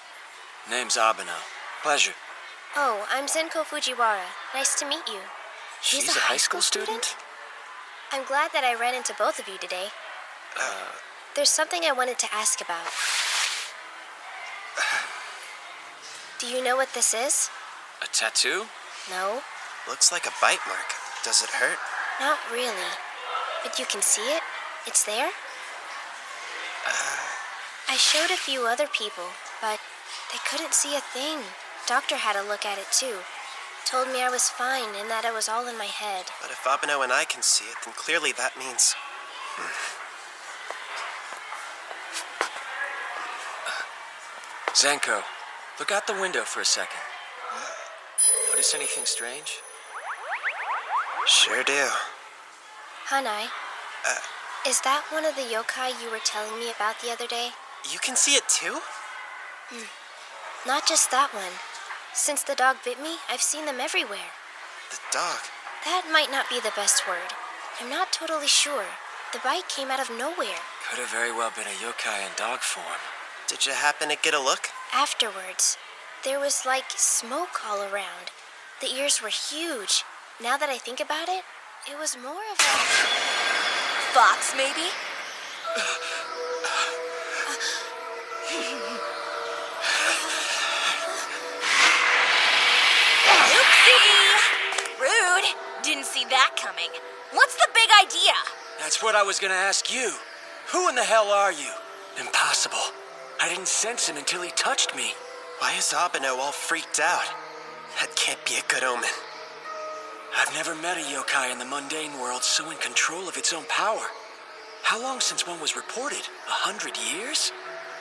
Name's Abeno. Pleasure. Oh, I'm Zenko Fujiwara. Nice to meet you. She's a high school student? I'm glad that I ran into both of you today. There's something I wanted to ask about. Do you know what this is? A tattoo? No. Looks like a bite mark. Does it hurt? Not really. But you can see it? It's there? I showed a few other people, but they couldn't see a thing. Doctor had a look at it too. Told me I was fine and that it was all in my head. But if Abeno and I can see it, then clearly that means... Zenko, look out the window for a second. Notice anything strange? Sure do. Hanai, is that one of the yokai you were telling me about the other day? You can see it too? Not just that one. Since the dog bit me, I've seen them everywhere. The dog? That might not be the best word. I'm not totally sure. The bite came out of nowhere. Could have very well been a yokai in dog form. Did you happen to get a look? Afterwards, there was like smoke all around. The ears were huge. Now that I think about it, it was more of a... Fox, maybe? Oopsie! Rude. Didn't see that coming. What's the big idea? That's what I was gonna ask you. Who in the hell are you? Impossible. I didn't sense him until he touched me. Why is Abeno all freaked out? That can't be a good omen. I've never met a yokai in the mundane world so in control of its own power. How long since one was reported? 100 years?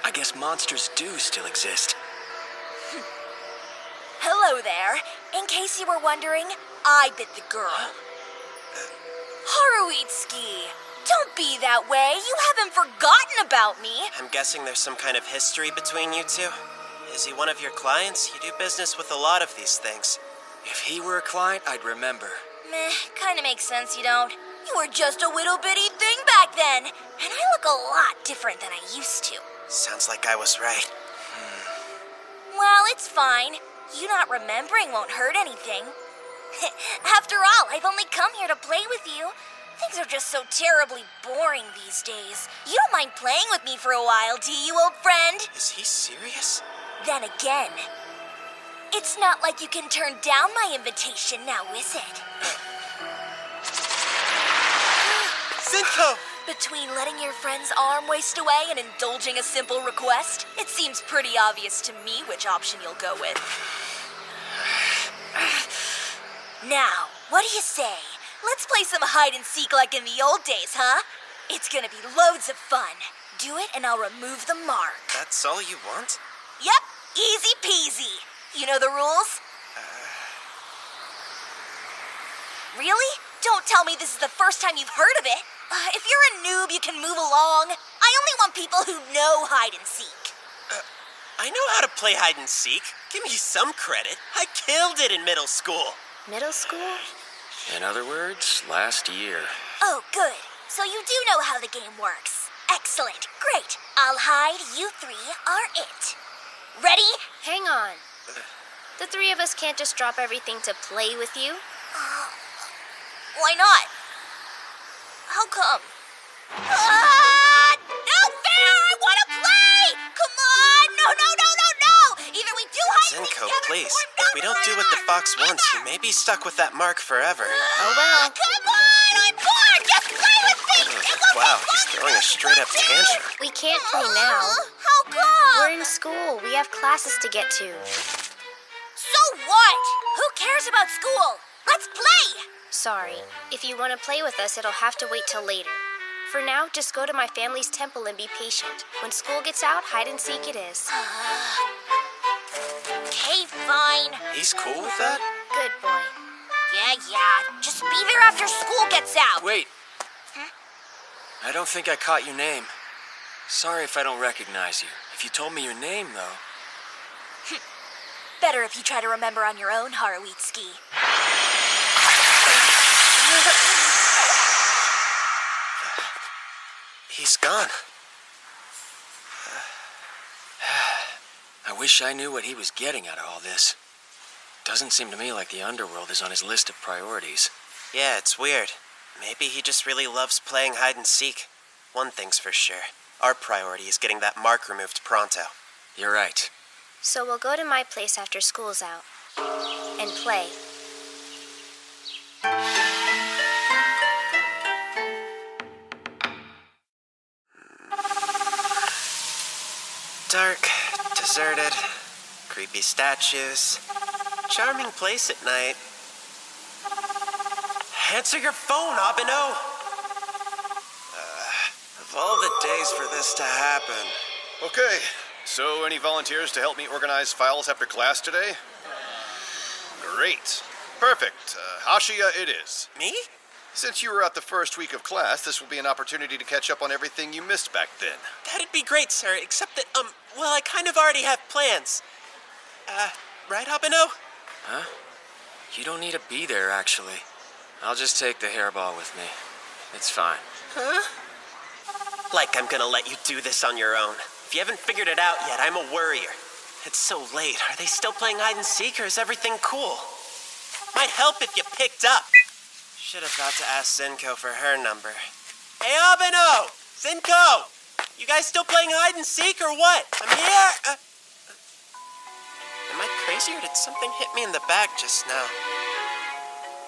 I guess monsters do still exist. Hello there. In case you were wondering, I bit the girl. Haruitsuki, don't be that way. You haven't forgotten about me. I'm guessing there's some kind of history between you two. Is he one of your clients? You do business with a lot of these things. If he were a client, I'd remember. Meh, kinda makes sense you don't. You were just a little bitty thing back then, and I look a lot different than I used to. Sounds like I was right. Well, it's fine. You not remembering won't hurt anything. After all, I've only come here to play with you. Things are just so terribly boring these days. You don't mind playing with me for a while, do you, old friend? Is he serious? Then again, it's not like you can turn down my invitation now, is it? Zenko! Between letting your friend's arm waste away and indulging a simple request, it seems pretty obvious to me which option you'll go with. Now, what do you say? Let's play some hide and seek like in the old days, huh? It's gonna be loads of fun. Do it and I'll remove the mark. That's all you want? Yep, easy peasy. You know the rules? Really? Don't tell me this is the first time you've heard of it. If you're a noob, you can move along. I only want people who know hide and seek. I know how to play hide and seek. Give me some credit. I killed it in middle school. Middle school? In other words, last year. Oh, good. So you do know how the game works. Excellent. Great. I'll hide. You three are it. Ready? Hang on. The three of us can't just drop everything to play with you. Why not? How come? No fair! I want to play! Come on! No! Either we do hide and seek Zenko, together, please. or If we don't do what the fox wants, we may be stuck with that mark forever. Oh well. Come on! I'm bored! Just play with me! It won't Wow, be he's fun throwing a if straight up you do. tantrum. We can't play now. How come? We're in school. We have classes to get to. So what? Who cares about school? Let's play! Sorry. If you want to play with us, it'll have to wait till later. For now, just go to my family's temple and be patient. When school gets out, hide and seek it is. Okay, fine. He's cool with that? Good boy. Yeah. Just be there after school gets out. Wait. I don't think I caught your name. Sorry if I don't recognize you. If you told me your name, though. Better if you try to remember on your own, Haruitsuki. He's gone. I wish I knew what he was getting out of all this. Doesn't seem to me like the underworld is on his list of priorities. Yeah, it's weird. Maybe he just really loves playing hide and seek. One thing's for sure. Our priority is getting that mark removed pronto. You're right. So we'll go to my place after school's out. And play. Dark, deserted, creepy statues. Charming place at night. Answer your phone, Abeno! Of all the days for this to happen. Okay, so any volunteers to help me organize files after class today? Great. Perfect. Hashiya it is. Me? Since you were at the first week of class, this will be an opportunity to catch up on everything you missed back then. That'd be great, sir, except that, well, I kind of already have plans. Right, Abeno? Huh? You don't need to be there, actually. I'll just take the hairball with me. It's fine. Huh? Like I'm gonna let you do this on your own. If you haven't figured it out yet, I'm a worrier. It's so late. Are they still playing hide and seek, or is everything cool? Might help if you picked up. Should have thought to ask Zenko for her number. Hey, Abeno! Zenko! You guys still playing hide and seek, or what? I'm here! Am I crazy, or did something hit me in the back just now?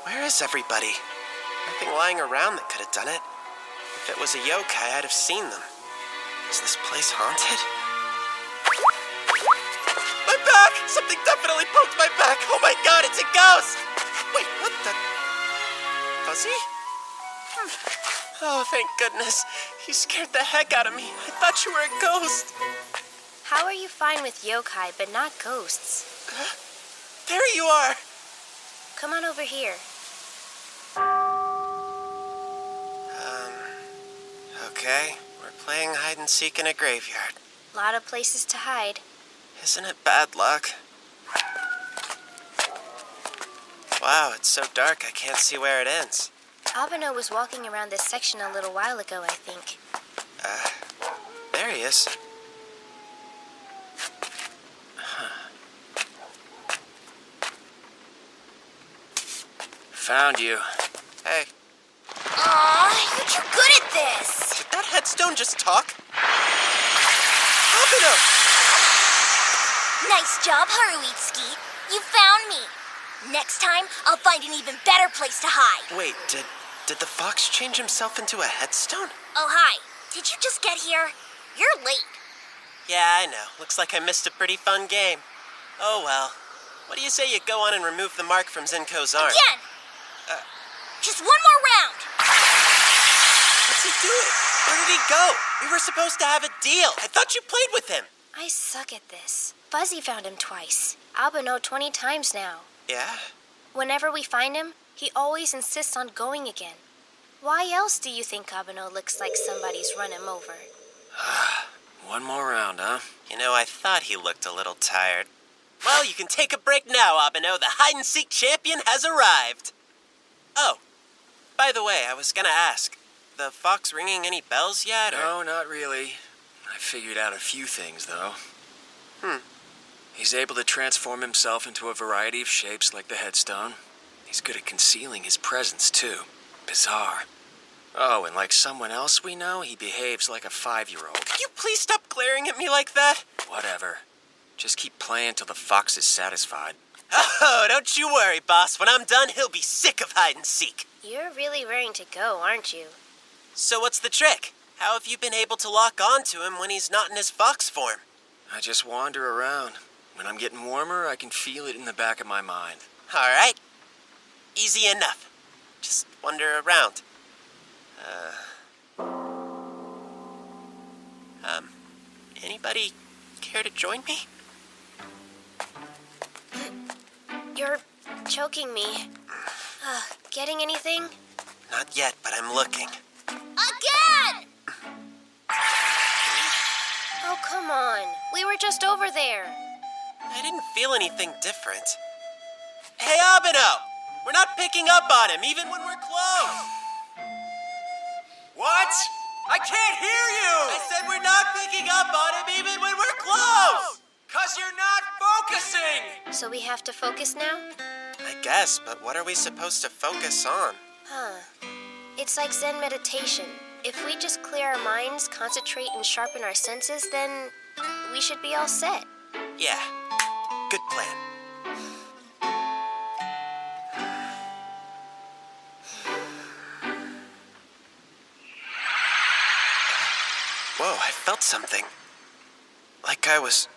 Where is everybody? Nothing lying around that could have done it. If it was a yokai, I'd have seen them. Is this place haunted? My back! Something definitely poked my back! Oh my god, it's a ghost! Wait, what the... Fuzzy? Oh, thank goodness. You scared the heck out of me. I thought you were a ghost. How are you fine with yokai, but not ghosts? There you are! Come on over here. Okay. We're playing hide and seek in a graveyard. Lot of places to hide. Isn't it bad luck? Wow, it's so dark I can't see where it ends. Abeno was walking around this section a little while ago, I think. There he is. Found you. Hey. Aw, you're too good at this. Did that headstone just talk? Abeno! Nice job, Haruitsuki. You found me. Next time, I'll find an even better place to hide. Wait, did the fox change himself into a headstone? Oh, hi. Did you just get here? You're late. Yeah, I know. Looks like I missed a pretty fun game. Oh well. What do you say you go on and remove the mark from Zenko's arm? Again! Just one more round! What's he doing? Where did he go? We were supposed to have a deal. I thought you played with him. I suck at this. Fuzzy found him twice. Abeno 20 times now. Yeah? Whenever we find him, he always insists on going again. Why else do you think Abeno looks like somebody's run him over? One more round, huh? You know, I thought he looked a little tired. Well, you can take a break now, Abeno. The hide-and-seek champion has arrived. Oh, by the way, I was gonna ask. the fox ringing any bells yet? No, not really. I figured out a few things, though. He's able to transform himself into a variety of shapes like the headstone. He's good at concealing his presence, too. Bizarre. Oh, and like someone else we know, he behaves like a 5-year-old. Could you please stop glaring at me like that? Whatever. Just keep playing till the fox is satisfied. Oh, don't you worry, boss. When I'm done, he'll be sick of hide and seek. You're really raring to go, aren't you? So what's the trick? How have you been able to lock on to him when he's not in his fox form? I just wander around. When I'm getting warmer, I can feel it in the back of my mind. All right. Easy enough. Just wander around. Anybody care to join me? You're choking me. Getting anything? Not yet, but I'm looking. Again! Oh, come on. We were just over there. I didn't feel anything different. Hey, Abeno! We're not picking up on him, even when we're close! What? I can't hear you! I said we're not picking up on him, even when we're close! 'Cause you're not focusing! So we have to focus now? I guess, but what are we supposed to focus on? It's like Zen meditation. If we just clear our minds, concentrate, and sharpen our senses, then we should be all set. Yeah, good plan. Whoa, I felt something. Like I was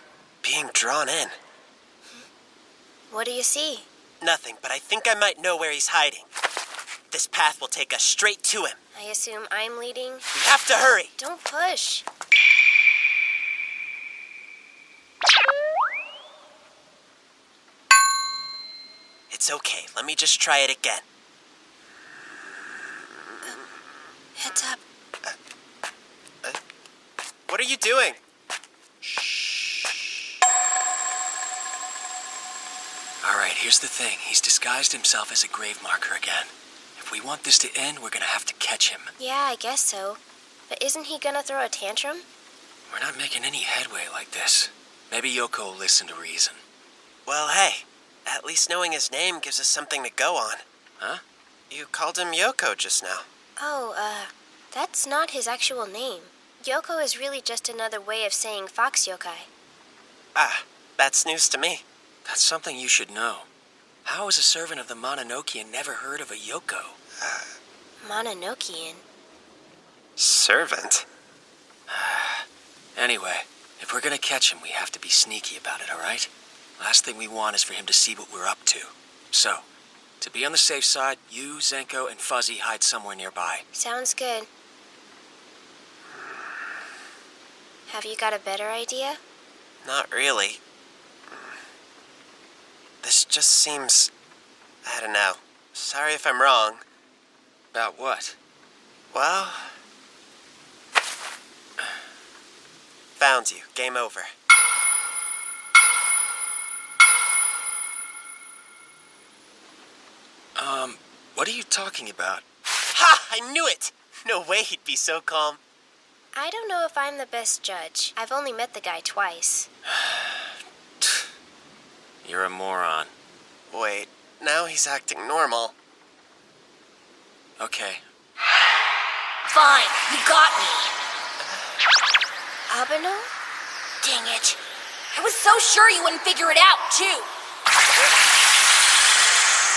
being drawn in. What do you see? Nothing, but I think I might know where he's hiding. This path will take us straight to him. I assume I'm leading? We have to hurry. Don't push. It's okay. Let me just try it again. Heads up. What are you doing? All right, here's the thing. He's disguised himself as a grave marker again. If we want this to end, we're gonna have to catch him. Yeah, I guess so. But isn't he gonna throw a tantrum? We're not making any headway like this. Maybe Yoko will listen to reason. Well, hey. At least knowing his name gives us something to go on. Huh? You called him Yoko just now. Oh, that's not his actual name. Yoko is really just another way of saying fox yokai. Ah, that's news to me. That's something you should know. How has a servant of the Mononokean never heard of a Yoko? Mononokean? Servant? Anyway, if we're gonna catch him, we have to be sneaky about it, all right? Last thing we want is for him to see what we're up to. So, to be on the safe side, you, Zenko, and Fuzzy hide somewhere nearby. Sounds good. Have you got a better idea? Not really. This just seems... I don't know. Sorry if I'm wrong. About what? Well... Found you. Game over. What are you talking about? Ha! I knew it! No way he'd be so calm. I don't know if I'm the best judge. I've only met the guy twice. You're a moron. Wait, now he's acting normal. Okay. Fine, you got me. Abeno? Dang it. I was so sure you wouldn't figure it out, too.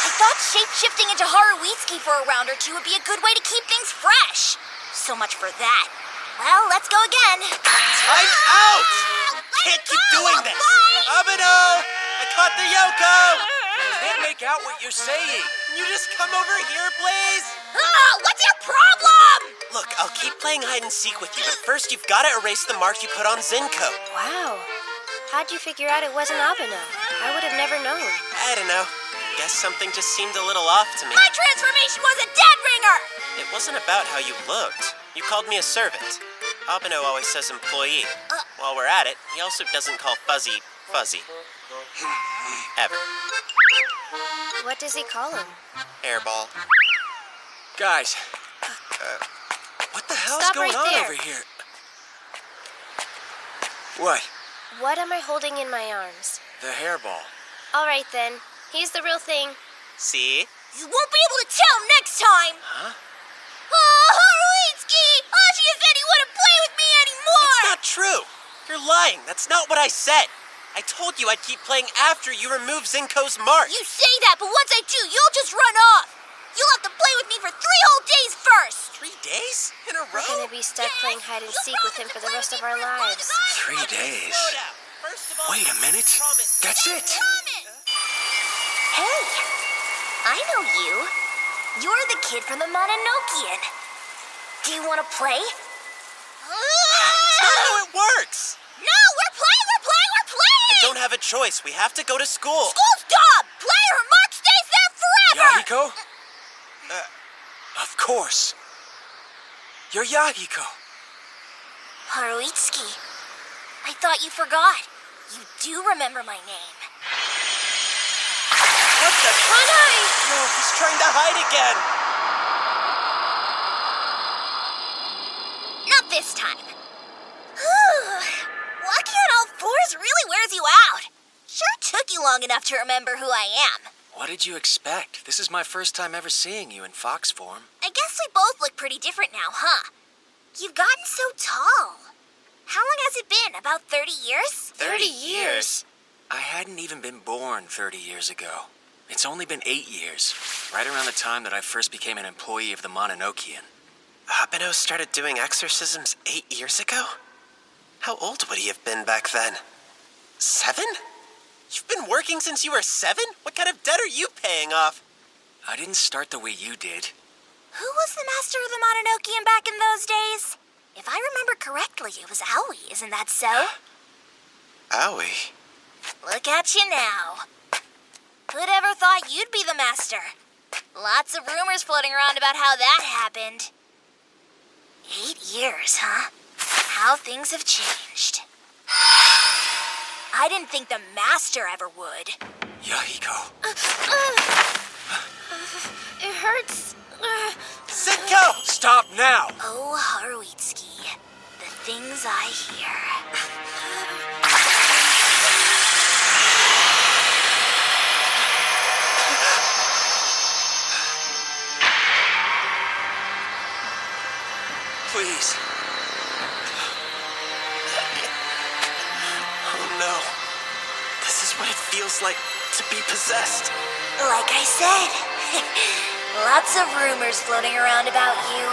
I thought shape-shifting into Haruitsuki for a round or two would be a good way to keep things fresh. So much for that. Well, let's go again. I'm out! Can't keep doing this! Abeno! I caught the Yoko! Can't make out what you're saying. Can you just come over here, please? What's your problem? Look, I'll keep playing hide and seek with you, but first you've got to erase the mark you put on Zenko. Wow. How'd you figure out it wasn't Abeno? I would have never known. I don't know. Guess something just seemed a little off to me. My transformation was a dead ringer! It wasn't about how you looked. You called me a servant. Abeno always says employee. While we're at it, he also doesn't call Fuzzy, Fuzzy. Ever. What does he call him? Hairball. Guys. hell's Stop going right on there. over here? What? What am I holding in my arms? The hairball. All right, then. He's the real thing. See? You won't be able to tell next time. Huh? Oh, Haruitsuki! Ashia said he wouldn't play with me anymore! It's not true. You're lying. That's not what I said. I told you I'd keep playing after you remove Zinko's mark. You say that, but once I do, you'll just run off. You'll have to play with me for 3 whole days first. 3 days? In a row? We're gonna be stuck playing hide and seek with him for the rest of our lives. 3 days? First of all, Wait a minute. That's it. Hey, I know you. You're the kid from the Mononokean. Do you want to play? That's not how it works. No, we're playing! I don't have a choice. We have to go to school. School's job! Play or Mark stays there forever! Yahiko? Of course. You're Yahiko. Haruitsuki, I thought you forgot. You do remember my name. What the? No, he's trying to hide again. Not this time. Walking on all fours really wears you out. Sure took you long enough to remember who I am. What did you expect? This is my first time ever seeing you in fox form. I guess we both look pretty different now, huh? You've gotten so tall. How long has it been? About 30 years? 30 years? I hadn't even been born 30 years ago. It's only been 8 years, right around the time that I first became an employee of the Mononokean. Abeno started doing exorcisms 8 years ago? How old would he have been back then? 7? You've been working since you were 7? What kind of debt are you paying off? I didn't start the way you did. Who was the master of the Mononokean back in those days? If I remember correctly, it was Aoi, isn't that so? Aoi? Look at you now. Who'd ever thought you'd be the master? Lots of rumors floating around about how that happened. 8 years, huh? How things have changed. I didn't think the master ever would. Yahiko. It hurts. Zinko! Stop now! Oh, Haruitsuki. The things I hear. Please. Oh no. This is what it feels like to be possessed. Like I said, lots of rumors floating around about you.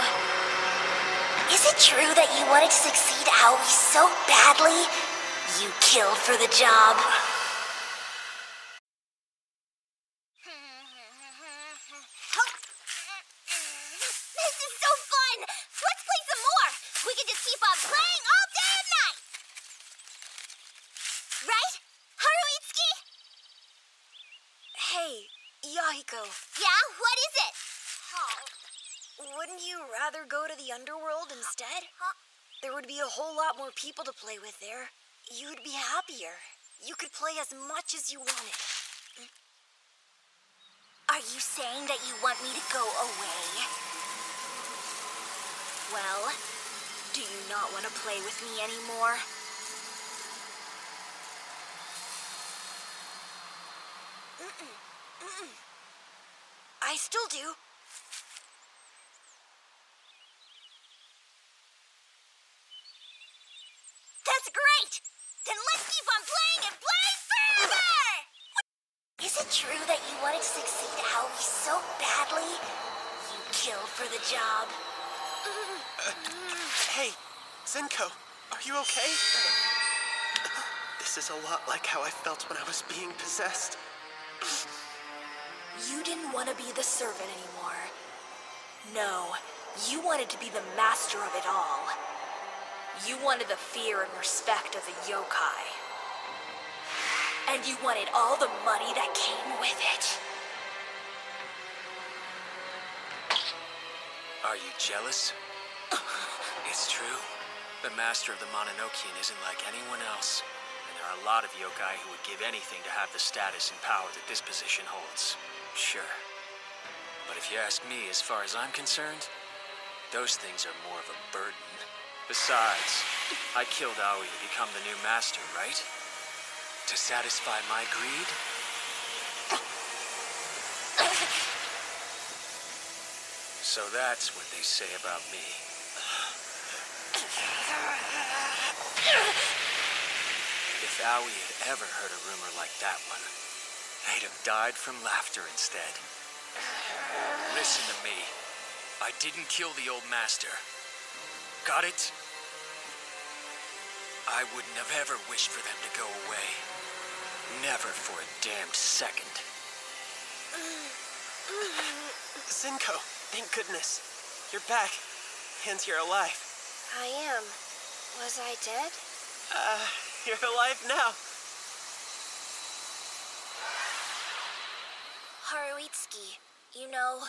Is it true that you wanted to succeed Aoi so badly, you killed for the job? This is so fun! Let's play some more! We can just keep on playing all day and night! Right? Haruitsuki? Hey, Yahiko. Yeah, what is it? Wouldn't you rather go to the underworld instead? There would be a whole lot more people to play with there. You'd be happier. You could play as much as you wanted. Are you saying that you want me to go away? Well, do you not want to play with me anymore? I still do. That's great! Then let's keep on playing and playing forever! Is it true that you wanted to succeed Aoi so badly, you killed for the job? Hey, Zinko, are you okay? This is a lot like how I felt when I was being possessed. You didn't want to be the servant anymore. No, you wanted to be the master of it all. You wanted the fear and respect of the yokai. And you wanted all the money that came with it. Are you jealous? It's true. The master of the Mononokean isn't like anyone else. And there are a lot of yokai who would give anything to have the status and power that this position holds. Sure. But if you ask me, as far as I'm concerned, Those things are more of a burden. Besides, I killed Aoi to become the new master, right? To satisfy my greed? So that's what they say about me. If Aoi had ever heard a rumor like that one, they'd have died from laughter instead. Listen to me. I didn't kill the old master. Got it? I wouldn't have ever wished for them to go away. Never for a damned second. Zenko, thank goodness. You're back. And you're alive. I am. Was I dead? You're alive now. Haruitsuki, you know,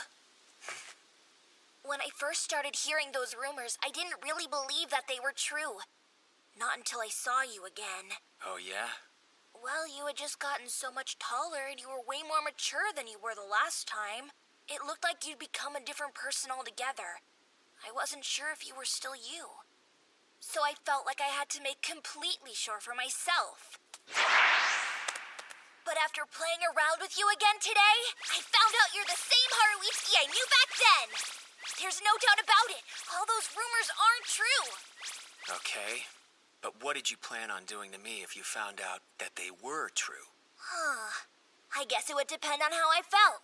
when I first started hearing those rumors, I didn't really believe that they were true. Not until I saw you again. Oh, yeah? Well, you had just gotten so much taller and you were way more mature than you were the last time. It looked like you'd become a different person altogether. I wasn't sure if you were still you. So I felt like I had to make completely sure for myself. But after playing around with you again today, I found out you're the same Haruitsuki I knew back then. There's no doubt about it. All those rumors aren't true. Okay. But what did you plan on doing to me if you found out that they were true? I guess it would depend on how I felt.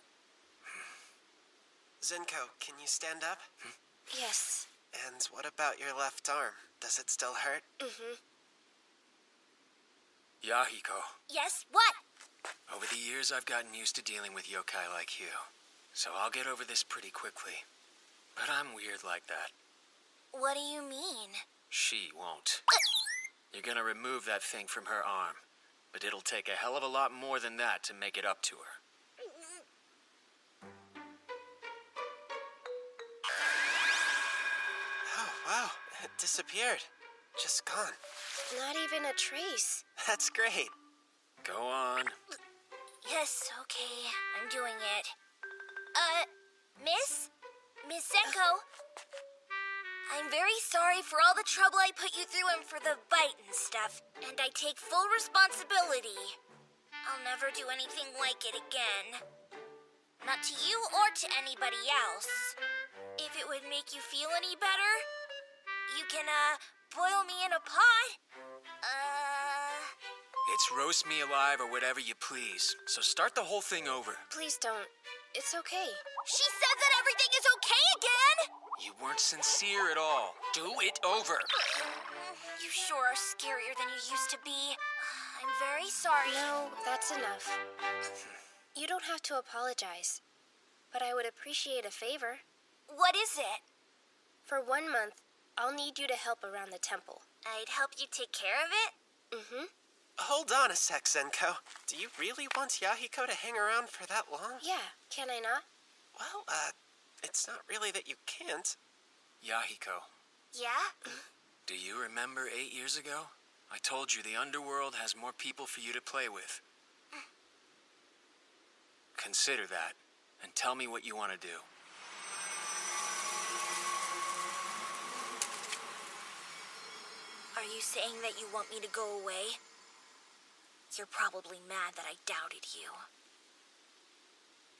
Zenko, can you stand up? Yes. And what about your left arm? Does it still hurt? Mm-hmm. Yahiko. Yes, what? Over the years, I've gotten used to dealing with yokai like you. So I'll get over this pretty quickly. But I'm weird like that. What do you mean? She won't. You're gonna remove that thing from her arm. But it'll take a hell of a lot more than that to make it up to her. Oh, wow. It disappeared. Just gone. Not even a trace. That's great. Go on. Yes, okay. I'm doing it. Miss? Miss Senko? I'm very sorry for all the trouble I put you through and for the bite and stuff, and I take full responsibility. I'll never do anything like it again. Not to you or to anybody else. If it would make you feel any better, you can, boil me in a pot. It's roast me alive or whatever you please. So start the whole thing over. Please don't. It's okay. She said that everything is okay again! You weren't sincere at all. Do it over. You sure are scarier than you used to be. I'm very sorry. No, that's enough. You don't have to apologize. But I would appreciate a favor. What is it? For 1 month, I'll need you to help around the temple. I'd help you take care of it? Mm-hmm. Hold on a sec, Zenko. Do you really want Yahiko to hang around for that long? Yeah, can I not? Well, it's not really that you can't. Yahiko. Yeah? Do you remember 8 years ago? I told you the underworld has more people for you to play with. Consider that, and tell me what you want to do. Are you saying that you want me to go away? You're probably mad that I doubted you.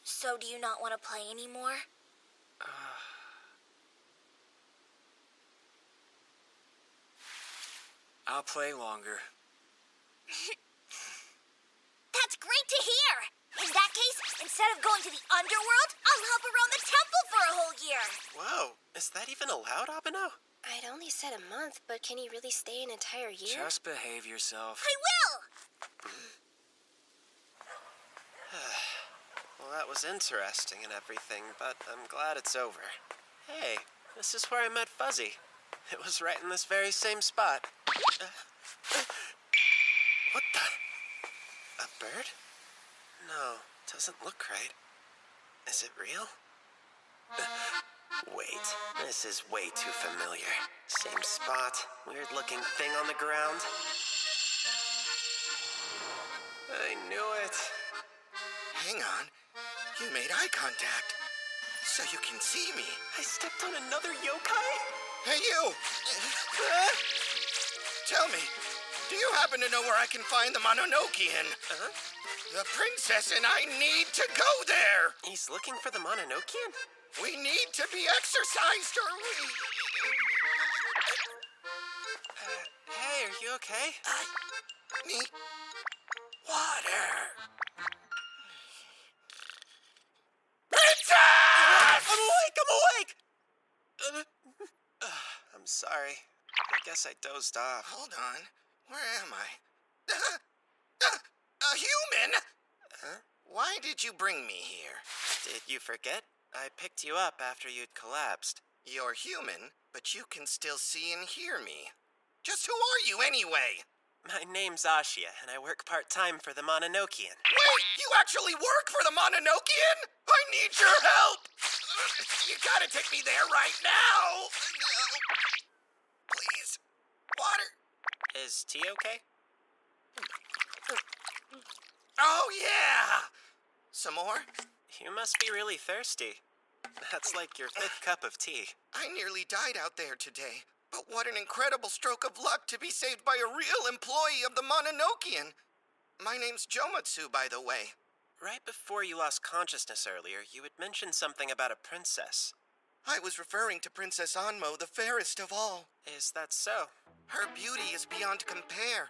So do you not want to play anymore? I'll play longer. That's great to hear! In that case, instead of going to the underworld, I'll help around the temple for a whole year! Whoa, is that even allowed, Abeno? I'd only said a month, but can you really stay an entire year? Just behave yourself. I will! Well, that was interesting and everything, but I'm glad it's over. Hey, this is where I met Fuzzy. It was right in this very same spot. What the? A bird? No, doesn't look right. Is it real? Wait, this is way too familiar. Same spot, weird-looking thing on the ground. I knew it. Hang on. You made eye contact. so you can see me. I stepped on another yokai? Hey, you! Tell me, do you happen to know where I can find the Mononokean? The princess and I need to go there! He's looking for the Mononokean? We need to be exercised or we... Hey, are you okay? I need water. Princess! I'm awake! I'm sorry. I guess I dozed off. Hold on. Where am I? A human? Huh? Why did you bring me here? Did you forget? I picked you up after you'd collapsed. You're human, but you can still see and hear me. Just who are you anyway? My name's Ashia, and I work part-time for the Mononokean. Wait, you actually work for the Mononokean? I need your help! You gotta take me there right now! Please. Water. Is tea okay? Oh, yeah! Some more? You must be really thirsty. That's like your 5th cup of tea. I nearly died out there today. But what an incredible stroke of luck to be saved by a real employee of the Mononokean. My name's Jomatsu, by the way. Right before you lost consciousness earlier, you had mentioned something about a princess. I was referring to Princess Anmo, the fairest of all. Is that so? Her beauty is beyond compare.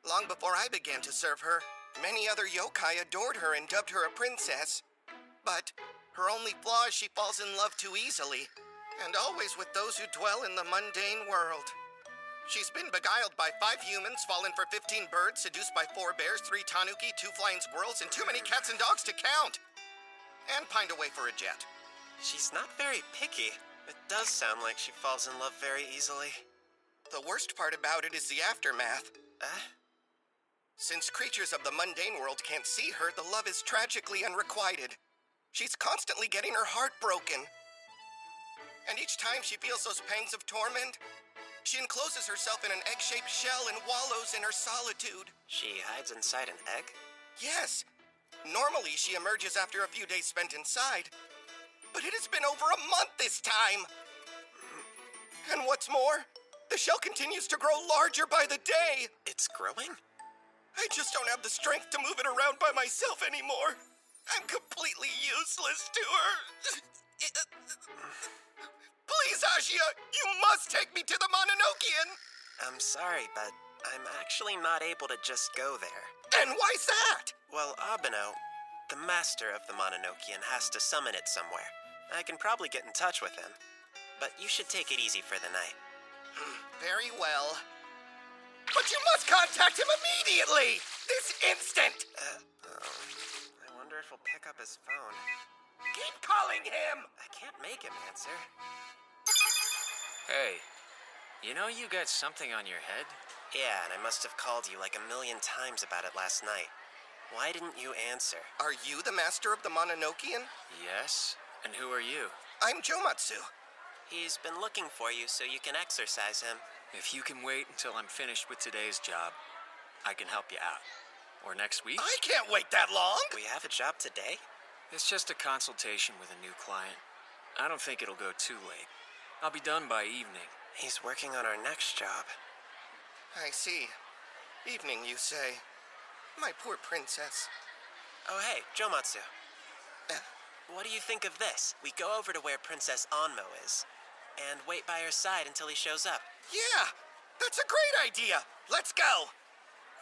Long before I began to serve her, many other yokai adored her and dubbed her a princess. But her only flaw is she falls in love too easily, and always with those who dwell in the mundane world. She's been beguiled by 5 humans, fallen for 15 birds, seduced by 4 bears, 3 tanuki, 2 flying squirrels, and too many cats and dogs to count. And pined away for a jet. She's not very picky. It does sound like she falls in love very easily. The worst part about it is the aftermath. Since creatures of the mundane world can't see her, the love is tragically unrequited. She's constantly getting her heart broken. And each time she feels those pangs of torment, she encloses herself in an egg-shaped shell and wallows in her solitude. She hides inside an egg? Yes. Normally, she emerges after a few days spent inside. But it has been over a month this time. And what's more, the shell continues to grow larger by the day. It's growing? I just don't have the strength to move it around by myself anymore. I'm completely useless to her. Please, Ashia, you must take me to the Mononokean. I'm sorry, but I'm actually not able to just go there. And why's that? Well, Abeno, the master of the Mononokean, has to summon it somewhere. I can probably get in touch with him. But you should take it easy for the night. Very well. But you must contact him immediately! This instant! I wonder if he'll pick up his phone. Keep calling him! I can't make him answer. Hey, you know you got something on your head? Yeah, and I must have called you like a million times about it last night. Why didn't you answer? Are you the master of the Mononokean? Yes. And who are you? I'm Jomatsu. He's been looking for you so you can exercise him. If you can wait until I'm finished with today's job, I can help you out. Or next week. I can't wait that long! We have a job today? It's just a consultation with a new client. I don't think it'll go too late. I'll be done by evening. He's working on our next job. I see. Evening, you say. My poor princess. Oh, hey, Jomatsu. What do you think of this? We go over to where Princess Anmo is, and wait by her side until he shows up. Yeah, that's a great idea. Let's go.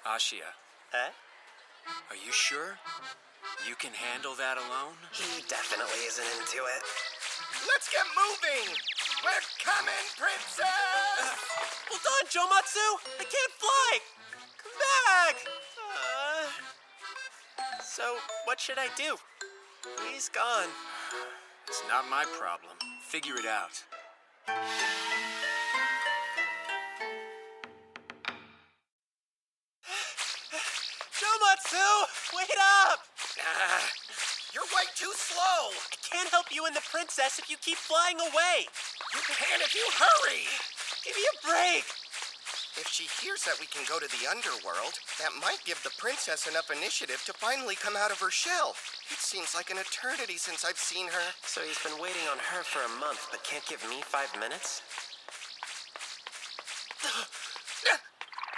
Ashia. Are you sure? You can handle that alone? He definitely isn't into it. Let's get moving! We're coming, princess! Hold on, Jomatsu! I can't fly! Come back! So, what should I do? He's gone. It's not my problem. Figure it out. Jomatsu! Wait up! You're way too slow! I can't help you and the princess if you keep flying away! You can if you hurry! Give me a break! If she hears that we can go to the underworld, that might give the princess enough initiative to finally come out of her shell. It seems like an eternity since I've seen her. So he's been waiting on her for a month, but can't give me 5 minutes?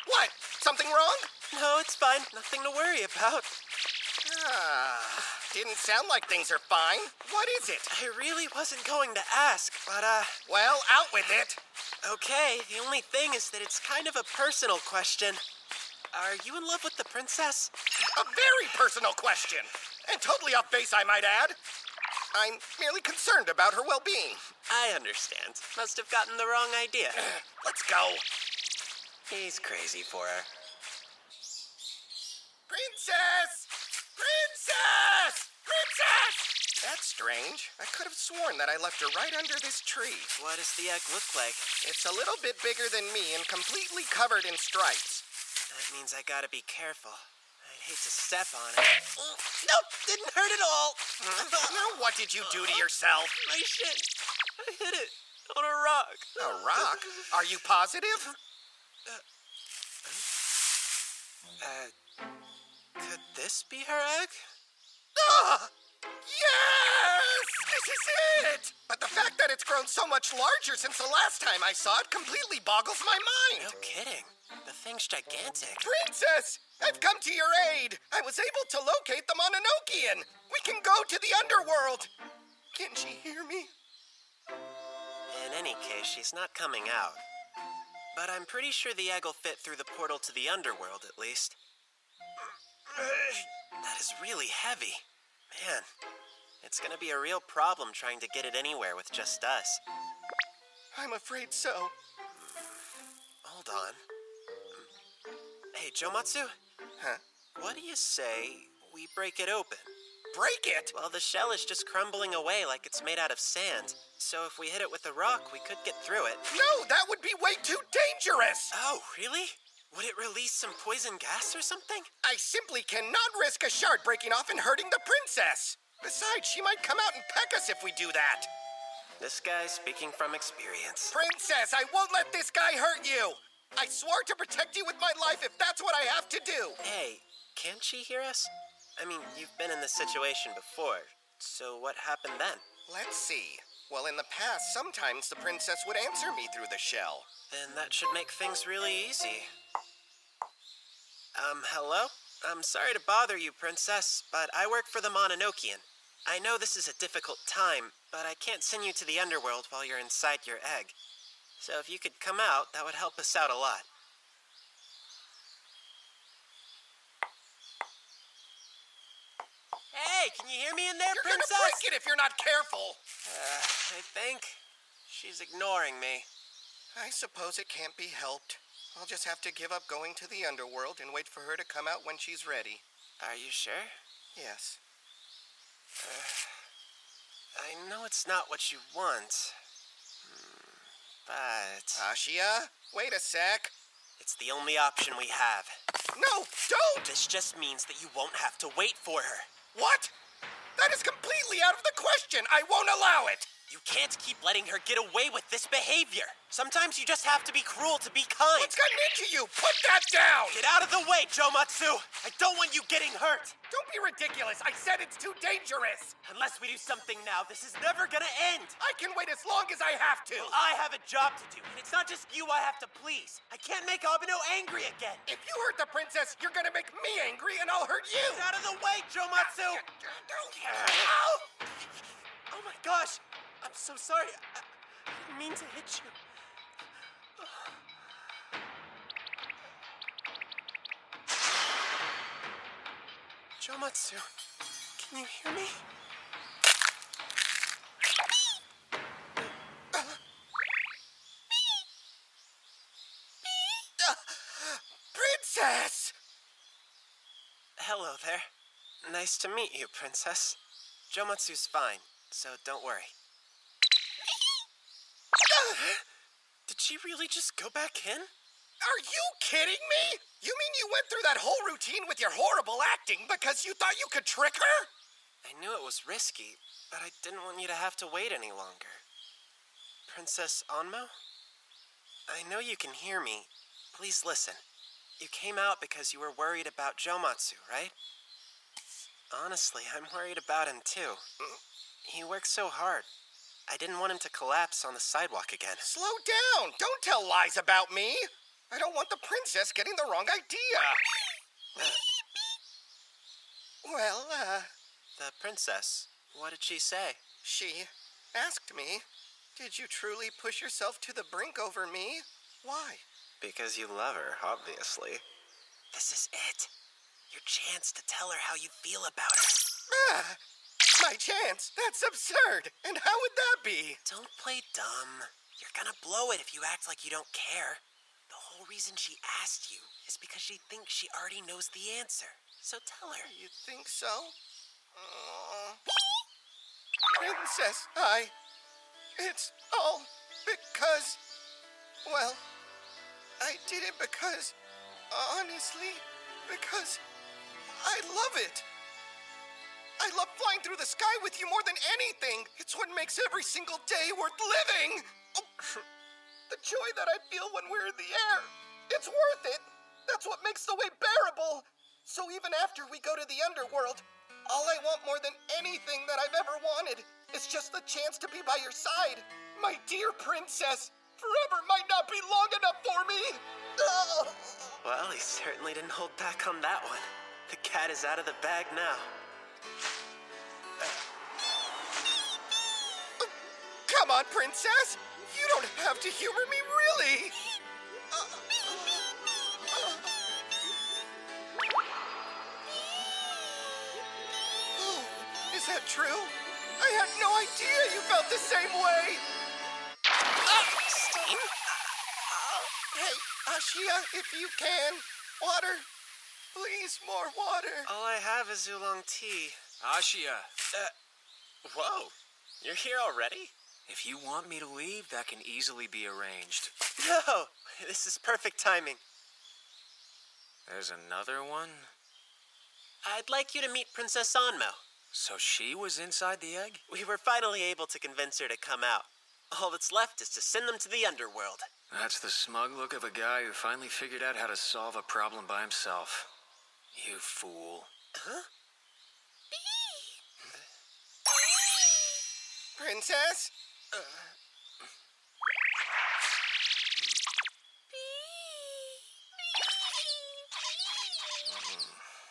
What? Something wrong? No, it's fine. Nothing to worry about. Didn't sound like things are fine. What is it? I really wasn't going to ask, but, Well, out with it. Okay, the only thing is that it's kind of a personal question. Are you in love with the princess? A very personal question. And totally off base, I might add. I'm merely concerned about her well-being. I understand. Must have gotten the wrong idea. Let's go. He's crazy for her. Princess! Princess! Princess! That's strange. I could have sworn that I left her right under this tree. What does the egg look like? It's a little bit bigger than me and completely covered in stripes. That means I gotta be careful. I'd hate to step on it. Nope, didn't hurt at all. Now what did you do to yourself? My shin. I hit it on a rock. A rock? Are you positive? Could this be her egg? Yes! This is it! But the fact that it's grown so much larger since the last time I saw it completely boggles my mind. No kidding. The thing's gigantic. Princess! I've come to your aid! I was able to locate the Mononokean! We can go to the underworld! Can she hear me? In any case, she's not coming out. But I'm pretty sure the egg will fit through the portal to the underworld, at least. That is really heavy. Man, it's gonna be a real problem trying to get it anywhere with just us. I'm afraid so. Hold on. Hey, Jomatsu? Huh? What do you say we break it open? Break it? Well, the shell is just crumbling away like it's made out of sand. So if we hit it with a rock, we could get through it. No, that would be way too dangerous! Oh, really? Would it release some poison gas or something? I simply cannot risk a shard breaking off and hurting the princess. Besides, she might come out and peck us if we do that. This guy's speaking from experience. Princess, I won't let this guy hurt you. I swore to protect you with my life if that's what I have to do. Hey, can't she hear us? I mean, you've been in this situation before, so what happened then? Let's see. Well, in the past, sometimes the princess would answer me through the shell. Then that should make things really easy. Hello? I'm sorry to bother you, Princess, but I work for the Mononokean. I know this is a difficult time, but I can't send you to the underworld while you're inside your egg. So if you could come out, that would help us out a lot. Hey, can you hear me in there, Princess? You're gonna break it if you're not careful. I think she's ignoring me. I suppose it can't be helped. I'll just have to give up going to the underworld and wait for her to come out when she's ready. Are you sure? Yes. I know it's not what you want, but... Ashia, wait a sec. It's the only option we have. No, don't! This just means that you won't have to wait for her. What? That is completely out of the question. I won't allow it. You can't keep letting her get away with this behavior. Sometimes you just have to be cruel to be kind. What's gotten into you? Put that down! Get out of the way, Jomatsu! I don't want you getting hurt! Don't be ridiculous. I said it's too dangerous. Unless we do something now, this is never gonna end. I can wait as long as I have to. Well, I have a job to do, and it's not just you I have to please. I can't make Abeno angry again. If you hurt the princess, you're gonna make me angry, and I'll hurt you. Get out of the way, Jomatsu! Oh my gosh! I'm so sorry. I didn't mean to hit you. Jomatsu, can you hear me? Princess! Hello there. Nice to meet you, Princess. Jomatsu's fine, so don't worry. Did she really just go back in? Are you kidding me? You mean you went through that whole routine with your horrible acting because you thought you could trick her? I knew it was risky, but I didn't want you to have to wait any longer. Princess Onmo? I know you can hear me, please listen. You came out because you were worried about Jomatsu, right? Honestly, I'm worried about him too. He works so hard. I didn't want him to collapse on the sidewalk again. Slow down! Don't tell lies about me! I don't want the princess getting the wrong idea! The princess, what did she say? She asked me, did you truly push yourself to the brink over me? Why? Because you love her, obviously. This is it. Your chance to tell her how you feel about her. My chance? That's absurd! And how would that be? Don't play dumb. You're gonna blow it if you act like you don't care. The whole reason she asked you is because she thinks she already knows the answer. So tell her. You think so? Princess, it's all because, well, I did it because, honestly, because I love it. I love flying through the sky with you more than anything. It's what makes every single day worth living. The joy that I feel when we're in the air, it's worth it. That's what makes the way bearable. So even after we go to the underworld, all I want more than anything that I've ever wanted is just the chance to be by your side. My dear princess, forever might not be long enough for me. Well, he certainly didn't hold back on that one. The cat is out of the bag now. Come on, princess. You don't have to humor me, really. Is that true? I had no idea you felt the same way. Steam? Hey, Ashia, if you can, water. Please, more water. All I have is oolong tea. Ashia, Whoa, you're here already? if you want me to leave, that can easily be arranged. No, this is perfect timing. There's another one? I'd like you to meet Princess Anmo. So she was inside the egg? We were finally able to convince her to come out. All that's left is to send them to the underworld. That's the smug look of a guy who finally figured out how to solve a problem by himself. You fool. Huh? Princess?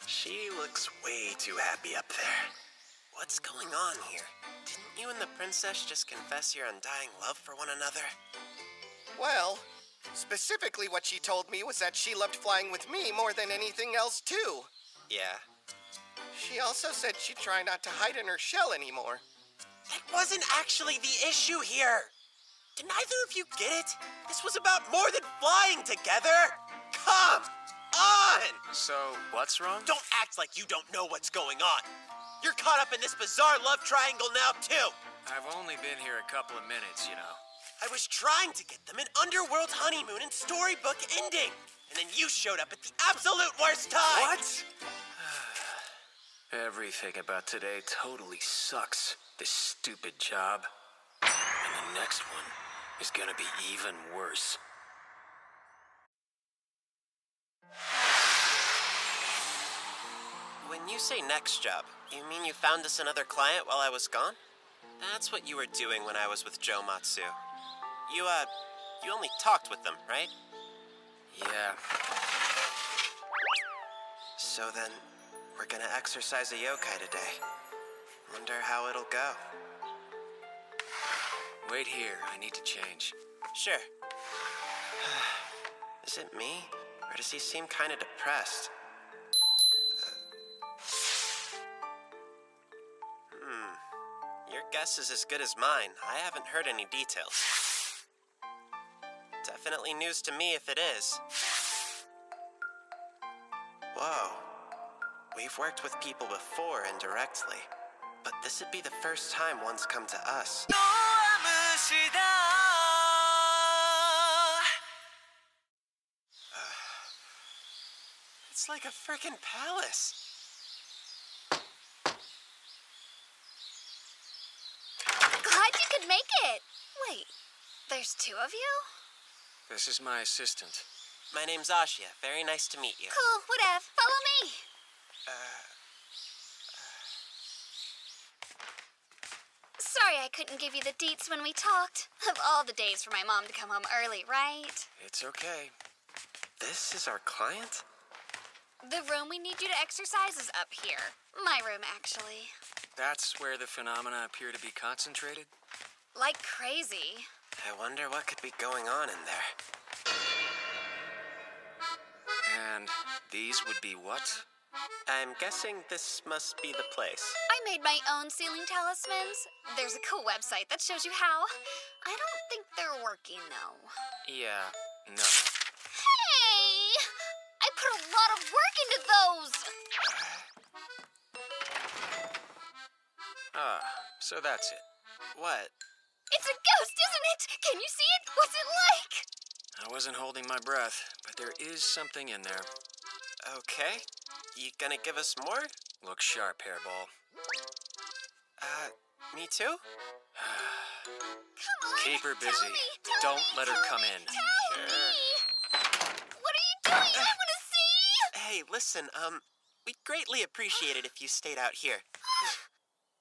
She looks way too happy up there. What's going on here? Didn't you and the princess just confess your undying love for one another? Well, specifically what she told me was that she loved flying with me more than anything else, too. Yeah. She also said she'd try not to hide in her shell anymore. That wasn't actually the issue here. Did neither of you get it? This was about more than flying together. Come on! So, what's wrong? Don't act like you don't know what's going on. You're caught up in this bizarre love triangle now, too. I've only been here a couple of minutes, you know. I was trying to get them an underworld honeymoon and storybook ending. And then you showed up at the absolute worst time. What? Everything about today totally sucks. This stupid job. And the next one is gonna be even worse. When you say next job, you mean you found us another client while I was gone? That's what you were doing when I was with Joe Matsu. You only talked with them, right? Yeah. So then, we're gonna exercise a yokai today. Wonder how it'll go. Wait here, I need to change. Sure. Is it me? Or does he seem kinda depressed? Your guess is as good as mine. I haven't heard any details. Definitely news to me if it is. Whoa. We've worked with people before indirectly, but this would be the first time one's come to us. It's like a frickin' palace. Glad you could make it. Wait, there's two of you? This is my assistant. My name's Ashia. Very nice to meet you. Cool, whatever. Follow me. Sorry I couldn't give you the deets when we talked. Of all the days for my mom to come home early, right? It's okay. This is our client? The room we need you to exercise is up here. My room, actually. That's where the phenomena appear to be concentrated? Like crazy. I wonder what could be going on in there. And these would be what? I'm guessing this must be the place. I made my own ceiling talismans. There's a cool website that shows you how. I don't think they're working, though. Yeah, no. Hey! I put a lot of work into those! Ah, so that's it. What? It's a ghost, isn't it? Can you see it? What's it like? I wasn't holding my breath, but there is something in there. Okay. You gonna give us more? Look sharp, hairball. Me too? Come on, Keep her busy. tell Don't me, let her come in. Tell me! What are you doing? I want to see! Hey, listen, we'd greatly appreciate it if you stayed out here.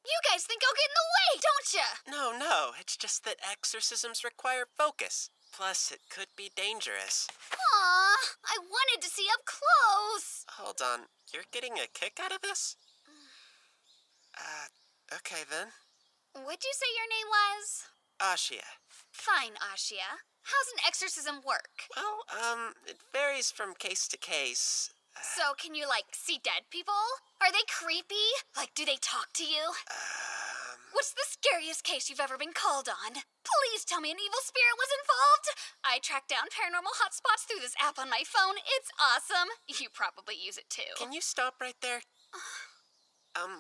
You guys think I'll get in the way, don't ya? No, it's just that exorcisms require focus. Plus, it could be dangerous. Aw, I wanted to see up close. Hold on, you're getting a kick out of this? Okay then. What'd you say your name was? Ashia. Fine, Ashia. How's an exorcism work? Well, it varies from case to case. So, can you, see dead people? Are they creepy? Do they talk to you? What's the scariest case you've ever been called on? Please tell me an evil spirit was involved. I tracked down paranormal hotspots through this app on my phone. It's awesome. You probably use it too. Can you stop right there?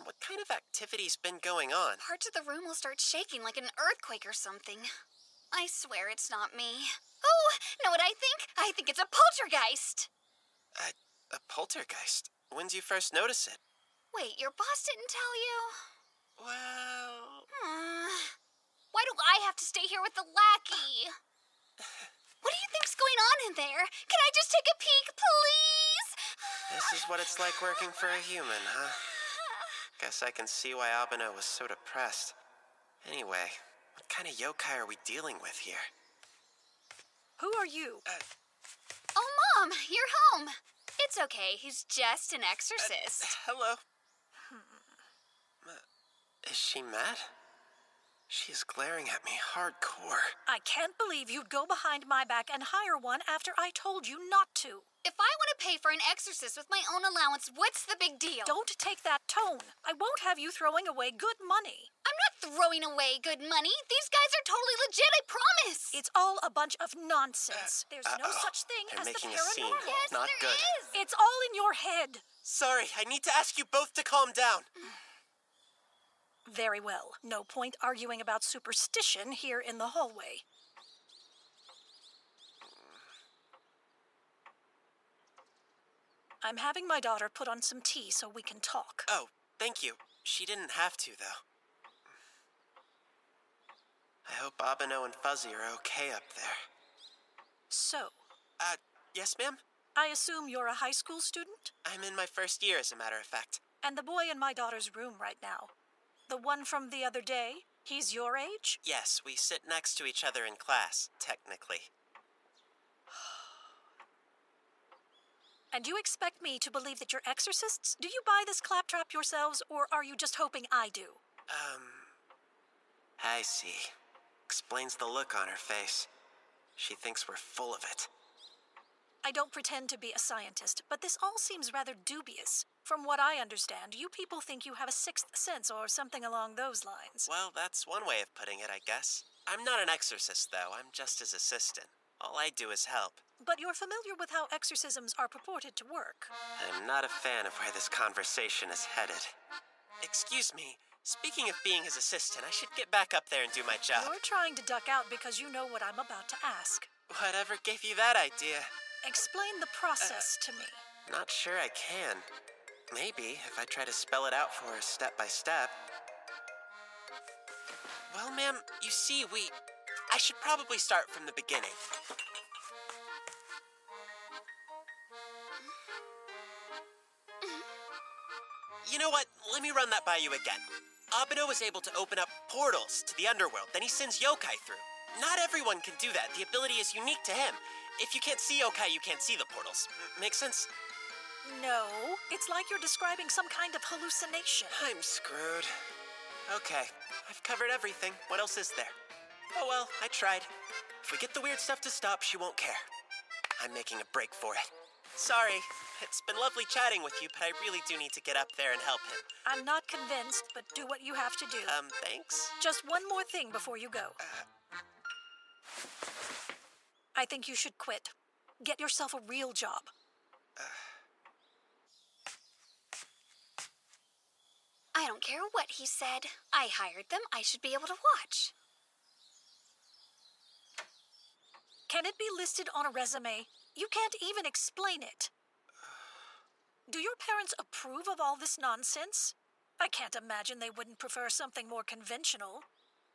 What kind of activity's been going on? Parts of the room will start shaking like an earthquake or something. I swear it's not me. Oh, know what I think? I think it's a poltergeist. A poltergeist? When'd you first notice it? Wait, your boss didn't tell you? Well... Why do I have to stay here with the lackey? What do you think's going on in there? Can I just take a peek, please? This is what it's like working for a human, huh? Guess I can see why Abeno was so depressed. Anyway, what kind of yokai are we dealing with here? Who are you? Oh, Mom, you're home. It's okay, he's just an exorcist. Hello. Is she mad? She's glaring at me hardcore. I can't believe you'd go behind my back and hire one after I told you not to. If I want to pay for an exorcist with my own allowance, what's the big deal? Don't take that tone. I won't have you throwing away good money. I'm not throwing away good money. These guys are totally legit, I promise. It's all a bunch of nonsense. There's no such thing They're as the making a paranormal. scene. Yes, Not there good. is. It's all in your head. Sorry, I need to ask you both to calm down. Very well. No point arguing about superstition here in the hallway. I'm having my daughter put on some tea so we can talk. Oh, thank you. She didn't have to, though. I hope Abeno and Fuzzy are okay up there. So, yes, ma'am? I assume you're a high school student? I'm in my first year, as a matter of fact. And the boy in my daughter's room right now. The one from the other day? He's your age? Yes, we sit next to each other in class, technically. And you expect me to believe that you're exorcists? Do you buy this claptrap yourselves, or are you just hoping I do? I see. Explains the look on her face. She thinks we're full of it. I don't pretend to be a scientist, but this all seems rather dubious. From what I understand, you people think you have a sixth sense or something along those lines. Well, that's one way of putting it, I guess. I'm not an exorcist, though. I'm just his assistant. All I do is help. But you're familiar with how exorcisms are purported to work. I'm not a fan of where this conversation is headed. Excuse me. Speaking of being his assistant, I should get back up there and do my job. You're trying to duck out because you know what I'm about to ask. Whatever gave you that idea? Explain the process to me. Not sure I can. Maybe, if I try to spell it out for her step by step. Well, ma'am, you see, I should probably start from the beginning. You know what? Let me run that by you again. Abeno was able to open up portals to the underworld, then he sends yokai through. Not everyone can do that. The ability is unique to him. If you can't see yokai, you can't see the portals. Make sense? No, it's like you're describing some kind of hallucination. I'm screwed. Okay, I've covered everything. What else is there? Oh well, I tried. If we get the weird stuff to stop, she won't care. I'm making a break for it. Sorry, it's been lovely chatting with you, but I really do need to get up there and help him. I'm not convinced, but do what you have to do. Thanks? Just one more thing before you go. I think you should quit. Get yourself a real job. I don't care what he said. I hired them. I should be able to watch. Can it be listed on a resume? You can't even explain it. Do your parents approve of all this nonsense? I can't imagine they wouldn't prefer something more conventional.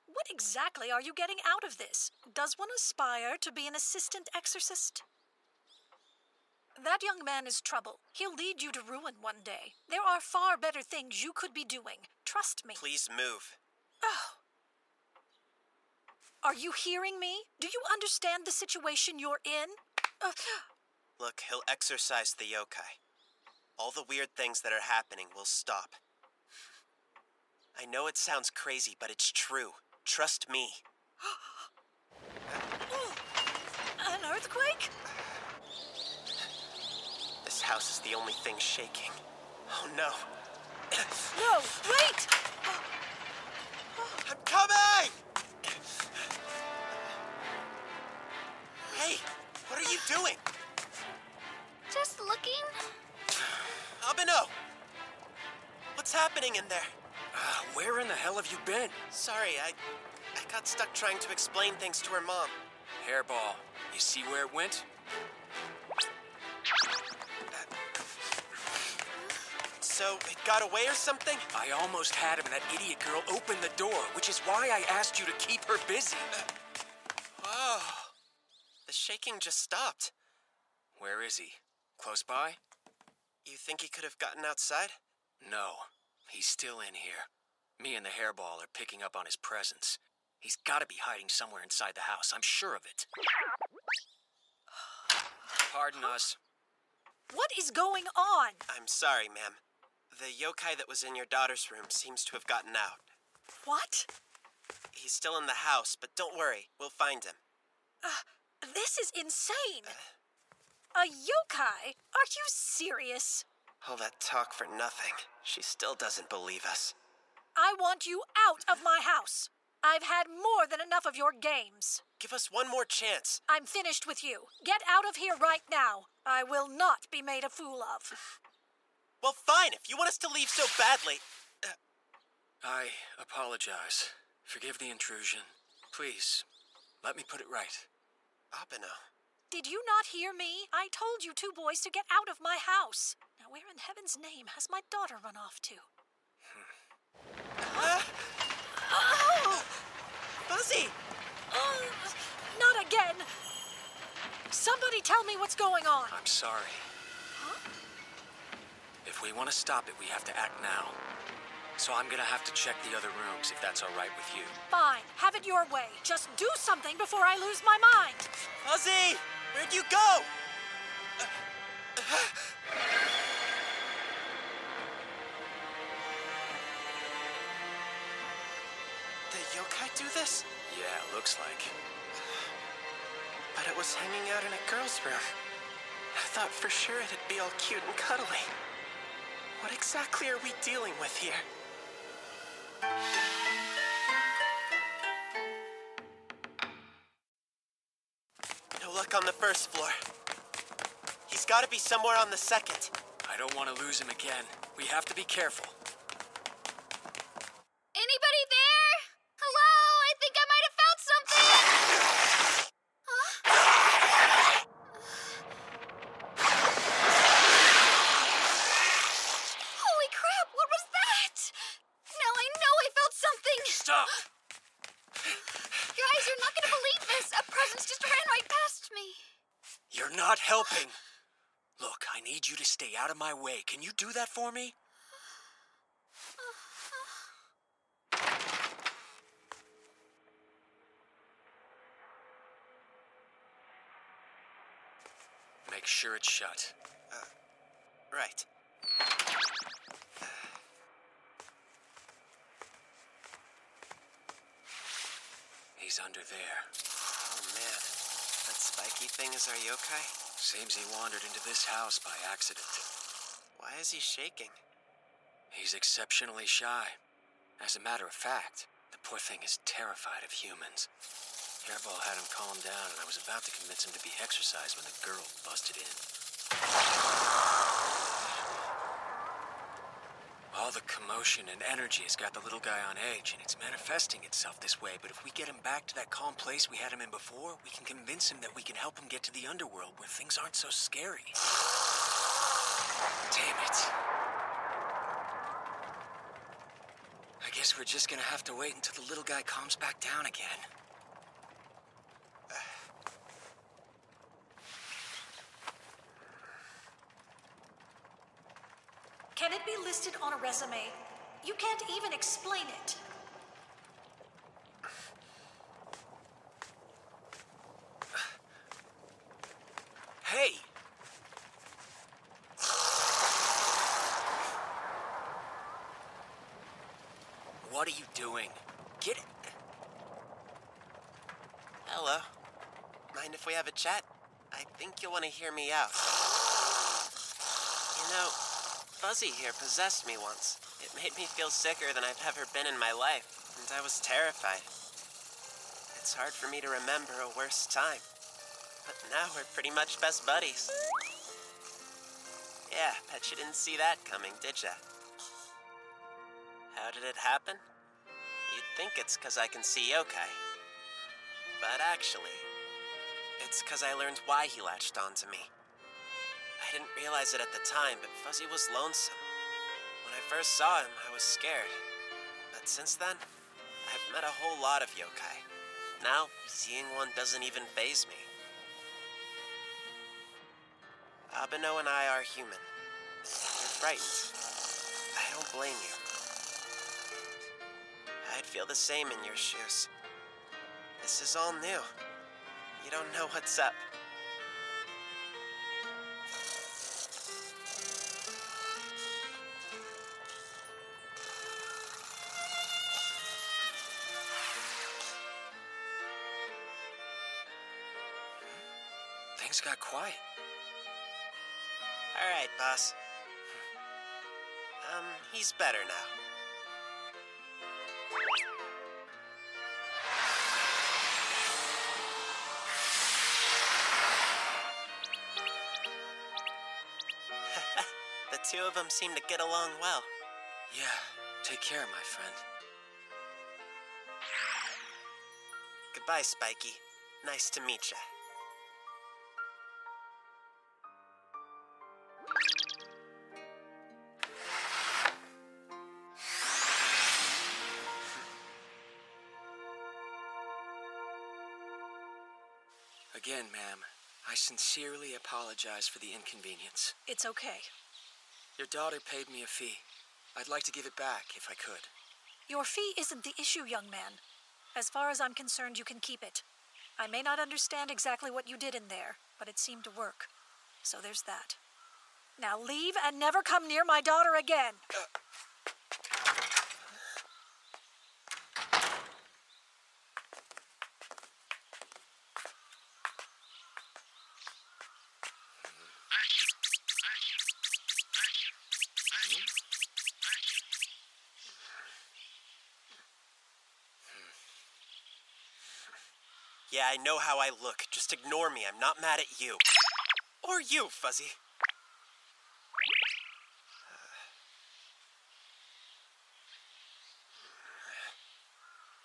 What exactly are you getting out of this? Does one aspire to be an assistant exorcist? That young man is trouble. He'll lead you to ruin one day. There are far better things you could be doing. Trust me. Please move. Oh. Are you hearing me? Do you understand the situation you're in? Look, he'll exorcise the yokai. All the weird things that are happening will stop. I know it sounds crazy, but it's true. Trust me. An earthquake? This house is the only thing shaking. Oh no. No, wait! I'm coming! Hey, what are you doing? Just looking. Abeno! What's happening in there? Where in the hell have you been? Sorry, I got stuck trying to explain things to her mom. Hairball, you see where it went? So, it got away or something? I almost had him and that idiot girl opened the door, which is why I asked you to keep her busy. Whoa. The shaking just stopped. Where is he? Close by? You think he could have gotten outside? No, he's still in here. Me and the hairball are picking up on his presence. He's gotta be hiding somewhere inside the house, I'm sure of it. Pardon us. What is going on? I'm sorry, ma'am. The yokai that was in your daughter's room seems to have gotten out. What? He's still in the house, but don't worry, we'll find him. This is insane. A yokai? Are you serious? All that talk for nothing. She still doesn't believe us. I want you out of my house. I've had more than enough of your games. Give us one more chance. I'm finished with you. Get out of here right now. I will not be made a fool of. Well, fine, if you want us to leave so badly. I apologize. Forgive the intrusion. Please, let me put it right. Abeno. Did you not hear me? I told you two boys to get out of my house. Now where in heaven's name has my daughter run off to? Oh! Fuzzy! Not again! Somebody tell me what's going on. I'm sorry. Huh? If we want to stop it, we have to act now. So I'm gonna have to check the other rooms, if that's all right with you. Fine, have it your way. Just do something before I lose my mind. Fuzzy! Where'd you go? The yokai do this? Yeah, looks like. But it was hanging out in a girl's room. I thought for sure it'd be all cute and cuddly. What exactly are we dealing with here? No luck on the first floor. He's got to be somewhere on the second. I don't want to lose him again. We have to be careful. Anybody there? Hello? I think I might have found something! Holy crap, what was that? Now I know I felt something! Stop! Guys, you're not gonna believe this! A presence just ran right past me! You're not helping. Look, I need you to stay out of my way. Can you do that for me? Make sure it's shut. Right. He's under there. Oh man, that spiky thing is our yokai? Seems he wandered into this house by accident. Why is he shaking? He's exceptionally shy. As a matter of fact, the poor thing is terrified of humans. Hairball had him calm down, and I was about to convince him to be exercised when the girl busted in. All the commotion and energy has got the little guy on edge, and it's manifesting itself this way, but if we get him back to that calm place we had him in before, we can convince him that we can help him get to the underworld where things aren't so scary. Damn it. I guess we're just gonna have to wait until the little guy calms back down again. Can it be listed on a resume? You can't even explain it. Hey! What are you doing? Get it. Hello. Mind if we have a chat? I think you'll want to hear me out. You know, Fuzzy here possessed me once. It made me feel sicker than I've ever been in my life, and I was terrified. It's hard for me to remember a worse time, but now we're pretty much best buddies. Yeah, bet you didn't see that coming, did ya? How did it happen? You'd think it's 'cause I can see yokai. But actually, it's 'cause I learned why he latched onto me. I didn't realize it at the time, but Fuzzy was lonesome. When I first saw him, I was scared. But since then, I've met a whole lot of yokai. Now, seeing one doesn't even faze me. Abeno and I are human. You're frightened. I don't blame you. I'd feel the same in your shoes. This is all new. You don't know what's up. Things got quiet. All right, boss. He's better now. The two of them seem to get along well. Yeah, take care, my friend. Goodbye, Spiky. Nice to meet ya. Again, ma'am, I sincerely apologize for the inconvenience. It's okay. Your daughter paid me a fee. I'd like to give it back if I could. Your fee isn't the issue, young man. As far as I'm concerned, you can keep it. I may not understand exactly what you did in there, but it seemed to work. So there's that. Now leave and never come near my daughter again. Yeah, I know how I look. Just ignore me. I'm not mad at you. Or you, Fuzzy.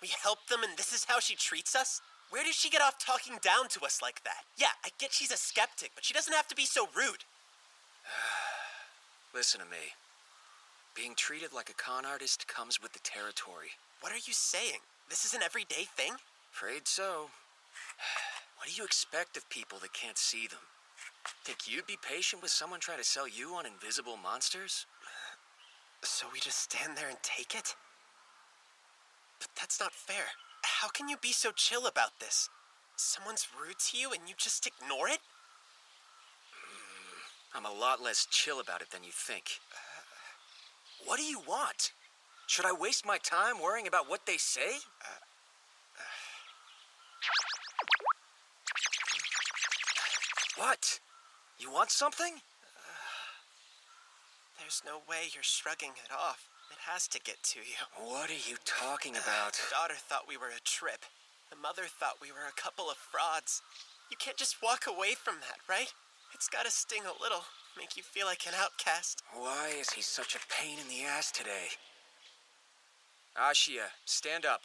We helped them and this is how she treats us? Where did she get off talking down to us like that? Yeah, I get she's a skeptic, but she doesn't have to be so rude. Listen to me. Being treated like a con artist comes with the territory. What are you saying? This is an everyday thing? Afraid so. What do you expect of people that can't see them? Think you'd be patient with someone trying to sell you on invisible monsters? So we just stand there and take it? But that's not fair. How can you be so chill about this? Someone's rude to you and you just ignore it? I'm a lot less chill about it than you think. What do you want? Should I waste my time worrying about what they say? What? You want something? There's no way you're shrugging it off. It has to get to you. What are you talking about? The daughter thought we were a trip. The mother thought we were a couple of frauds. You can't just walk away from that, right? It's gotta sting a little, make you feel like an outcast. Why is he such a pain in the ass today? Ashia, stand up.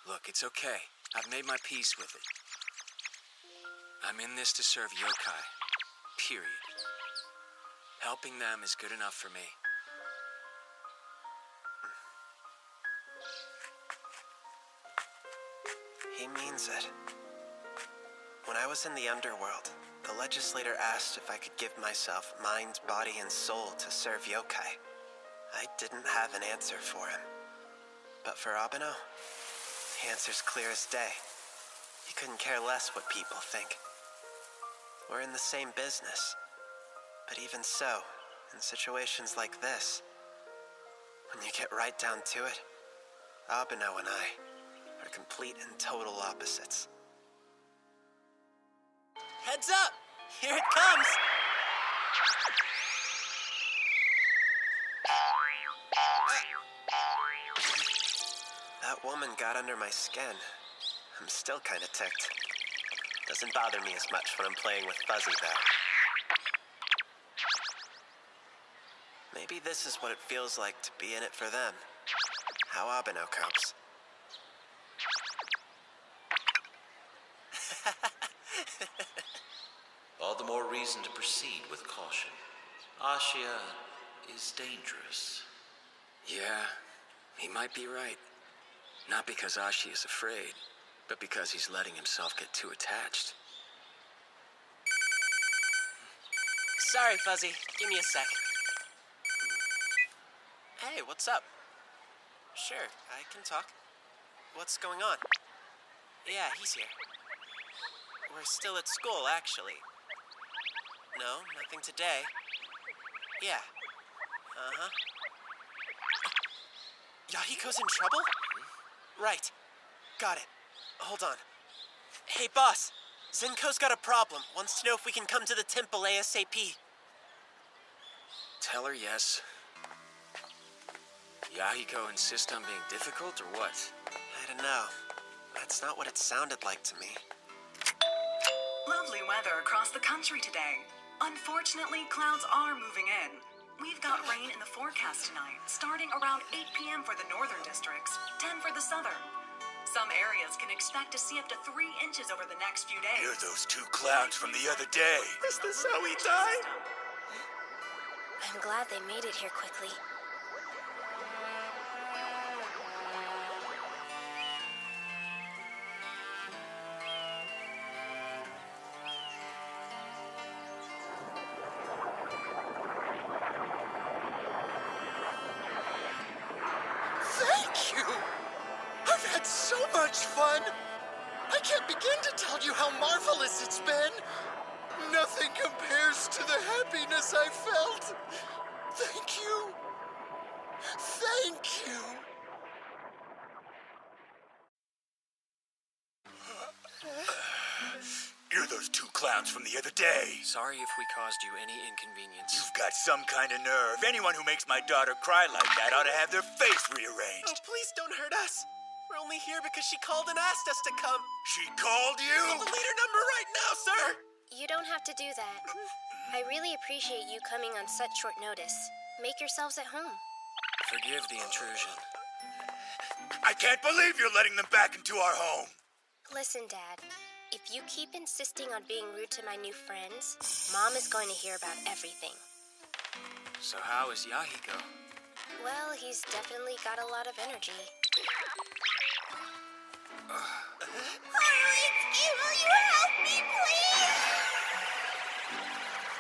Look, it's okay. I've made my peace with it. I'm in this to serve yokai. Period. Helping them is good enough for me. He means it. When I was in the underworld, the legislator asked if I could give myself mind, body, and soul to serve yokai. I didn't have an answer for him. But for Abeno, the answer's clear as day. He couldn't care less what people think. We're in the same business. But even so, in situations like this, when you get right down to it, Abeno and I are complete and total opposites. Heads up! Here it comes! That woman got under my skin. I'm still kinda ticked. Doesn't bother me as much when I'm playing with Fuzzy, though. Maybe this is what it feels like to be in it for them. How Abeno copes. All the more reason to proceed with caution. Ashia is dangerous. Yeah, he might be right. Not because Ashi is afraid, but because he's letting himself get too attached. Sorry, Fuzzy. Give me a sec. Hey, what's up? Sure, I can talk. What's going on? Yeah, he's here. We're still at school, actually. No, nothing today. Yeah. Uh-huh. Yahiko's in trouble? Right. Got it. Hold on. Hey, boss. Zenko's got a problem. Wants to know if we can come to the temple ASAP. Tell her yes. Yahiko insist on being difficult, or what? I don't know. That's not what it sounded like to me. Lovely weather across the country today. Unfortunately, clouds are moving in. We've got rain in the forecast tonight, starting around 8 p.m. for the northern districts, 10 for the southern. Some areas can expect to see up to 3 inches over the next few days. You're those 2 clowns from the other day. Is this how we die? I'm glad they made it here quickly. Thank you! I've had so much fun! I can't begin to tell you how marvelous it's been! Nothing compares to the happiness I felt! Thank you! Thank you! You're those 2 clowns from the other day. Sorry if we caused you any inconvenience. You've got some kind of nerve. Anyone who makes my daughter cry like that ought to have their face Oh, rearranged. please don't hurt us. We're only here because she called and asked us to come. She called you? Call the leader number right now, sir! You don't have to do that. I really appreciate you coming on such short notice. Make yourselves at home. Forgive the intrusion. I can't believe you're letting them back into our home. Listen, Dad. If you keep insisting on being rude to my new friends, Mom is going to hear about everything. So how is Yahiko? Well, he's definitely got a lot of energy. Haritsky, will you help me, please?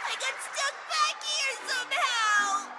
I got stuck back here somehow!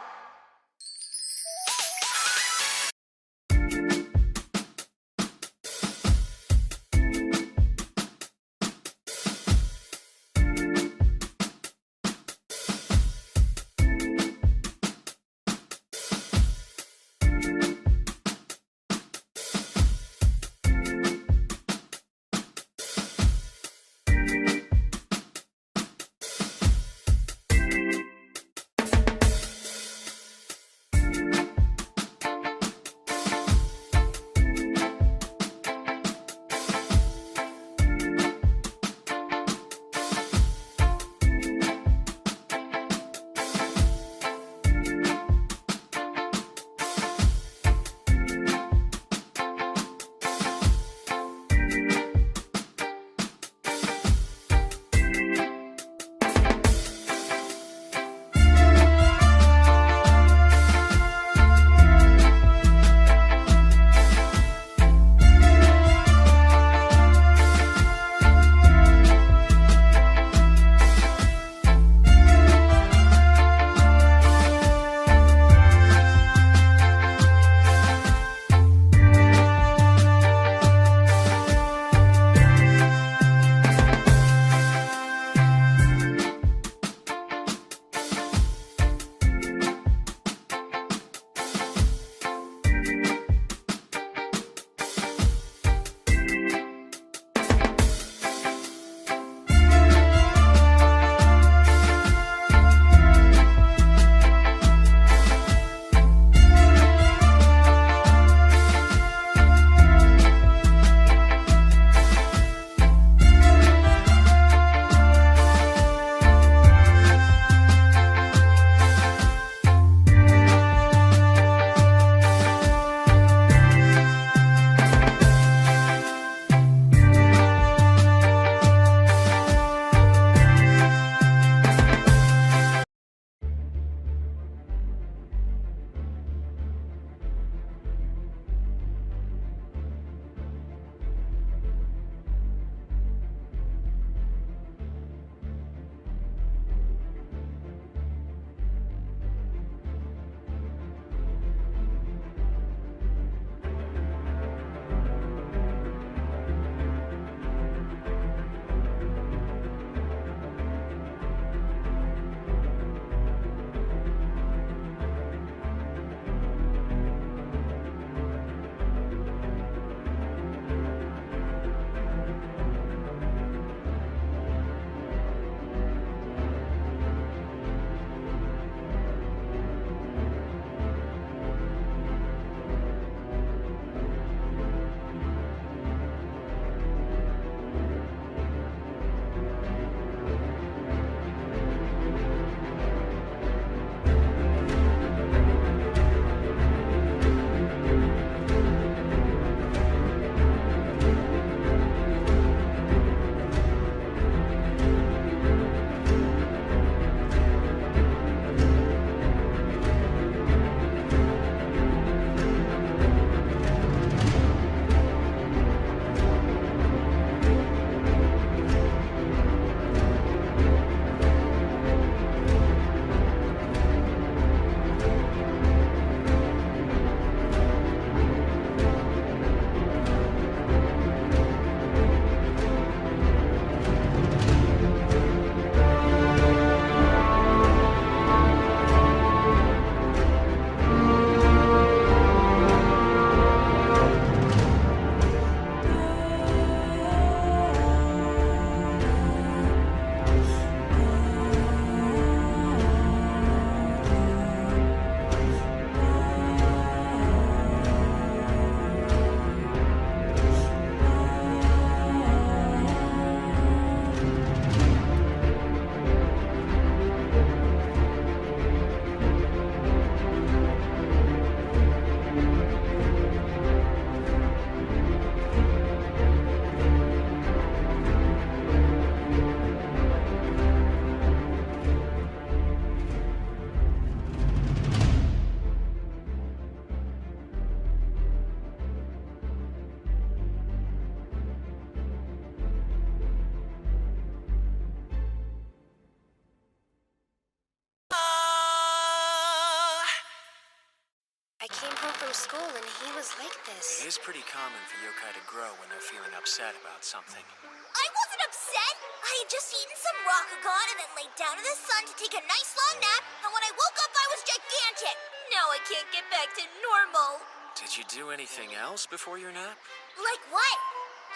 school and he was like this. It is pretty common for yokai to grow when they're feeling upset about something. I wasn't upset. I had just eaten some Rakugan and then laid down in the sun to take a nice long nap, and when I woke up, I was gigantic. Now I can't get back to normal. Did you do anything else before your nap? Like what?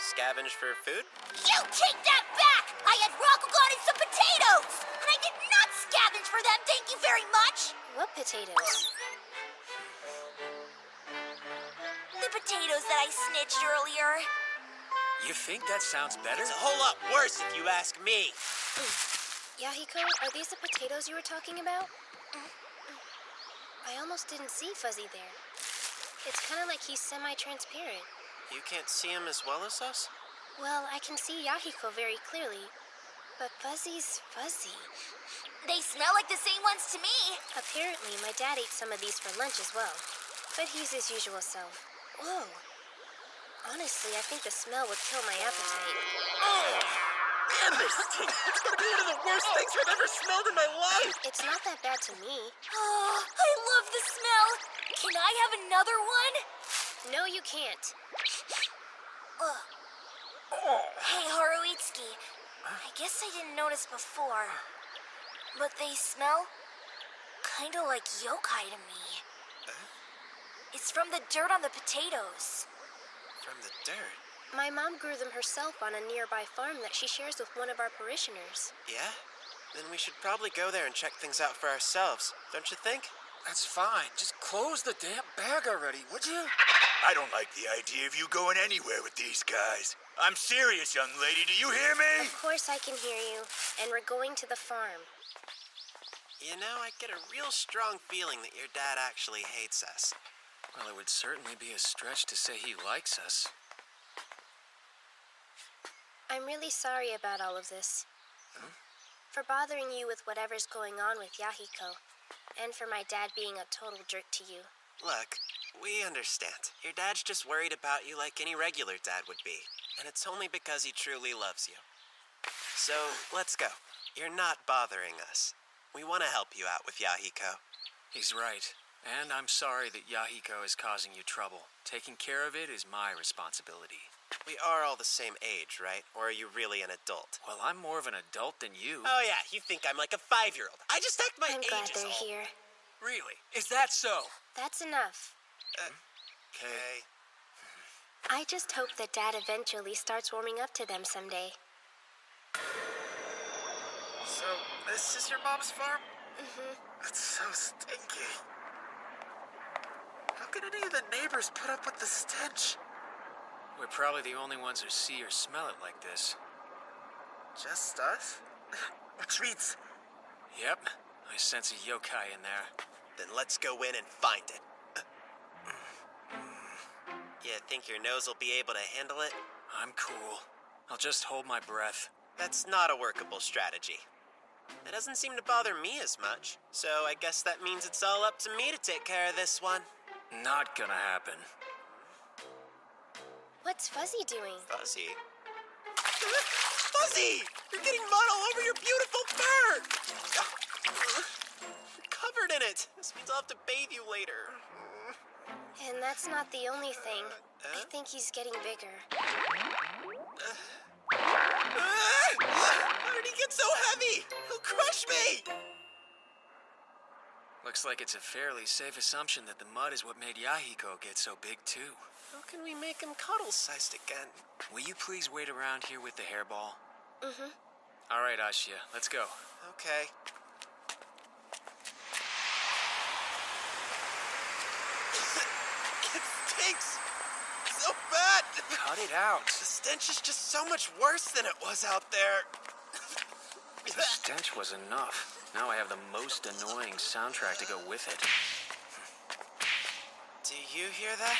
Scavenge for food? You take that back! I had Rakugan and some potatoes! And I did not scavenge for them, thank you very much! What potatoes? The potatoes that I snitched earlier. You think that sounds better? It's a whole lot worse if you ask me. Yahiko, are these the potatoes you were talking about? I almost didn't see Fuzzy there. It's kind of like he's semi-transparent. You can't see him as well as us? Well, I can see Yahiko very clearly, but Fuzzy's fuzzy. They smell like the same ones to me. Apparently, my dad ate some of these for lunch as well, but he's his usual self. Whoa. Honestly, I think the smell would kill my appetite. Man, they stink! It's gonna be one of the worst things I've ever smelled in my life! It's not that bad to me. Oh, I love the smell! Can I have another one? No, you can't. Hey, Haruitsuki. I guess I didn't notice before, but they smell kinda like yokai to me. It's from the dirt on the potatoes. From the dirt? My mom grew them herself on a nearby farm that she shares with one of our parishioners. Yeah? Then we should probably go there and check things out for ourselves, don't you think? That's fine. Just close the damn bag already, would you? I don't like the idea of you going anywhere with these guys. I'm serious, young lady. Do you hear me? Of course I can hear you, and we're going to the farm. You know, I get a real strong feeling that your dad actually hates us. Well, it would certainly be a stretch to say he likes us. I'm really sorry about all of this. For bothering you with whatever's going on with Yahiko. And for my dad being a total jerk to you. Look, we understand. Your dad's just worried about you like any regular dad would be. And it's only because he truly loves you. So, let's go. You're not bothering us. We want to help you out with Yahiko. He's right. And I'm sorry that Yahiko is causing you trouble. Taking care of it is my responsibility. We are all the same age, right? Or are you really an adult? Well, I'm more of an adult than you. Oh yeah, you think I'm like a 5-year-old. I just act my I'm age glad is they're old. here. Really? Is that so? That's enough. Okay. I just hope that Dad eventually starts warming up to them someday. So, this is your mom's farm? Mm-hmm. It's so stinky. How can any of the neighbors put up with the stench? We're probably the only ones who see or smell it like this. Just us? Which means... Yep, I sense a yokai in there. Then let's go in and find it. You think your nose will be able to handle it? I'm cool. I'll just hold my breath. That's not a workable strategy. It doesn't seem to bother me as much, so I guess that means it's all up to me to take care of this one. Not gonna happen. What's Fuzzy doing? Fuzzy? Fuzzy! You're getting mud all over your beautiful fur! You're covered in it. This means I'll have to bathe you later. And that's not the only thing. I think he's getting bigger. How did he get so heavy? He'll crush me! Looks like it's a fairly safe assumption that the mud is what made Yahiko get so big, too. How can we make him cuddle-sized again? Will you please wait around here with the hairball? Mm-hmm. All right, Ashia, let's go. Okay. It stinks so bad! Cut it out. The stench is just so much worse than it was out there. The stench was enough. Now I have the most annoying soundtrack to go with it. Do you hear that?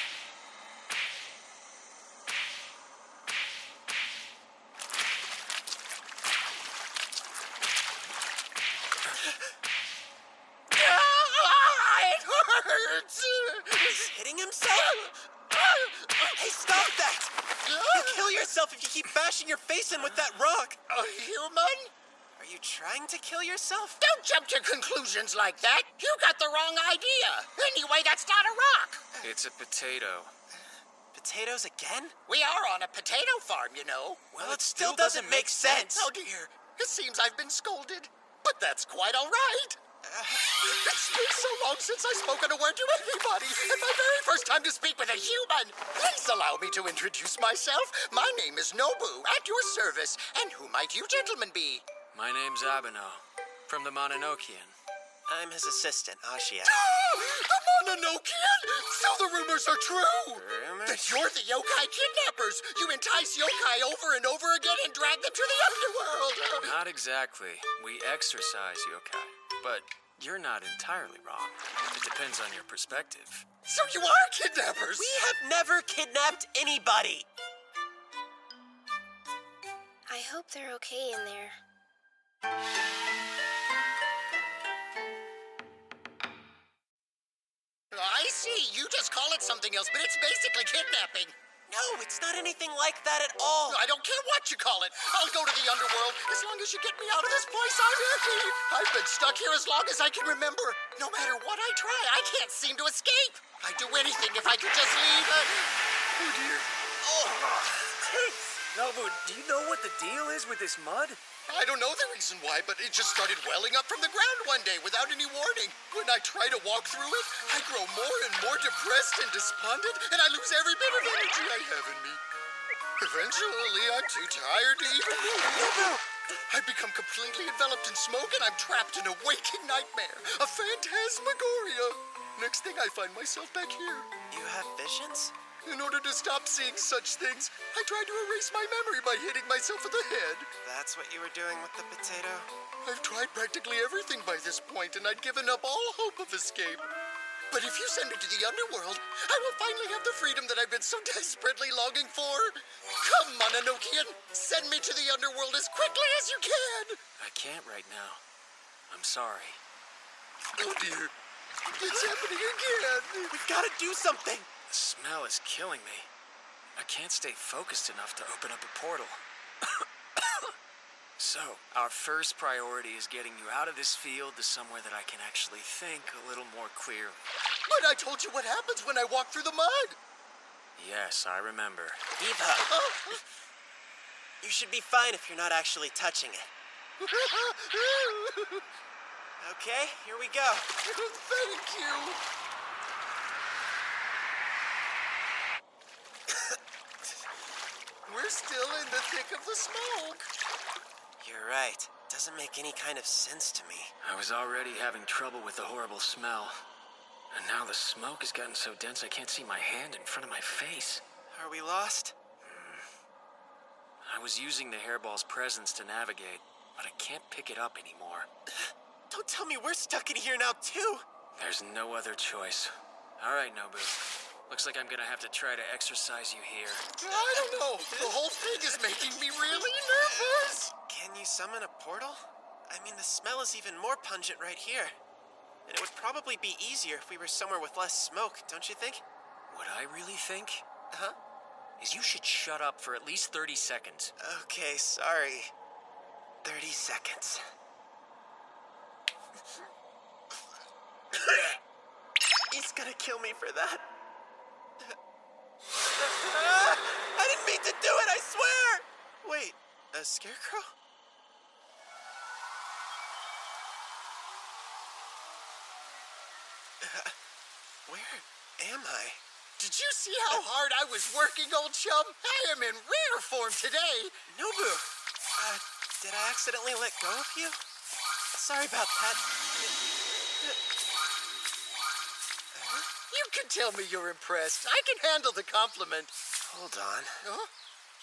It hurts! He's hitting himself? Hey, stop that! You'll kill yourself if you keep bashing your face in with that rock. A human? Are you trying to kill yourself? Don't jump to conclusions like that. You got the wrong idea. Anyway, that's not a rock. It's a potato. Potatoes again? We are on a potato farm, you know. Well, it still doesn't make sense. Oh dear. It seems I've been scolded. But that's quite all right. It's been so long since I've spoken a word to anybody, and my very first time to speak with a human. Please allow me to introduce myself. My name is Nobu, at your service. And who might you gentlemen be? My name's Abeno, from the Mononokean. I'm his assistant, Ashia. The Mononokean? So the rumors are true! Rumors? That you're the yokai kidnappers! You entice yokai over and over again and drag them to the underworld! Not exactly. We exorcise yokai. But you're not entirely wrong. It depends on your perspective. So you are kidnappers! We have never kidnapped anybody! I hope they're okay in there. I see. You just call it something else, but it's basically kidnapping. No, it's not anything like that at all. I don't care what you call it. I'll go to the underworld. As long as you get me out of this place, I'm happy. I've been stuck here as long as I can remember. No matter what I try, I can't seem to escape. I'd do anything if I could just leave. Oh, dear. Nobu, do you know what the deal is with this mud? I don't know the reason why, but it just started welling up from the ground one day without any warning. When I try to walk through it, I grow more and more depressed and despondent, and I lose every bit of energy I have in me. Eventually, I'm too tired to even move. I become completely enveloped in smoke, and I'm trapped in a waking nightmare, a phantasmagoria. Next thing, I find myself back here. You have visions? In order to stop seeing such things, I tried to erase my memory by hitting myself in the head. That's what you were doing with the potato? I've tried practically everything by this point, and I'd given up all hope of escape. But if you send me to the underworld, I will finally have the freedom that I've been so desperately longing for. Come, Mononokean, send me to the underworld as quickly as you can. I can't right now. I'm sorry. Oh dear, it's happening again. We've got to do something. The smell is killing me. I can't stay focused enough to open up a portal. So, our first priority is getting you out of this field to somewhere that I can actually think a little more clearly. But I told you what happens when I walk through the mud. Yes, I remember. Eva, you should be fine if you're not actually touching it. Okay, here we go. Thank you. We're still in the thick of the smoke. You're right. Doesn't make any kind of sense to me. I was already having trouble with the horrible smell. And now the smoke has gotten so dense I can't see my hand in front of my face. Are we lost? I was using the hairball's presence to navigate, but I can't pick it up anymore. Don't tell me we're stuck in here now, too. There's no other choice. All right, Nobu. Looks like I'm gonna have to try to exercise you here. I don't know. The whole thing is making me really nervous. Can you summon a portal? I mean, the smell is even more pungent right here. And it would probably be easier if we were somewhere with less smoke, don't you think? What I really think Uh-huh. is you should shut up for at least 30 seconds. Okay, sorry. 30 seconds. He's gonna kill me for that. I didn't mean to do it, I swear! Wait, a scarecrow? Where am I? Did you see how hard I was working, old chum? I am in rare form today. Nobu, did I accidentally let go of you? Sorry about that. You can tell me you're impressed. I can handle the compliment. Hold on. Huh?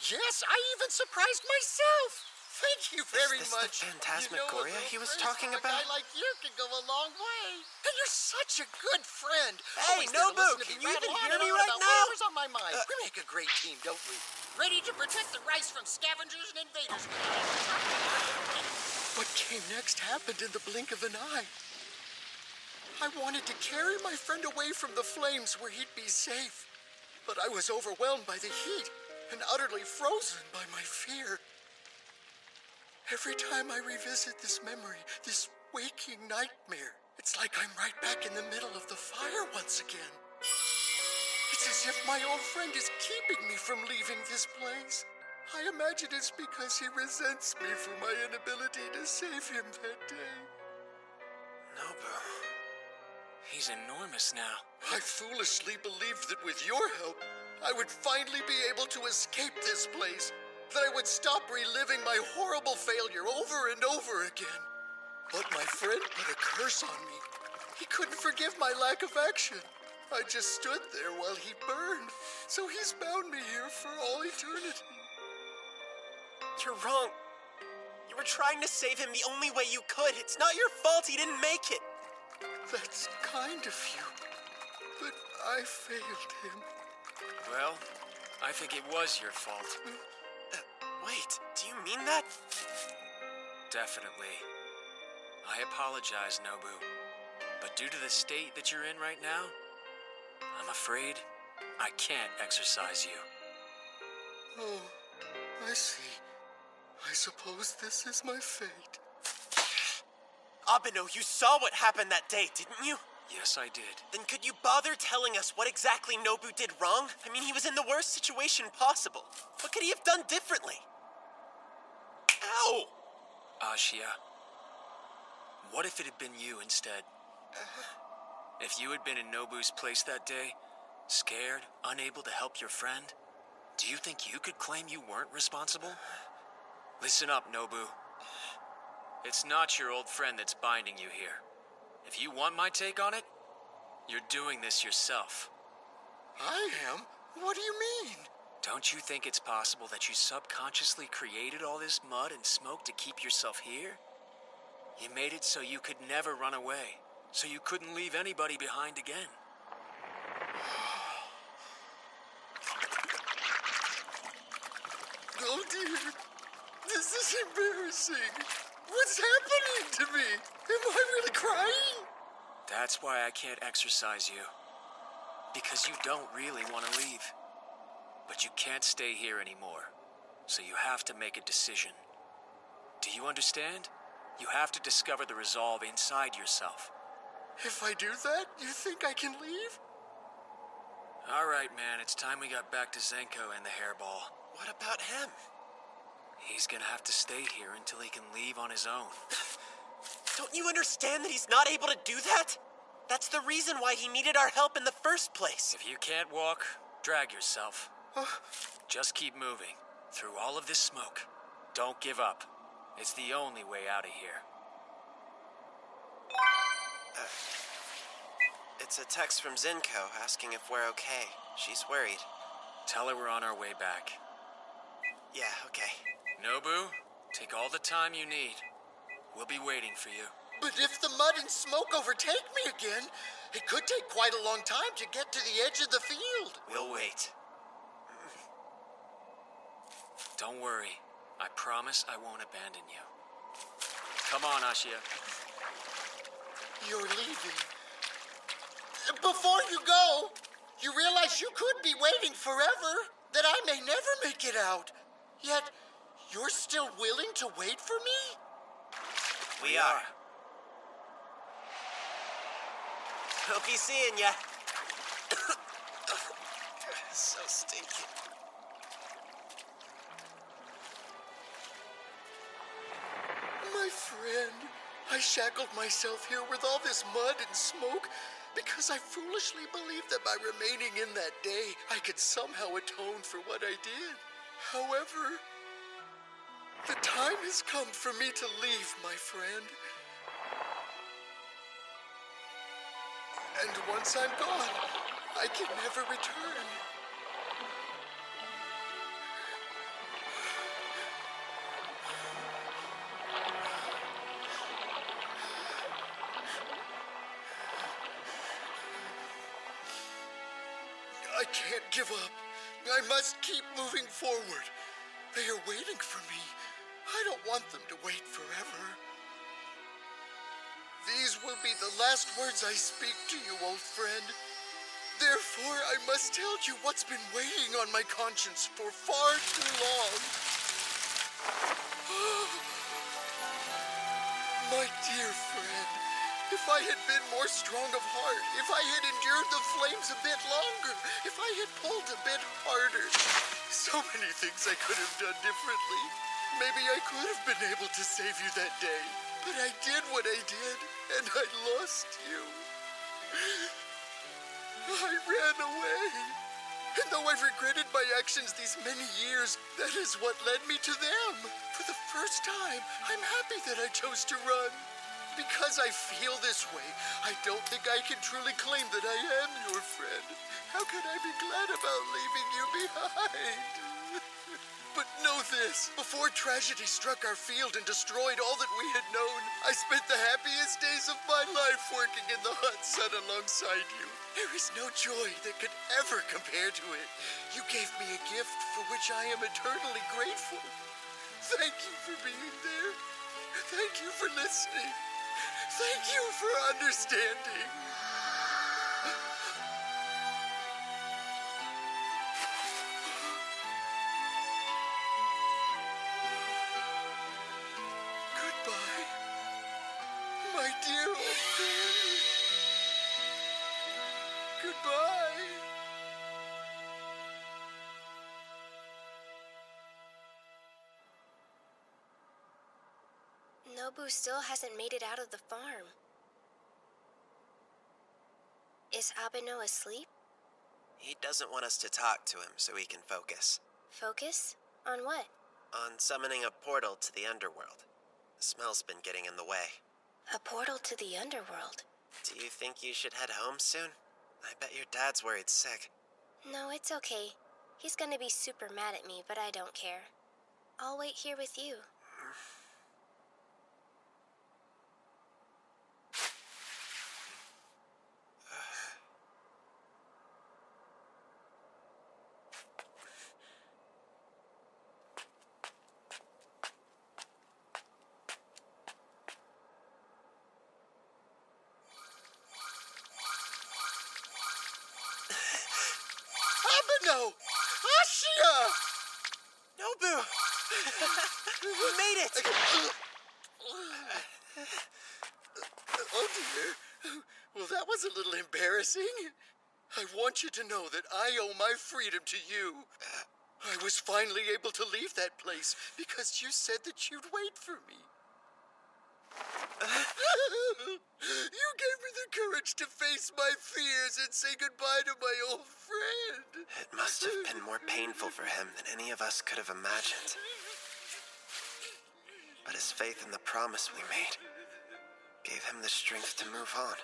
Yes, I even surprised myself. Thank you very Is this much. the phantasmagoria he was praise talking from a about? guy like you can go a long way. And you're such a good friend. Hey, Always there to Nobu, listen to can me you rattle even on hear and me on right about now? whatever's on my mind. We make a great team, don't we? Ready to protect the rice from scavengers and invaders. What came next happened in the blink of an eye. I wanted to carry my friend away from the flames where he'd be safe. But I was overwhelmed by the heat and utterly frozen by my fear. Every time I revisit this memory, this waking nightmare, it's like I'm right back in the middle of the fire once again. It's as if my old friend is keeping me from leaving this place. I imagine it's because he resents me for my inability to save him that day. Nobu. He's enormous now. I foolishly believed that with your help, I would finally be able to escape this place. That I would stop reliving my horrible failure over and over again. But my friend put a curse on me. He couldn't forgive my lack of action. I just stood there while he burned, so he's bound me here for all eternity. You're wrong. You were trying to save him the only way you could. It's not your fault he didn't make it. That's kind of you, but I failed him. Well, I think it was your fault. Wait, do you mean that? Definitely. I apologize, Nobu. But due to the state that you're in right now, I'm afraid I can't exorcise you. Oh, I see. I suppose this is my fate. Abeno, you saw what happened that day, didn't you? Yes, I did. Then could you bother telling us what exactly Nobu did wrong? I mean, he was in the worst situation possible. What could he have done differently? Ow! Ashia, what if it had been you instead? If you had been in Nobu's place that day, scared, unable to help your friend, do you think you could claim you weren't responsible? Listen up, Nobu. It's not your old friend that's binding you here. If you want my take on it, you're doing this yourself. I am? What do you mean? Don't you think it's possible that you subconsciously created all this mud and smoke to keep yourself here? You made it so you could never run away, so you couldn't leave anybody behind again. Oh dear, this is embarrassing. What's happening to me? Am I really crying? That's why I can't exorcise you. Because you don't really want to leave. But you can't stay here anymore. So you have to make a decision. Do you understand? You have to discover the resolve inside yourself. If I do that, you think I can leave? All right, man, it's time we got back to Zenko and the hairball. What about him? He's gonna have to stay here until he can leave on his own. Don't you understand that he's not able to do that? That's the reason why he needed our help in the first place. If you can't walk, drag yourself. Just keep moving. Through all of this smoke. Don't give up. It's the only way out of here. It's a text from Zenko asking if we're okay. She's worried. Tell her we're on our way back. Yeah, okay. Nobu, take all the time you need. We'll be waiting for you. But if the mud and smoke overtake me again, it could take quite a long time to get to the edge of the field. We'll wait. Don't worry. I promise I won't abandon you. Come on, Ashia. You're leaving. Before you go, you realize you could be waiting forever, that I may never make it out. Yet, you're still willing to wait for me? We are. We'll be seeing ya. So stinky. My friend, I shackled myself here with all this mud and smoke because I foolishly believed that by remaining in that day, I could somehow atone for what I did. However, the time has come for me to leave, my friend. And once I'm gone, I can never return. I can't give up. I must keep moving forward. They are waiting for me. I don't want them to wait forever. These will be the last words I speak to you, old friend. Therefore, I must tell you what's been weighing on my conscience for far too long. My dear friend, if I had been more strong of heart, if I had endured the flames a bit longer, if I had pulled a bit harder, so many things I could have done differently. Maybe I could have been able to save you that day, but I did what I did, and I lost you. I ran away. And though I've regretted my actions these many years, that is what led me to them. For the first time, I'm happy that I chose to run. Because I feel this way, I don't think I can truly claim that I am your friend. How can I be glad about leaving you behind? But know this, before tragedy struck our field and destroyed all that we had known, I spent the happiest days of my life working in the hot sun alongside you. There is no joy that could ever compare to it. You gave me a gift for which I am eternally grateful. Thank you for being there. Thank you for listening. Thank you for understanding. Goodbye, my dear old friend. Goodbye. Nobu still hasn't made it out of the farm. Is Abeno asleep? He doesn't want us to talk to him so he can focus. Focus? On what? On summoning a portal to the underworld. The smell's been getting in the way. A portal to the underworld? Do you think you should head home soon? I bet your dad's worried sick. No, it's okay. He's gonna be super mad at me, but I don't care. I'll wait here with you. Abeno! Ashia! Nobu! We made it! Oh dear. Well, that was a little embarrassing. I want you to know that I owe my freedom to you. I was finally able to leave that place because you said that you'd wait for me. You gave me the courage to face my fears and say goodbye to my old friend. It must have been more painful for him than any of us could have imagined. But his faith in the promise we made gave him the strength to move on.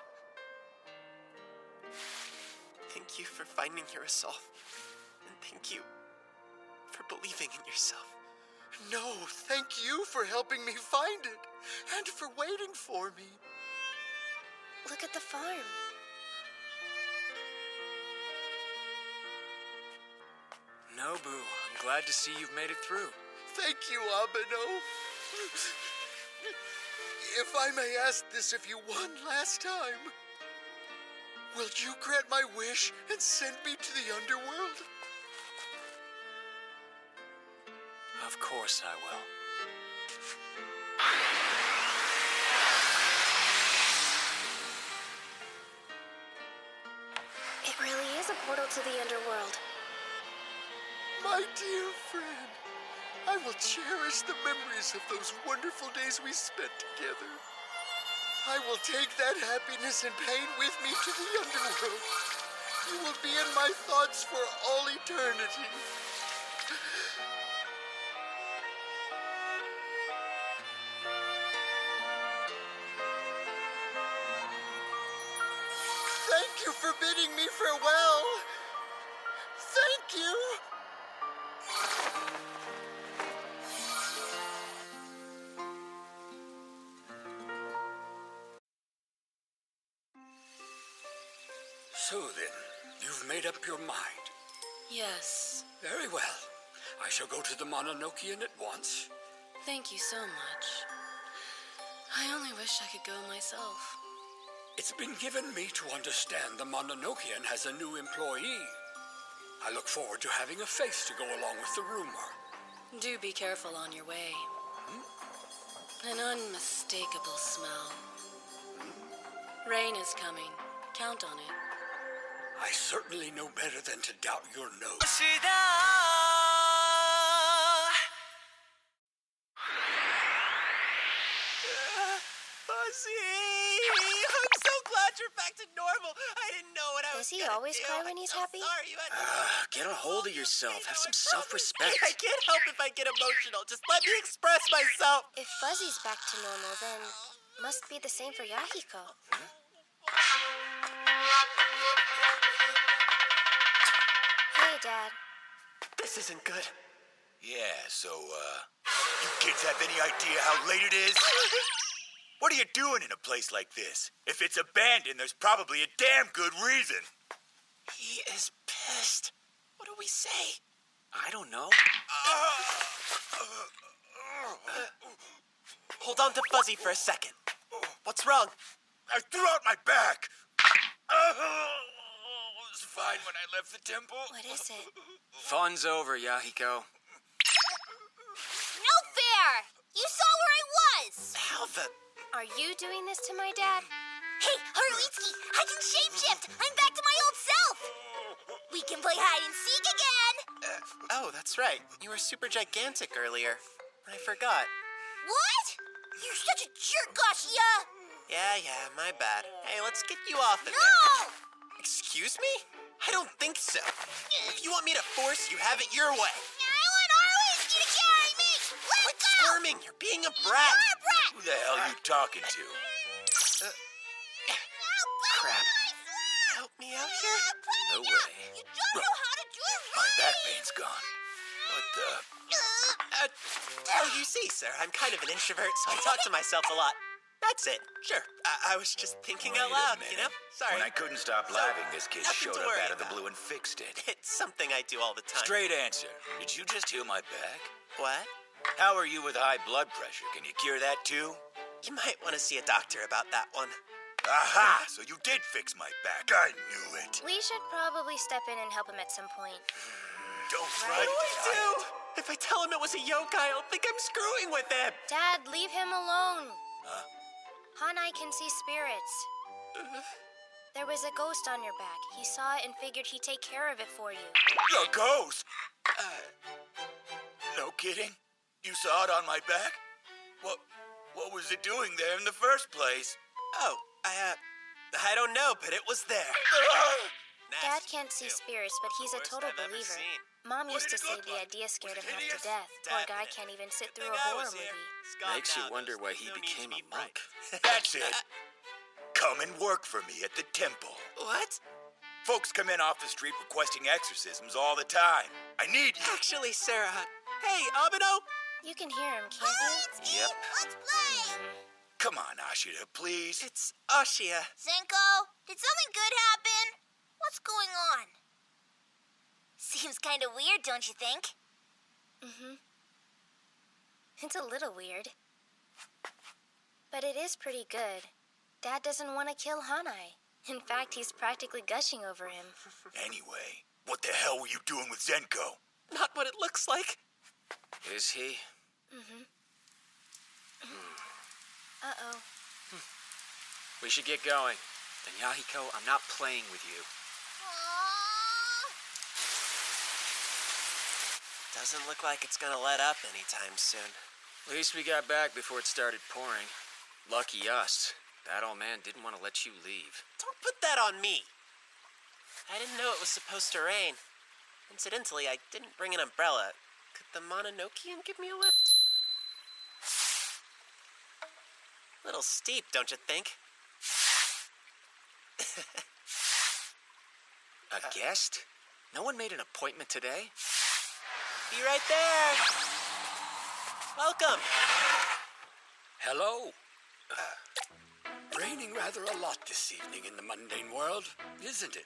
Thank you for finding your resolve. And thank you for believing in yourself. No, thank you for helping me find it. And for waiting for me. Look at the farm. Nobu, I'm glad to see you've made it through. Thank you, Abeno. If I may ask this of you one last time, will you grant my wish and send me to the underworld? Of course I will. It really is a portal to the underworld. My dear friend, I will cherish the memories of those wonderful days we spent together. I will take that happiness and pain with me to the underworld. You will be in my thoughts for all eternity. Thank you for bidding me farewell. Thank you. So then, you've made up your mind. Yes. Very well. I shall go to the Mononokean at once. Thank you so much. I only wish I could go myself. It's been given me to understand the Mononokean has a new employee. I look forward to having a face to go along with the rumor. Do be careful on your way. I know unmistakable smell. Rain is coming. Count on it. I certainly know better than to doubt your nose. Fuzzy! I'm so glad you're back to normal. I didn't know what I was Does he always cry when he's happy? Sorry, you had Get a hold of yourself. Have some self-respect. I can't help if I get emotional. Just let me express myself. If Fuzzy's back to normal, then must be the same for Yahiko. Hey, Dad. This isn't good. Yeah, so, you kids have any idea how late it is? What are you doing in a place like this? If it's abandoned, there's probably a damn good reason. He is pissed. What do we say? I don't know. Hold on to Fuzzy for a second. What's wrong? I threw out my back. It was fine when I left the temple. What is it? Fun's over, Yahiko. No fair! You saw where I was! How the... Are you doing this to my dad? Hey, Haruitsky, I can shapeshift! I'm back to my old self! We can play hide and seek again! Oh, that's right. You were super gigantic earlier. I forgot. What? You're such a jerk, Gashia! Yeah, my bad. Hey, let's get you off of there. No! Excuse me? I don't think so. If you want me to force you, have it your way. I want Haruitsky to carry me! Let Quit go! squirming. You're being a brat. You're a brat! Who the hell are you talking to? Crap. Help me out here? No way. You don't know how to do it My right! back pain's gone. What the? Oh, you see, sir, I'm kind of an introvert, so I talk to myself a lot. That's it. Sure. I was just thinking out loud, you know? Sorry. When I couldn't stop laughing, this kid nothing showed to up worry out of the about. blue and fixed it. It's something I do all the time. Straight answer. Did you just heal my back? What? How are you with high blood pressure? Can you cure that too? You might want to see a doctor about that one. Aha! So you did fix my back. I knew it. We should probably step in and help him at some point. Don't What try do to I do? If I tell him it was a yokai, I'll think I'm screwing with him. Dad, leave him alone. Hanai can see spirits. There was a ghost on your back. He saw it and figured he'd take care of it for you. The ghost? No kidding? You saw it on my back? What was it doing there in the first place? Oh, I don't know, but it was there. Dad can't see spirits, but he's a total believer. Mom used to say the idea scared him half to death. Poor guy can't even sit through a horror movie. Makes you wonder why he became a monk. That's it. Come and work for me at the temple. What? Folks come in off the street requesting exorcisms all the time. I need you. Actually, Sarah. Hey, Abeno? You can hear him, can't you? Yep. Let's play! Come on, Ashita, please. It's Ashia. Senko, did something good happen? What's going on? Seems kind of weird, don't you think? It's a little weird. But it is pretty good. Dad doesn't want to kill Hanai. In fact, he's practically gushing over him. Anyway, what the hell were you doing with Zenko? Not what it looks like. Is he? Uh-oh. We should get going. Then Yahiko, I'm not playing with you. Doesn't look like it's gonna let up anytime soon. At least we got back before it started pouring. Lucky us. That old man didn't want to let you leave. Don't put that on me. I didn't know it was supposed to rain. Incidentally, I didn't bring an umbrella. Could the Mononokean give me a lift? Little steep, don't you think? A guest? No one made an appointment today? Be right there. Welcome. Hello. Raining rather a lot this evening in the mundane world, isn't it?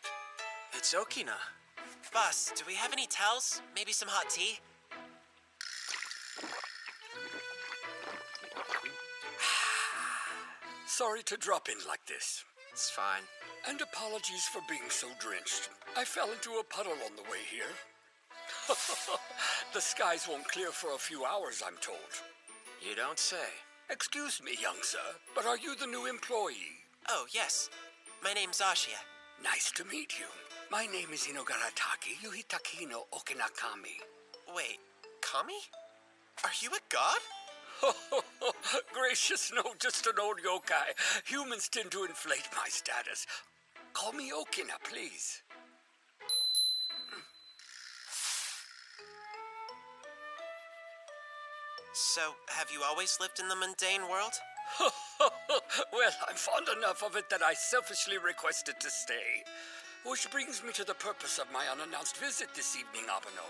It's Okina. Boss, do we have any towels? Maybe some hot tea? Sorry to drop in like this. It's fine. And apologies for being so drenched. I fell into a puddle on the way here. The skies won't clear for a few hours, I'm told. You don't say. Excuse me, young sir, but are you the new employee? Oh, yes. My name's Ashia. Nice to meet you. My name is Inogarataki Yuhitaki no Okinakami. Wait, Kami? Are you a god? Gracious, no, just an old yokai. Humans tend to inflate my status. Call me Okina, please. So, have you always lived in the mundane world? Well, I'm fond enough of it that I selfishly requested to stay. Which brings me to the purpose of my unannounced visit this evening, Abano.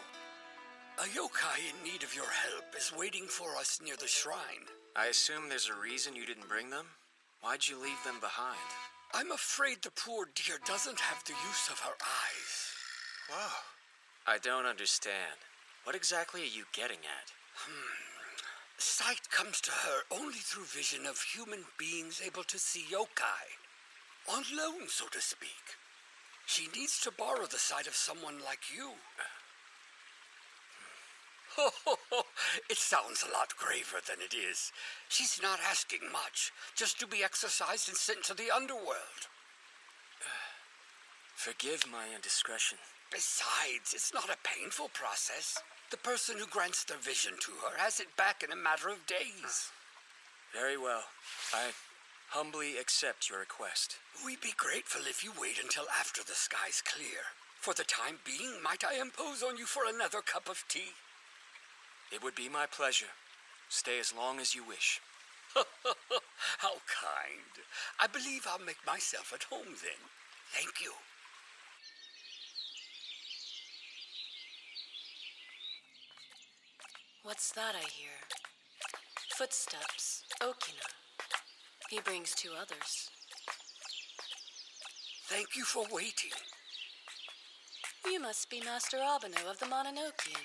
A yokai in need of your help is waiting for us near the shrine. I assume there's a reason you didn't bring them? Why'd you leave them behind? I'm afraid the poor dear doesn't have the use of her eyes. Whoa. I don't understand. What exactly are you getting at? Sight comes to her only through vision of human beings able to see yokai. On loan, so to speak. She needs to borrow the sight of someone like you. It sounds a lot graver than it is. She's not asking much, just to be exorcised and sent to the underworld. Forgive my indiscretion. Besides, it's not a painful process. The person who grants their vision to her has it back in a matter of days. Very well. I humbly accept your request. We'd be grateful if you wait until after the sky's clear. For the time being, might I impose on you for another cup of tea? It would be my pleasure. Stay as long as you wish. How kind. I believe I'll make myself at home then. Thank you. What's that I hear? Footsteps. Okina. He brings two others. Thank you for waiting. You must be Master Abano of the Mononokean.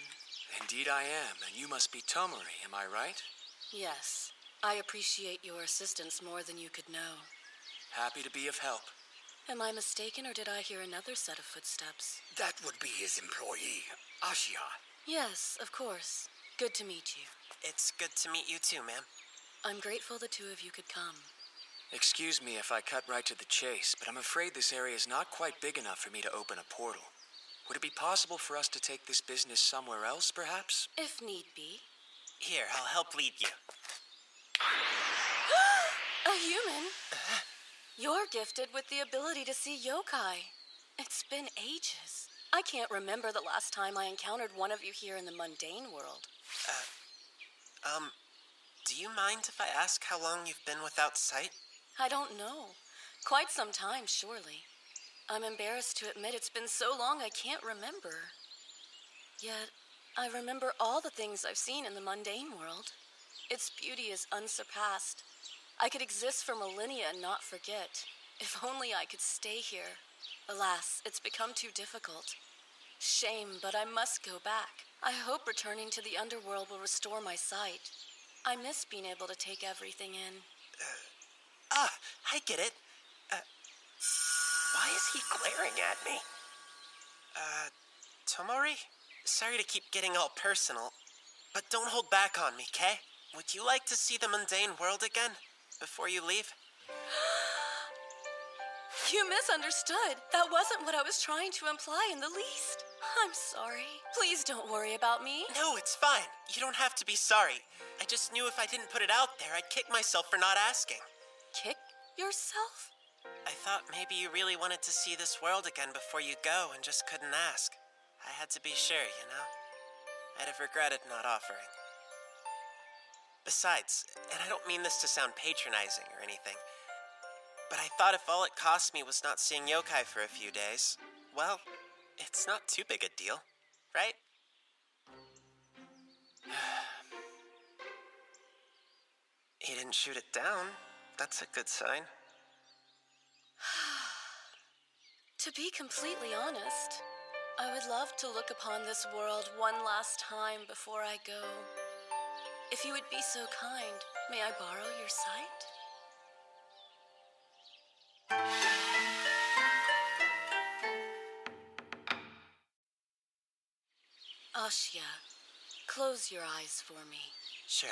Indeed I am, and you must be Tomori, am I right? Yes. I appreciate your assistance more than you could know. Happy to be of help. Am I mistaken, or did I hear another set of footsteps? That would be his employee, Ashia. Yes, of course. Good to meet you. It's good to meet you too, ma'am. I'm grateful the two of you could come. Excuse me if I cut right to the chase, but I'm afraid this area is not quite big enough for me to open a portal. Would it be possible for us to take this business somewhere else, perhaps? If need be. Here, I'll help lead you. A human? You're gifted with the ability to see yokai. It's been ages. I can't remember the last time I encountered one of you here in the mundane world. Do you mind if I ask how long you've been without sight? I don't know. Quite some time, surely. I'm embarrassed to admit it's been so long I can't remember. Yet, I remember all the things I've seen in the mundane world. Its beauty is unsurpassed. I could exist for millennia and not forget. If only I could stay here. Alas, it's become too difficult. Shame, but I must go back. I hope returning to the underworld will restore my sight. I miss being able to take everything in. I get it. Why is he glaring at me? Tomori? Sorry to keep getting all personal, but don't hold back on me, okay? Would you like to see the mundane world again before you leave? You misunderstood. That wasn't what I was trying to imply in the least. I'm sorry. Please don't worry about me. No, it's fine. You don't have to be sorry. I just knew if I didn't put it out there, I'd kick myself for not asking. Kick yourself? I thought maybe you really wanted to see this world again before you go and just couldn't ask. I had to be sure, you know? I'd have regretted not offering. Besides, and I don't mean this to sound patronizing or anything, but I thought if all it cost me was not seeing yokai for a few days, well, it's not too big a deal, right? He didn't shoot it down. That's a good sign. To be completely honest, I would love to look upon this world one last time before I go. If you would be so kind, may I borrow your sight? Ashia, close your eyes for me. Sure.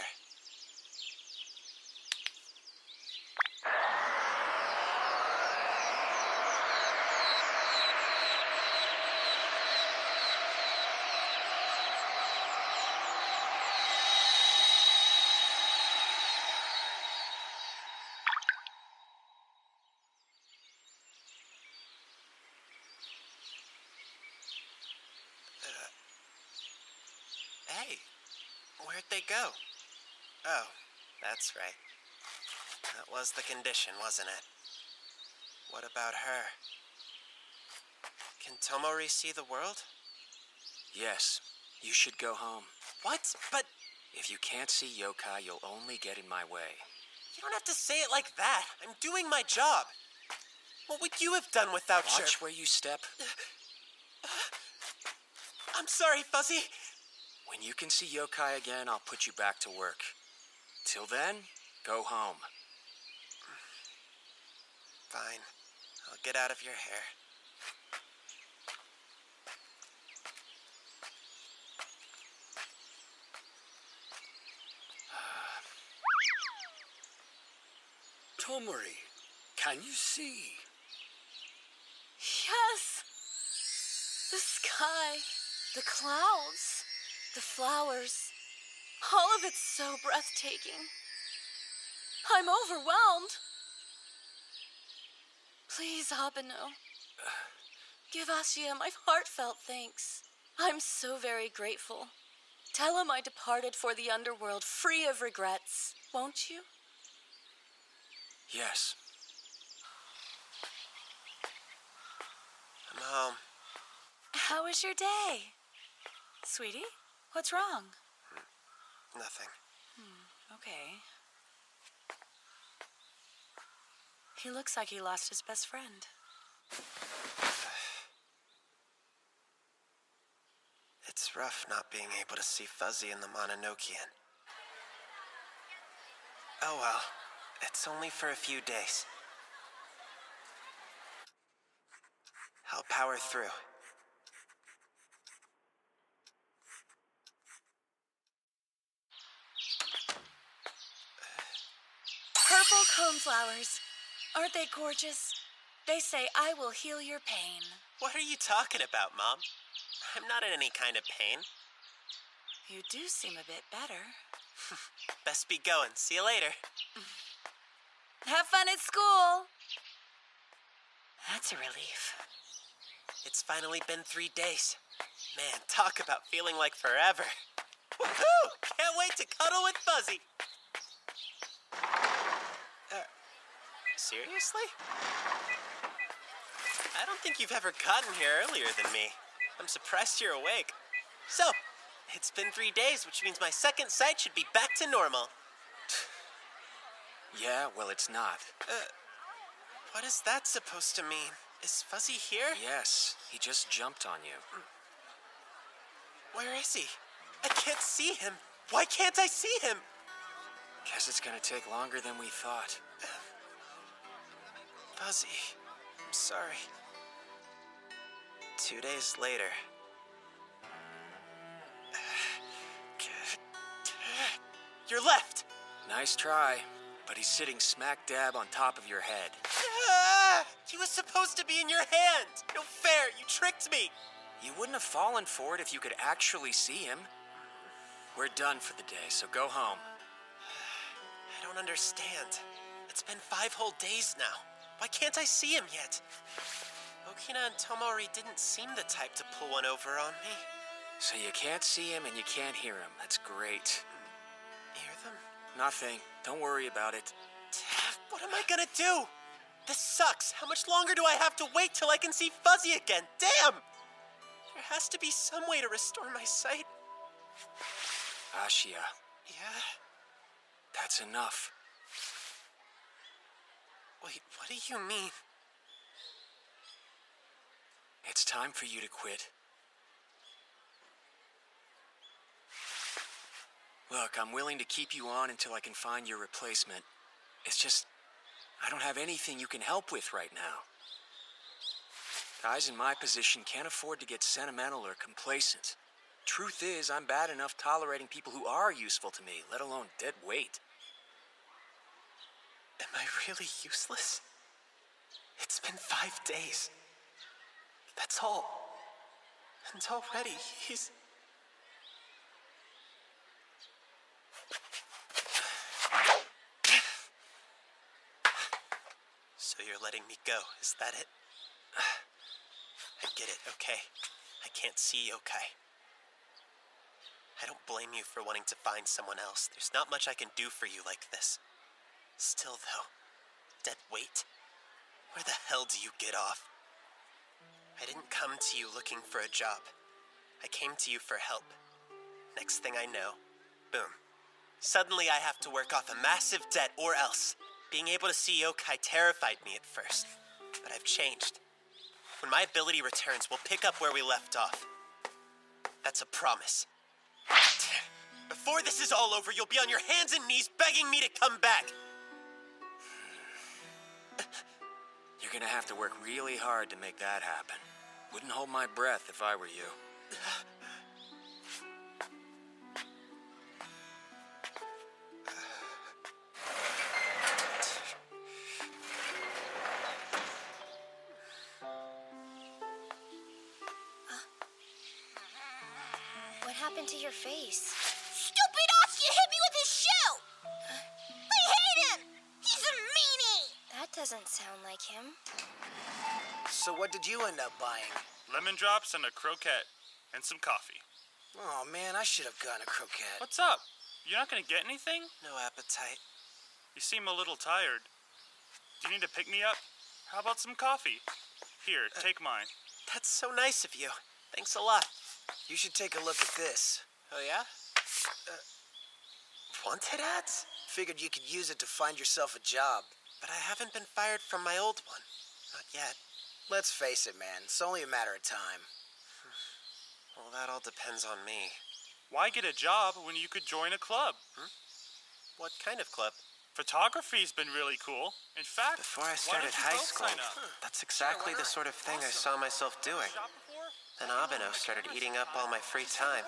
Where'd they go? Oh, that's right. That was the condition, wasn't it? What about her? Can Tomori see the world? Yes, you should go home. What? But if you can't see yokai, you'll only get in my way. You don't have to say it like that. I'm doing my job. What would you have done without your... Watch where you step. I'm sorry, Fuzzy. When you can see yokai again, I'll put you back to work. Till then, go home. Fine. I'll get out of your hair. Tomori, can you see? Yes! The sky, the clouds, the flowers. All of it's so breathtaking. I'm overwhelmed. Please, Abeno, give Ashia my heartfelt thanks. I'm so very grateful. Tell him I departed for the underworld free of regrets, won't you? Yes. I'm home. How was your day? Sweetie, what's wrong? Nothing. Okay. He looks like he lost his best friend. It's rough not being able to see Fuzzy in the Mononokean. Oh well, it's only for a few days. I'll power through. Purple coneflowers. Aren't they gorgeous? They say I will heal your pain. What are you talking about, Mom? I'm not in any kind of pain. You do seem a bit better. Best be going. See you later. Have fun at school. That's a relief. It's finally been 3 days. Man, talk about feeling like forever. Woohoo! Can't wait to cuddle with Fuzzy. Seriously? I don't think you've ever gotten here earlier than me. I'm surprised you're awake. So, it's been 3 days, which means my second sight should be back to normal. Yeah, well, it's not. What is that supposed to mean? Is Fuzzy here? Yes, he just jumped on you. Where is he? I can't see him. Why can't I see him? Guess it's gonna take longer than we thought. Fuzzy, I'm sorry. 2 days later. You're left! Nice try, but he's sitting smack dab on top of your head. He was supposed to be in your hand! No fair, you tricked me! You wouldn't have fallen for it if you could actually see him. We're done for the day, so go home. I don't understand. It's been 5 whole days now. Why can't I see him yet? Okina and Tomori didn't seem the type to pull one over on me. So you can't see him and you can't hear him. That's great. Hear them? Nothing. Don't worry about it. What am I gonna do? This sucks. How much longer do I have to wait till I can see Fuzzy again? Damn! There has to be some way to restore my sight. Ashia. Yeah? That's enough. Wait, what do you mean? It's time for you to quit. Look, I'm willing to keep you on until I can find your replacement. It's just, I don't have anything you can help with right now. Guys in my position can't afford to get sentimental or complacent. Truth is, I'm bad enough tolerating people who are useful to me, let alone dead weight. Am I really useless? It's been 5 days. That's all. And already he's... So you're letting me go, is that it? I get it, okay. I can't see yokai. I don't blame you for wanting to find someone else. There's not much I can do for you like this. Still, though, dead weight? Where the hell do you get off? I didn't come to you looking for a job. I came to you for help. Next thing I know, boom. Suddenly I have to work off a massive debt or else. Being able to see yokai terrified me at first, but I've changed. When my ability returns, we'll pick up where we left off. That's a promise. Before this is all over, you'll be on your hands and knees begging me to come back. You're gonna have to work really hard to make that happen. Wouldn't hold my breath if I were you. What happened to your face? Stupid Oscar hit me with his shoe! I hate him! He's a meanie! That doesn't sound like him. So what did you end up buying? Lemon drops and a croquette. And some coffee. Oh man, I should have gotten a croquette. What's up? You're not gonna get anything? No appetite. You seem a little tired. Do you need to pick me up? How about some coffee? Here, take mine. That's so nice of you. Thanks a lot. You should take a look at this. Oh, yeah? Wanted ads? Figured you could use it to find yourself a job. But I haven't been fired from my old one. Not yet. Let's face it, man. It's only a matter of time. Well, that all depends on me. Why get a job when you could join a club? What kind of club? Photography's been really cool. In fact, before I why don't started you high both school, sign up? that's exactly the sort of thing I saw myself doing. Then Abeno started eating up all my free time.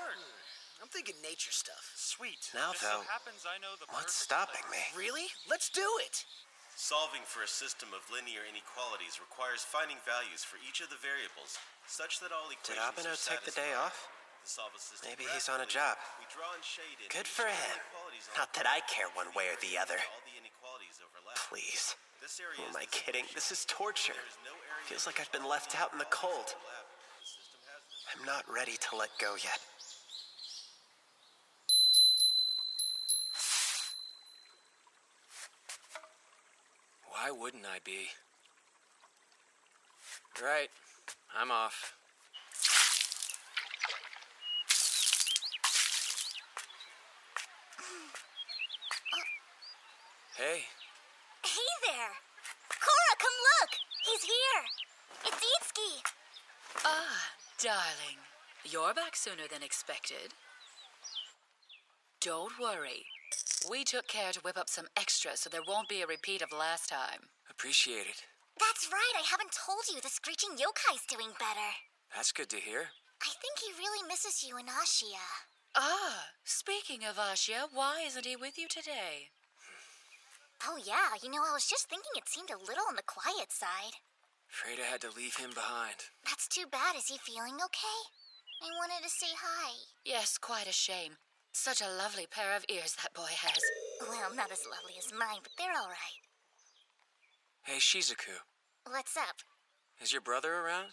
I'm thinking nature stuff. Sweet. Now, Just so though, happens I know the what's perfect stopping me? place. Really? Let's do it! Solving for a system of linear inequalities requires finding values for each of the variables, such that all Did equations Abeno are take the day satisfied. off? To solve a system Maybe he's on a graphically, job. we draw and shade in Good each for of the him. inequalities on Not the that I care one way or the other. all the inequalities overlap. Please. This area Who is am I the kidding? This is torture. There is no area Feels like I've been left out in the cold. the system has no. I'm not ready to let go yet. Why wouldn't I be? Right, I'm off. Hey, Hey there! Cora, come look! He's here! It's Itsuki! Ah, darling. You're back sooner than expected. Don't worry. We took care to whip up some extras so there won't be a repeat of last time. appreciate it. That's right, I haven't told you. The screeching yokai's doing better. That's good to hear. I think he really misses you and Ashia. Ah, speaking of Ashia, why isn't he with you today? Oh yeah, I was just thinking it seemed a little on the quiet side. Afraid I had to leave him behind. That's too bad. Is he feeling okay? I wanted to say hi. Yes, quite a shame. Such a lovely pair of ears that boy has. Well, not as lovely as mine, but they're all right. Hey, Shizuku, What's up? is your brother around?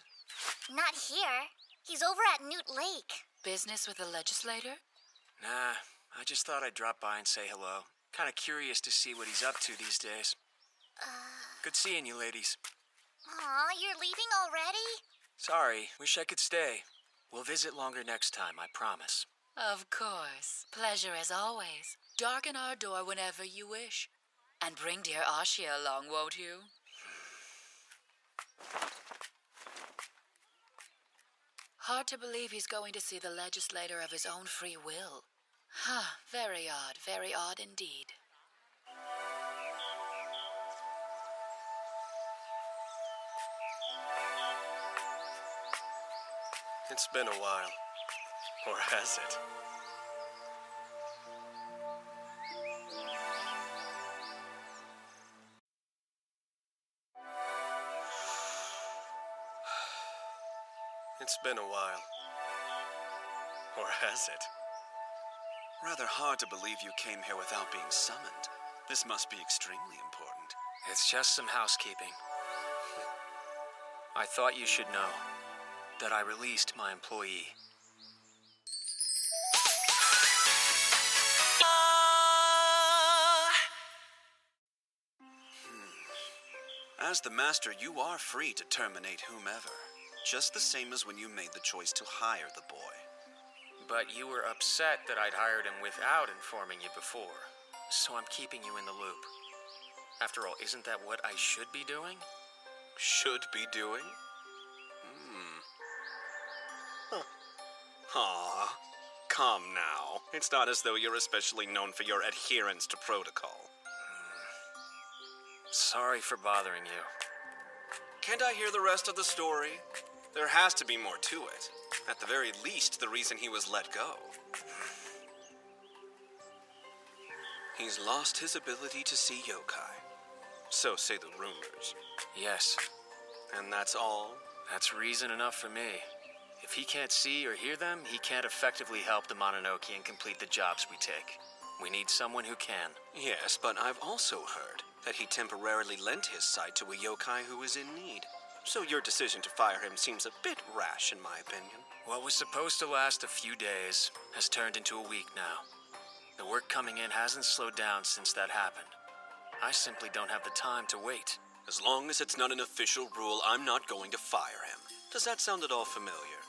Not here. He's over at Newt Lake. Business with the legislator? Nah, I just thought I'd drop by and say hello. Kind of curious to see what he's up to these days. Good seeing you, ladies. Aw, you're leaving already? Sorry, wish I could stay. We'll visit longer next time, I promise. Of course. Pleasure as always. Darken our door whenever you wish. And bring dear Ashia along, won't you? Hard to believe he's going to see the legislator of his own free will. Huh, very odd indeed. It's been a while. Or has it? It's been a while. Or has it? Rather hard to believe you came here without being summoned. This must be extremely important. It's just some housekeeping. I thought you should know that I released my employee. As the Master, you are free to terminate whomever, just the same as when you made the choice to hire the boy. But you were upset that I'd hired him without informing you before, so I'm keeping you in the loop. After all, isn't that what I should be doing? Should be doing? Aw, come now. It's not as though you're especially known for your adherence to protocol. Sorry for bothering you. Can't I hear the rest of the story? There has to be more to it. At the very least, the reason he was let go. He's lost his ability to see yokai. So say the rumors. Yes. And that's all? That's reason enough for me. If he can't see or hear them, he can't effectively help the Mononoke and complete the jobs we take. We need someone who can. Yes, but I've also heard that he temporarily lent his sight to a yokai who was in need. So your decision to fire him seems a bit rash, in my opinion. What was supposed to last a few days has turned into a week now. The work coming in hasn't slowed down since that happened. I simply don't have the time to wait. As long as it's not an official rule, I'm not going to fire him. Does that sound at all familiar?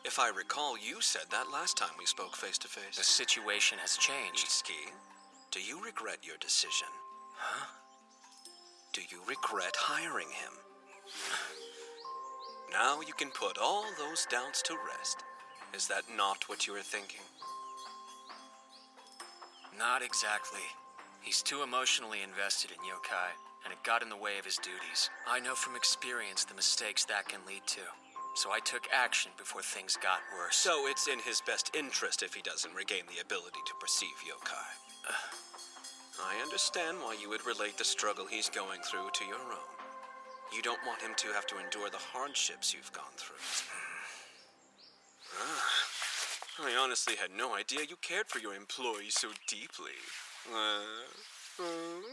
If I recall, you said that last time we spoke face to face. The situation has changed. Itsuki, do you regret your decision? Huh? Do you regret hiring him? Now you can put all those doubts to rest. Is that not what you were thinking? Not exactly. He's too emotionally invested in yokai, and it got in the way of his duties. I know from experience the mistakes that can lead to. So I took action before things got worse. So it's in his best interest if he doesn't regain the ability to perceive yokai. I understand why you would relate the struggle he's going through to your own. You don't want him to have to endure the hardships you've gone through. I honestly had no idea you cared for your employees so deeply.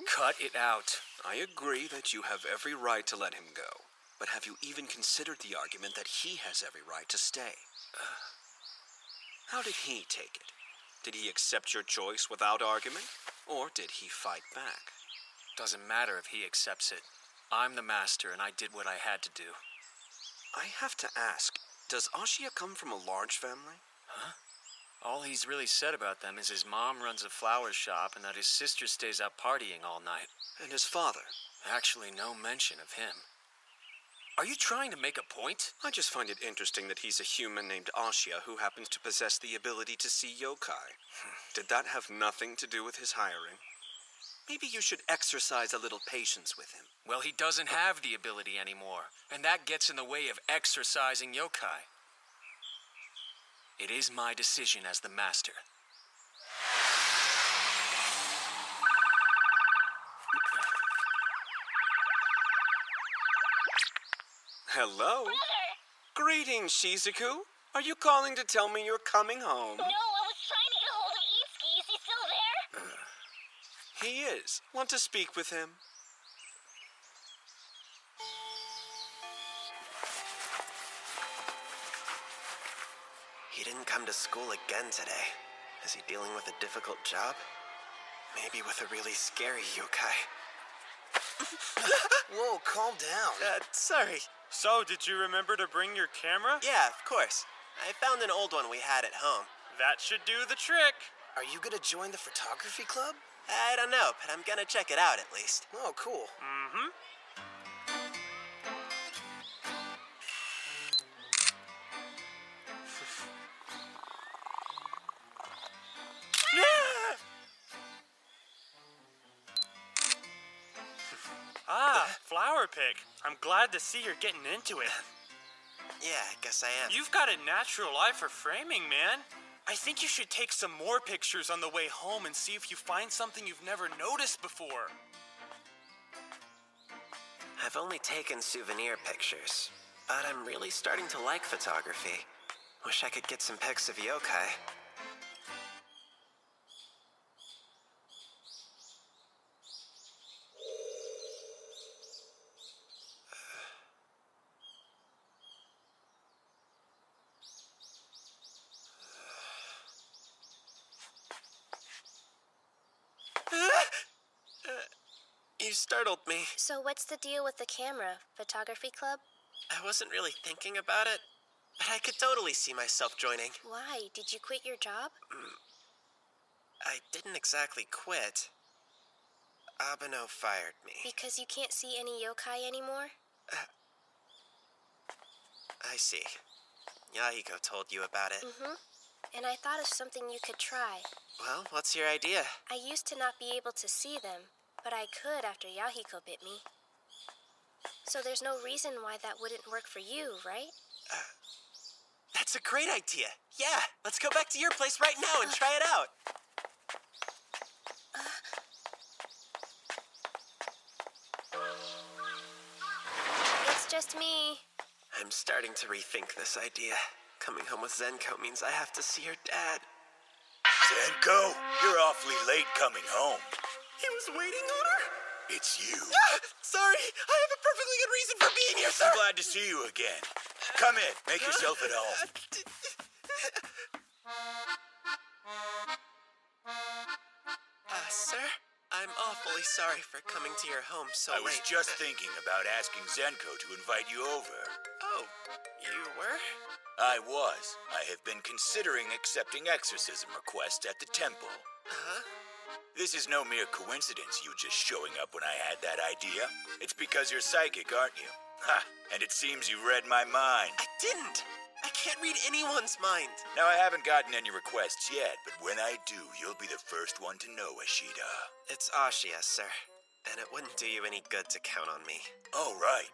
Cut it out. I agree that you have every right to let him go. But have you even considered the argument that he has every right to stay? How did he take it? Did he accept your choice without argument? Or did he fight back? Doesn't matter if he accepts it. I'm the master, and I did what I had to do. I have to ask, does Ashia come from a large family? Huh? All he's really said about them is his mom runs a flower shop and that his sister stays up partying all night. And his father? Actually, no mention of him. Are you trying to make a point? I just find it interesting that he's a human named Ashia who happens to possess the ability to see yokai. Did that have nothing to do with his hiring? Maybe you should exercise a little patience with him. Well, he doesn't have the ability anymore, and that gets in the way of exercising yokai. It is my decision as the master. Hello? Brother! Greetings, Shizuku. Are you calling to tell me you're coming home? No, I was trying to get a hold of Itsuki. Is he still there? He is. Want to speak with him? He didn't come to school again today. Is he dealing with a difficult job? Maybe with a really scary yokai. Whoa, calm down. Sorry. So, did you remember to bring your camera? Yeah, of course. I found an old one we had at home. That should do the trick. Are you gonna join the photography club? I don't know, but I'm gonna check it out at least. Oh, cool. Mm-hmm. Flower pick. I'm glad to see you're getting into it. Yeah, I guess I am. You've got a natural eye for framing, man. I think you should take some more pictures on the way home and see if you find something you've never noticed before. I've only taken souvenir pictures, but I'm really starting to like photography. Wish I could get some pics of yokai. You You startled me. So what's the deal with the camera? Photography club? I wasn't really thinking about it, but I could totally see myself joining. Why? Did you quit your job? I didn't exactly quit. Abeno fired me. Because you can't see any yokai anymore? I see. Yahiko told you about it. Mm-hmm. And I thought of something you could try. Well, what's your idea? I used to not be able to see them, but I could after Yahiko bit me. So there's no reason why that wouldn't work for you, right? That's a great idea. Yeah, let's go back to your place right now and try it out. It's just me. I'm starting to rethink this idea. Coming home with Zenko means I have to see her dad. Zenko, you're awfully late coming home. He was waiting on her? It's you. Sorry, I have a perfectly good reason for being here, sir. I'm glad to see you again. Come in, make yourself at home. Sir, I'm awfully sorry for coming to your home so I was late. just thinking about asking Zenko to invite you over. Oh, you were? I was. I have been considering accepting exorcism requests at the temple. Uh-huh. This is no mere coincidence, you just showing up when I had that idea. It's because you're psychic, aren't you? Ha! And it seems you read my mind. I didn't. I can't read anyone's mind. Now, I haven't gotten any requests yet, but when I do, you'll be the first one to know, Ashida. It's Ashia, sir. And it wouldn't do you any good to count on me. Oh, right.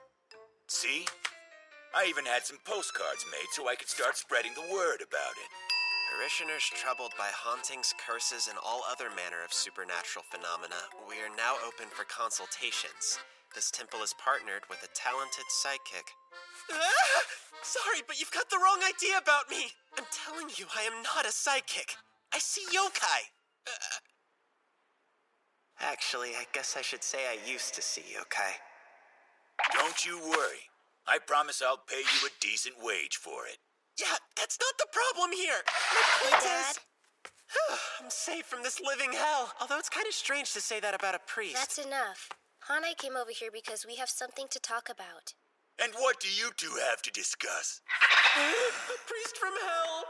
See? I even had some postcards made so I could start spreading the word about it. Parishioners troubled by hauntings, curses, and all other manner of supernatural phenomena, we are now open for consultations. This temple is partnered with a talented psychic. Sorry, but you've got the wrong idea about me. I'm telling you, I am not a psychic. I see yokai. Actually, I guess I should say I used to see yokai. Don't you worry. I promise I'll pay you a decent wage for it. Yeah, that's not the problem here. My point is, I'm safe from this living hell. Although it's kind of strange to say that about a priest. That's enough. Hane came over here because we have something to talk about. And what do you two have to discuss? A priest from hell.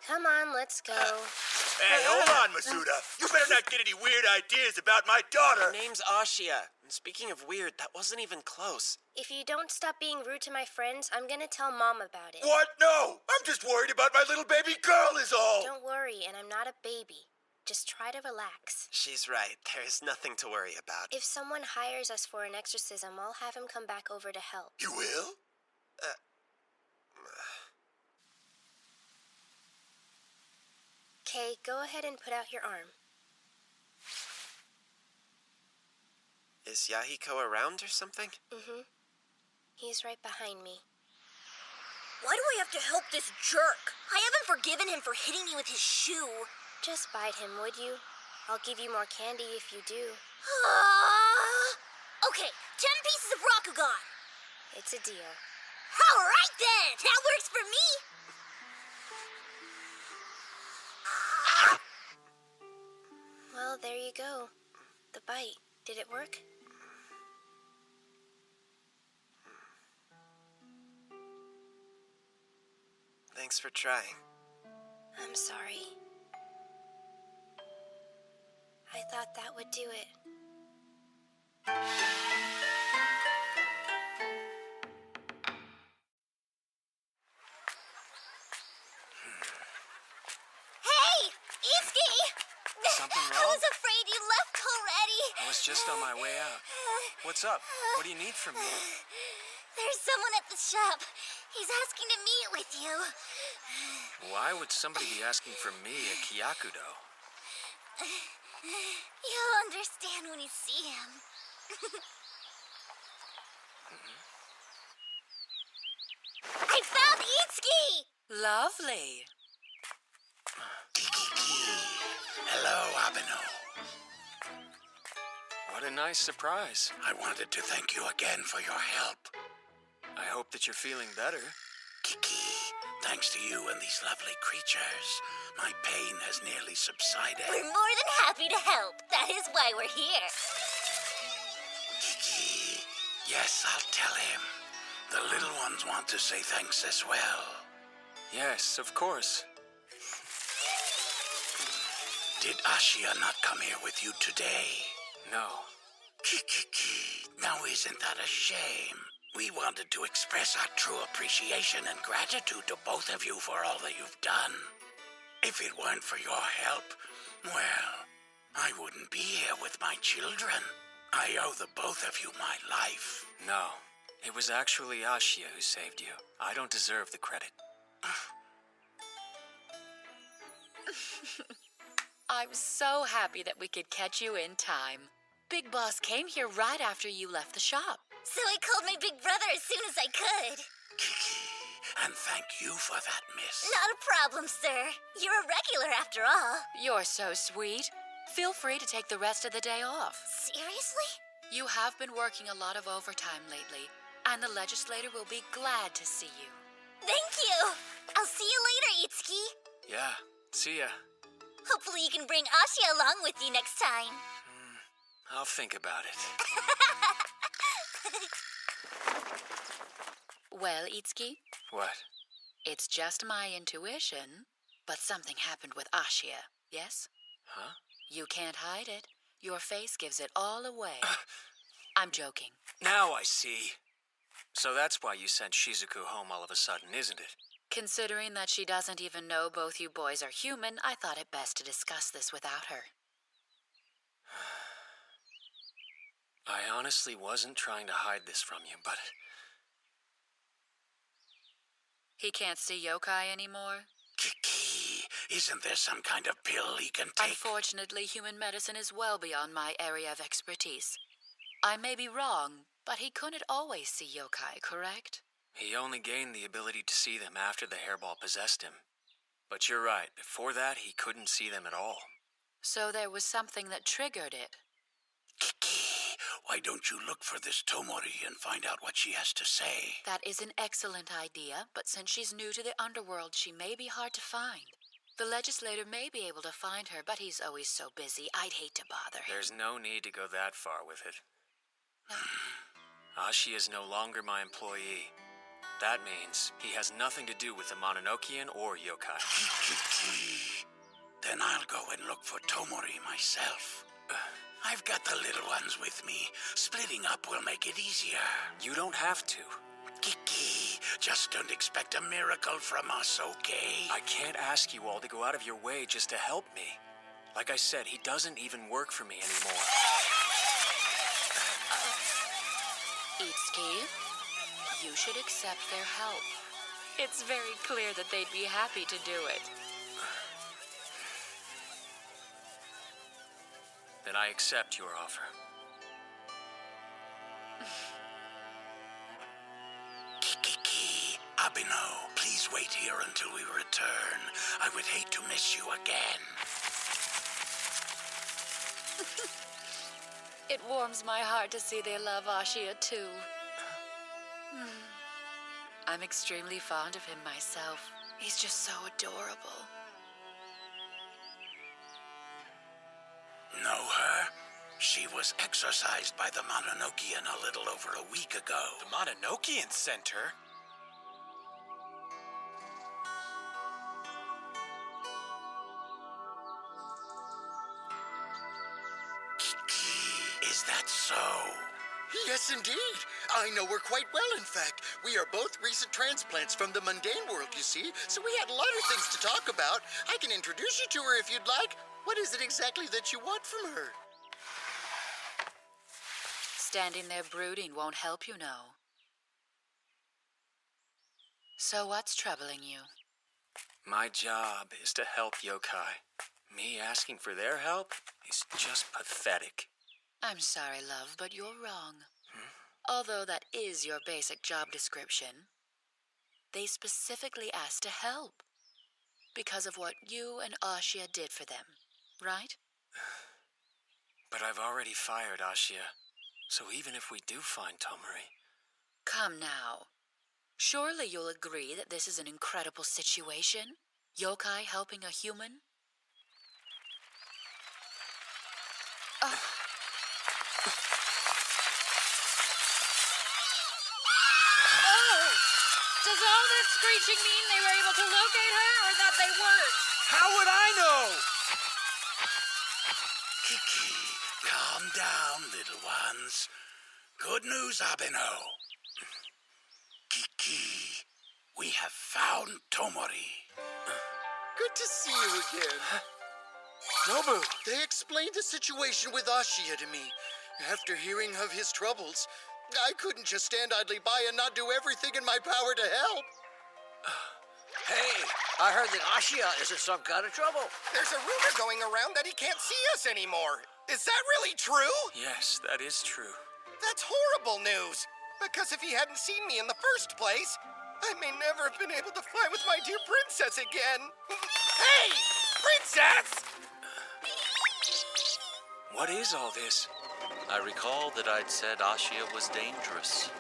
Come on, let's go. Hey, hold on, Masuda. You better not get any weird ideas about my daughter. Her name's Ashia. And speaking of weird, that wasn't even close. If you don't stop being rude to my friends, I'm gonna tell Mom about it. What? No! I'm just worried about my little baby girl is all! Don't worry, and I'm not a baby. Just try to relax. She's right. There is nothing to worry about. If someone hires us for an exorcism, I'll have him come back over to help. You will? Okay, go ahead and put out your arm. Is Yahiko around or something? Mm-hmm. He's right behind me. Why do I have to help this jerk? I haven't forgiven him for hitting me with his shoe. Just bite him, would you? I'll give you more candy if you do. Okay, 10 pieces of Rakugan. It's a deal. All right then, that works for me. Well, there you go. The bite. Did it work? Thanks for trying. I'm sorry. I thought that would do it. Hey, Itsuki! Something I wrong? was afraid you left already. I was just on my way out. What's up? What do you need from me? There's someone at the shop. He's asking to meet with you. Why would somebody be asking for me at Kyakudo? You'll understand when you see him. I found Itsuki! Lovely. Hello, Abeno. What a nice surprise. I wanted to thank you again for your help. I hope that you're feeling better. Kiki, thanks to you and these lovely creatures, my pain has nearly subsided. We're more than happy to help. That is why we're here. Yes, I'll tell him. The little ones want to say thanks as well. Yes, of course. Did Ashia not come here with you today? No. Now isn't that a shame? We wanted to express our true appreciation and gratitude to both of you for all that you've done. If it weren't for your help, well, I wouldn't be here with my children. I owe the both of you my life. No, it was actually Ashia who saved you. I don't deserve the credit. I'm so happy that we could catch you in time. Big Boss came here right after you left the shop. So I called my big brother as soon as I could. And thank you for that, miss. Not a problem, sir. You're a regular after all. You're so sweet. Feel free to take the rest of the day off. Seriously? You have been working a lot of overtime lately, and the legislator will be glad to see you. Thank you. I'll see you later, Itsuki. Yeah, see ya. Hopefully you can bring Ashia along with you next time. I'll think about it. Well, Itsuki? What? It's just my intuition, but something happened with Ashia, yes? Huh? You can't hide it. Your face gives it all away. I'm joking. Now I see. So that's why you sent Shizuku home all of a sudden, isn't it? Considering that she doesn't even know both you boys are human, I thought it best to discuss this without her. I honestly wasn't trying to hide this from you, but... He can't see yokai anymore? Kiki, isn't there some kind of pill he can take? Unfortunately, human medicine is well beyond my area of expertise. I may be wrong, but he couldn't always see yokai, correct? He only gained the ability to see them after the hairball possessed him. But you're right, before that he couldn't see them at all. So there was something that triggered it. Kiki, why don't you look for this Tomori and find out what she has to say? That is an excellent idea, but since she's new to the underworld, she may be hard to find. The legislator may be able to find her, but he's always so busy, I'd hate to bother him. There's no need to go that far with it. Ashi is no longer my employee. That means he has nothing to do with the Mononokean or yokai. Then I'll go and look for Tomori myself. I've got the little ones with me. Splitting up will make it easier. You don't have to. Kiki, just don't expect a miracle from us, okay? I can't ask you all to go out of your way just to help me. Like I said, he doesn't even work for me anymore. Itsuki, you should accept their help. It's very clear that they'd be happy to do it. Then I accept your offer. Kiki, Abino, please wait here until we return. I would hate to miss you again. It warms my heart to see they love Ashia too. I'm extremely fond of him myself. He's just so adorable. Know her? She was exorcised by the Mononokean a little over a week ago. The Mononokean sent her? Kiki, is that so? Yes, indeed. I know her quite well, in fact. We are both recent transplants from the mundane world, you see, so we had a lot of things to talk about. I can introduce you to her if you'd like. What is it exactly that you want from her? Standing there brooding won't help, you know. So what's troubling you? My job is to help yokai. Me asking for their help is just pathetic. I'm sorry, love, but you're wrong. Although that is your basic job description, they specifically asked to help because of what you and Ashia did for them, right? But I've already fired Ashia, so even if we do find Tomori... Come now. Surely you'll agree that this is an incredible situation? Yokai helping a human? screeching mean they were able to locate her, or that they weren't? How would I know? Kiki, calm down, little ones. Good news, Abeno. Kiki, we have found Tomori. Good to see you again. Nobu! They explained the situation with Ashia to me. After hearing of his troubles, I couldn't just stand idly by and not do everything in my power to help. Hey, I heard that Ashia is in some kind of trouble. There's a rumor going around that he can't see us anymore. Is that really true? Yes, that is true. That's horrible news. Because if he hadn't seen me in the first place, I may never have been able to fly with my dear princess again. Hey! Princess! What is all this? I recall that I'd said Ashia was dangerous.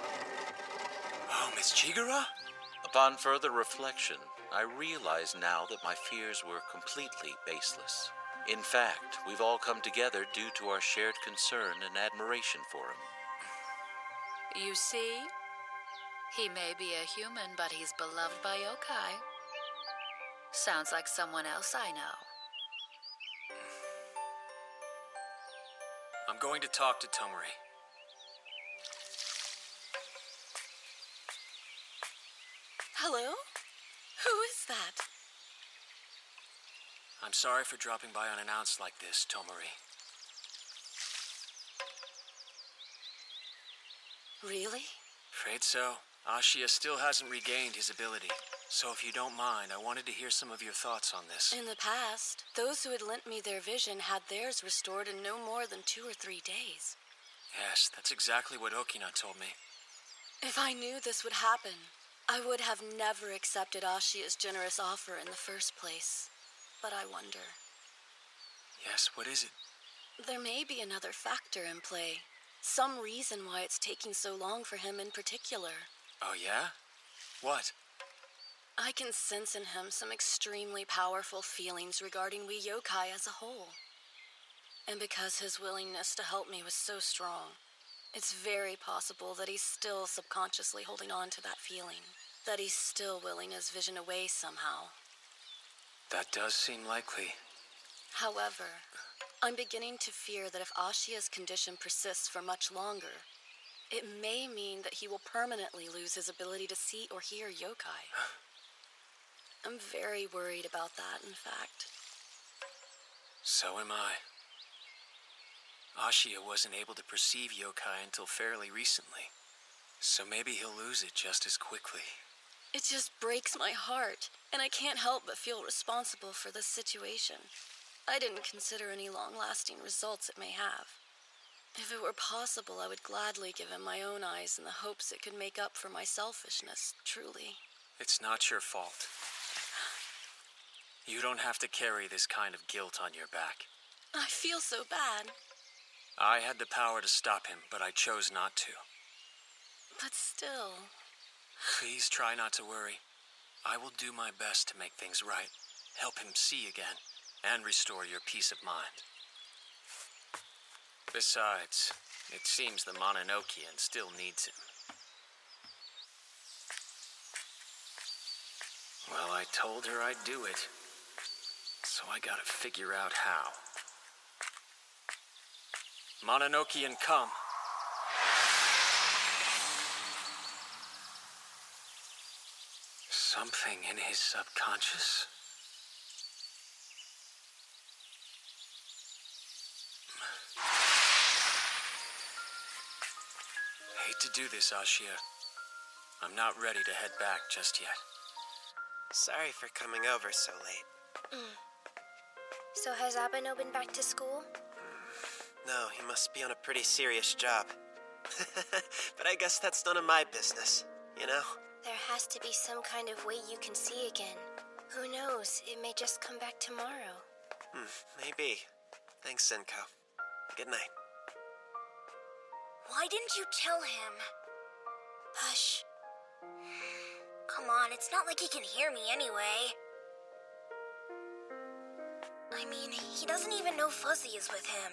Oh, Miss Chigara? Upon further reflection, I realize now that my fears were completely baseless. In fact, we've all come together due to our shared concern and admiration for him. You see? He may be a human, but he's beloved by yokai. Sounds like someone else I know. I'm going to talk to Tomori. Hello? Who is that? I'm sorry for dropping by unannounced like this, Tomori. Really? Afraid so. Ashia still hasn't regained his ability. So if you don't mind, I wanted to hear some of your thoughts on this. In the past, those who had lent me their vision had theirs restored in no more than 2 or 3 days. Yes, that's exactly what Okina told me. If I knew this would happen, I would have never accepted Ashia's generous offer in the first place. But I wonder. Yes, what is it? There may be another factor in play. Some reason why it's taking so long for him in particular. Oh, yeah? What? I can sense in him some extremely powerful feelings regarding we yokai as a whole. And because his willingness to help me was so strong, it's very possible that he's still subconsciously holding on to that feeling. That he's still willing his vision away somehow. That does seem likely. However, I'm beginning to fear that if Ashia's condition persists for much longer, it may mean that he will permanently lose his ability to see or hear yokai. I'm very worried about that, in fact. So am I. Ashia wasn't able to perceive yokai until fairly recently. So maybe he'll lose it just as quickly. It just breaks my heart, and I can't help but feel responsible for this situation. I didn't consider any long-lasting results it may have. If it were possible, I would gladly give him my own eyes in the hopes it could make up for my selfishness, truly. It's not your fault. You don't have to carry this kind of guilt on your back. I feel so bad. I had the power to stop him, but I chose not to. But still... Please try not to worry. I will do my best to make things right, help him see again, and restore your peace of mind. Besides, it seems the Mononokean still needs him. Well, I told her I'd do it, so I gotta figure out how. Mononokean, come. Something in his subconscious? Hate to do this, Ashia. I'm not ready to head back just yet. Sorry for coming over so late. So has Abeno been back to school? No, he must be on a pretty serious job. But I guess that's none of my business, you know? There has to be some kind of way you can see again. Who knows, it may just come back tomorrow. Maybe. Thanks, Senko. Good night. Why didn't you tell him? Hush. Come on, it's not like he can hear me anyway. I mean, he doesn't even know Fuzzy is with him.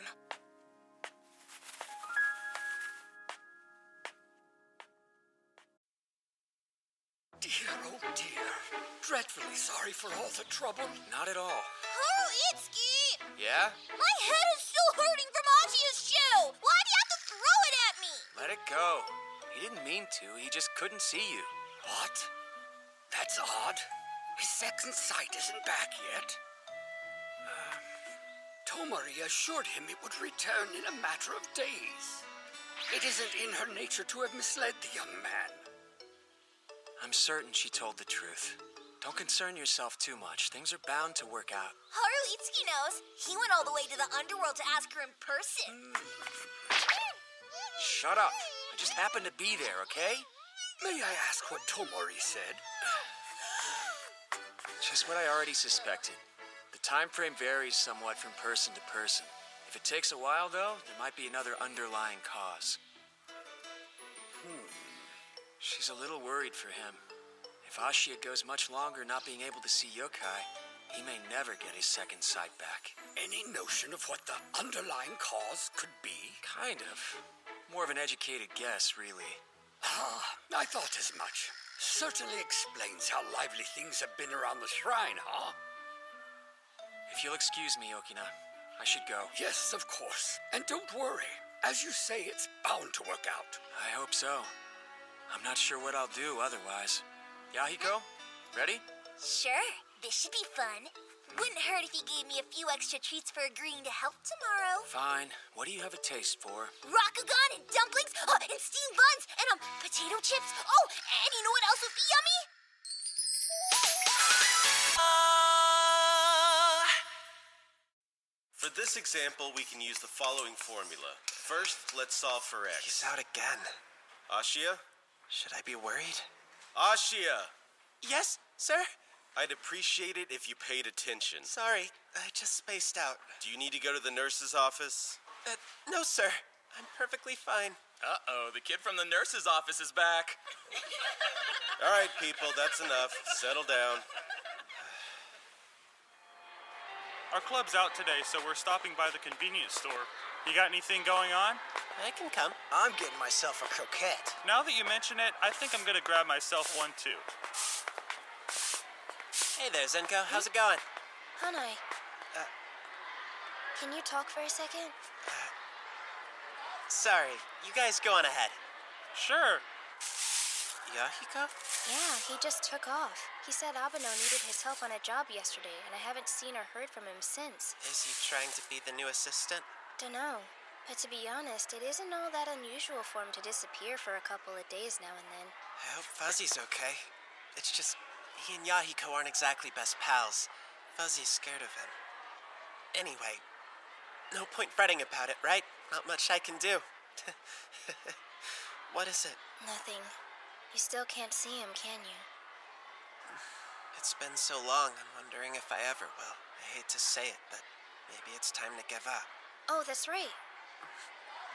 Dear old dear. Dreadfully sorry for all the trouble. Not at all. Haruitsuki! Yeah? My head is still hurting from Ashia's shoe! Why do you have to throw it at me? Let it go. He didn't mean to. He just couldn't see you. What? That's odd. His second sight isn't back yet. Tomari assured him it would return in a matter of days. It isn't in her nature to have misled the young man. I'm certain she told the truth. Don't concern yourself too much. Things are bound to work out. Haruitsuki knows. He went all the way to the underworld to ask her in person. Shut up. I just happened to be there, okay? May I ask what Tomori said? Just what I already suspected. The time frame varies somewhat from person to person. If it takes a while, though, there might be another underlying cause. She's a little worried for him. If Ashia goes much longer not being able to see Yokai, he may never get his second sight back. Any notion of what the underlying cause could be? Kind of. More of an educated guess, really. I thought as much. Certainly explains how lively things have been around the shrine, huh? If you'll excuse me, Okina, I should go. Yes, of course. And don't worry. As you say, it's bound to work out. I hope so. I'm not sure what I'll do otherwise. Yahiko, ready? Sure, this should be fun. Wouldn't hurt if you gave me a few extra treats for agreeing to help tomorrow. Fine. What do you have a taste for? Rakugan and dumplings, and steamed buns, and potato chips. Oh, and you know what else would be yummy? For this example, we can use the following formula. First, let's solve for x. He's out again. Ashia? Should I be worried? Ashia! Yes, sir? I'd appreciate it if you paid attention. Sorry, I just spaced out. Do you need to go to the nurse's office? No, sir. I'm perfectly fine. Uh-oh, the kid from the nurse's office is back. All right, people, that's enough. Settle down. Our club's out today, so we're stopping by the convenience store. You got anything going on? I can come. I'm getting myself a croquette. Now that you mention it, I think I'm gonna grab myself one too. Hey there, Zenko. How's it going? Hanai. Can you talk for a second? Sorry. You guys go on ahead. Sure. Yahiko? Yeah, he just took off. He said Abeno needed his help on a job yesterday, and I haven't seen or heard from him since. Is he trying to be the new assistant? Dunno. But to be honest, it isn't all that unusual for him to disappear for a couple of days now and then. I hope Fuzzy's okay. It's just, he and Yahiko aren't exactly best pals. Fuzzy's scared of him. Anyway, no point fretting about it, right? Not much I can do. What is it? Nothing. You still can't see him, can you? It's been so long, I'm wondering if I ever will. I hate to say it, but maybe it's time to give up. Oh, that's right.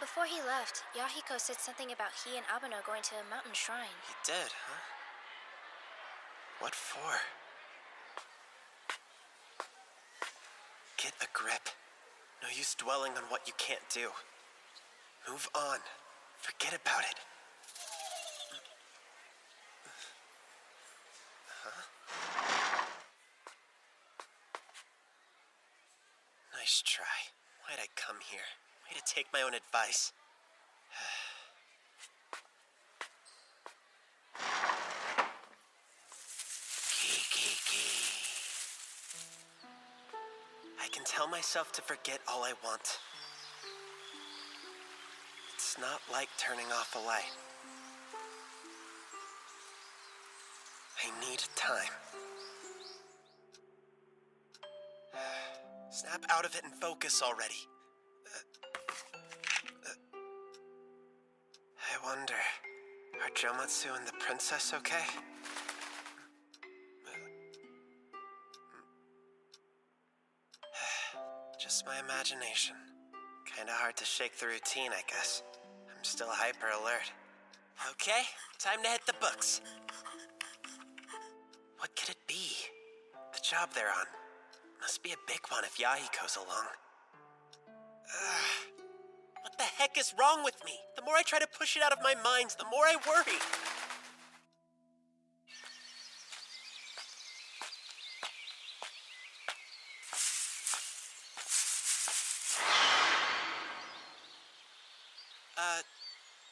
Before he left, Yahiko said something about he and Abeno going to a mountain shrine. He did, huh? What for? Get a grip. No use dwelling on what you can't do. Move on. Forget about it. Huh? Nice try. Why'd I come here? Way to take my own advice. I can tell myself to forget all I want. It's not like turning off a light. I need time. Snap out of it and focus already. I wonder, are Jomatsu and the princess okay? Just my imagination. Kinda hard to shake the routine, I guess. I'm still hyper alert. Okay, time to hit the books. What could it be? The job they're on. Must be a big one if Yahiko's along. What the heck is wrong with me? The more I try to push it out of my mind, the more I worry.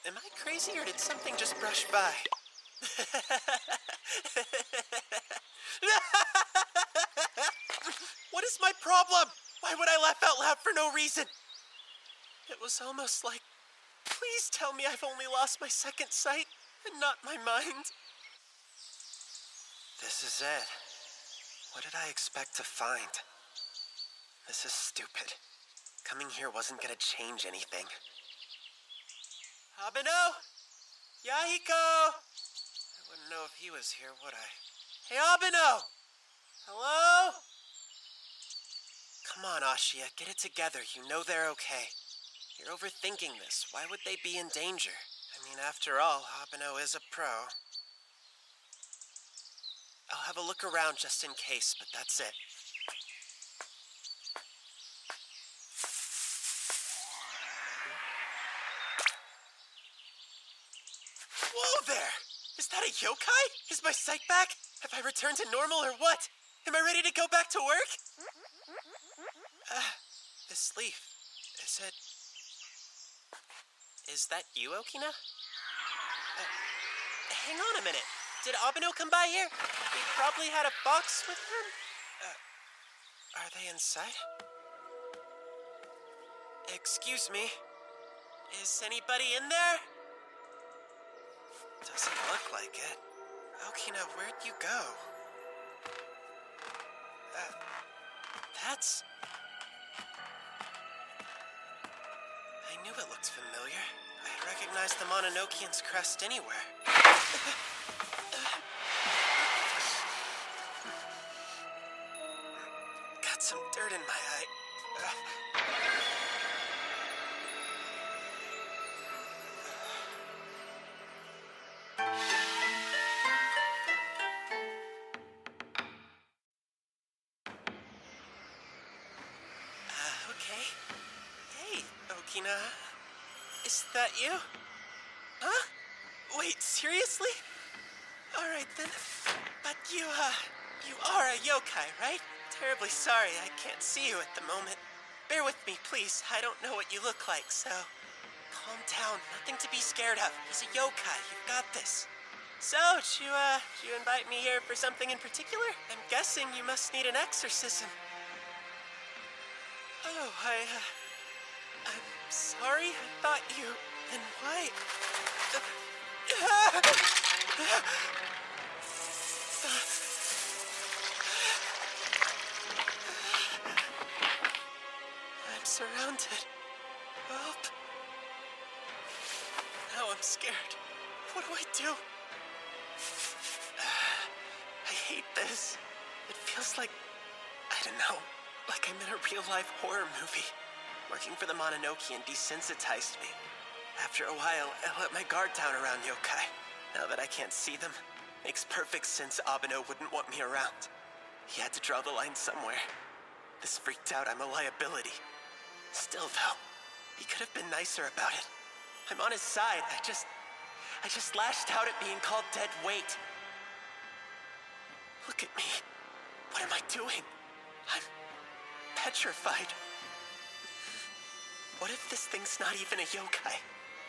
Am I crazy or did something just brush by? What is my problem? Why would I laugh out loud for no reason? It was almost like, please tell me I've only lost my second sight and not my mind. This is it. What did I expect to find? This is stupid. Coming here wasn't gonna change anything. Abeno! Yahiko! I wouldn't know if he was here, would I? Hey, Abeno! Hello? Come on, Ashia, get it together. You know they're okay. You're overthinking this. Why would they be in danger? I mean, after all, Abeno is a pro. I'll have a look around just in case, but that's it. Whoa there! Is that a yokai? Is my sight back? Have I returned to normal or what? Am I ready to go back to work? This leaf, is that you, Okina? Hang on a minute. Did Abeno come by here? He probably had a box with him. Are they inside? Excuse me. Is anybody in there? Doesn't look like it. Okina, where'd you go? That's... I knew it looked familiar. I'd recognize the Mononokean's crest anywhere. Got some dirt in my eye. Okay. Hey, Okina. Is that you? Huh? Wait, seriously? Alright then. But you are a yokai, right? Terribly sorry, I can't see you at the moment. Bear with me, please. I don't know what you look like, so... Calm down, nothing to be scared of. He's a yokai, you've got this. So, did you invite me here for something in particular? I'm guessing you must need an exorcism. Oh, I'm sorry, I thought you... Then why... I'm surrounded. Help. Now I'm scared. What do I do? I hate this. It feels like... I don't know. Like I'm in a real-life horror movie. Working for the Mononokean desensitized me. After a while, I let my guard down around yokai. Now that I can't see them, makes perfect sense Abeno wouldn't want me around. He had to draw the line somewhere. This freaked out I'm a liability. Still, though, he could have been nicer about it. I'm on his side. I just lashed out at being called dead weight. Look at me. What am I doing? I'm petrified. What if this thing's not even a yokai?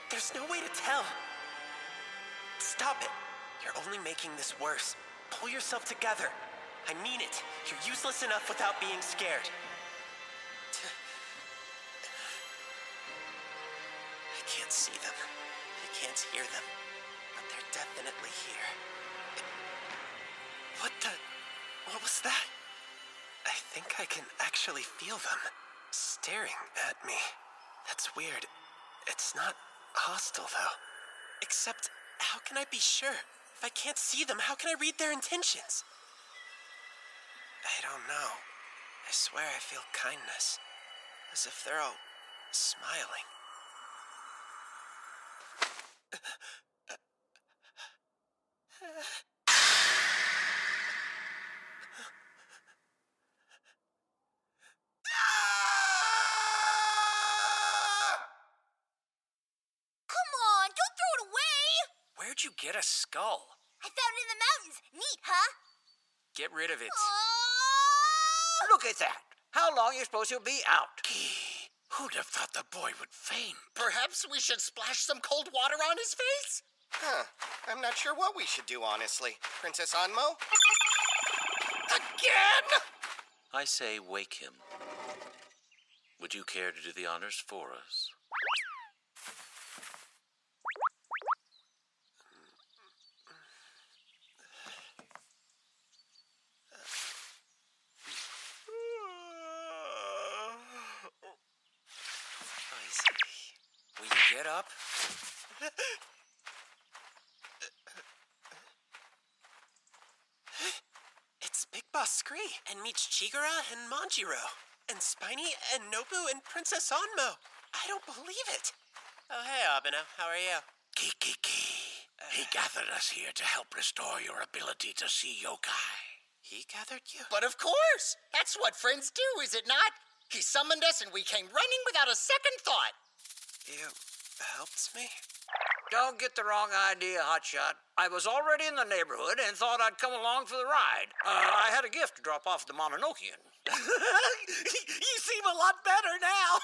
There's no way to tell. Stop it. You're only making this worse. Pull yourself together. I mean it. You're useless enough without being scared. I can't see them. I can't hear them. But they're definitely here. What was that? I think I can actually feel them. Staring at me. That's weird. It's not hostile, though. Except, how can I be sure? If I can't see them, how can I read their intentions? I don't know. I swear I feel kindness. As if they're all smiling. Come on, don't throw it away! Where'd you get a skull? I found it in the mountains. Neat, huh? Get rid of it. Look at that. How long you suppose you'll be out? Who'd have thought the boy would faint? Perhaps we should splash some cold water on his face? Huh. I'm not sure what we should do, honestly. Princess Anmo? Again? I say wake him. Would you care to do the honors for us? Will you get up? It's Big Boss Scree, and meets Chigara and Manjiro, and Spiny and Nobu and Princess Anmo. I don't believe it. Oh, hey, Abeno. How are you? Kiki. He gathered us here to help restore your ability to see yokai. He gathered you? But of course! That's what friends do, is it not? He summoned us and we came running without a second thought. You helped me? Don't get the wrong idea, Hotshot. I was already in the neighborhood and thought I'd come along for the ride. I had a gift to drop off at the Mononokean. You seem a lot better now.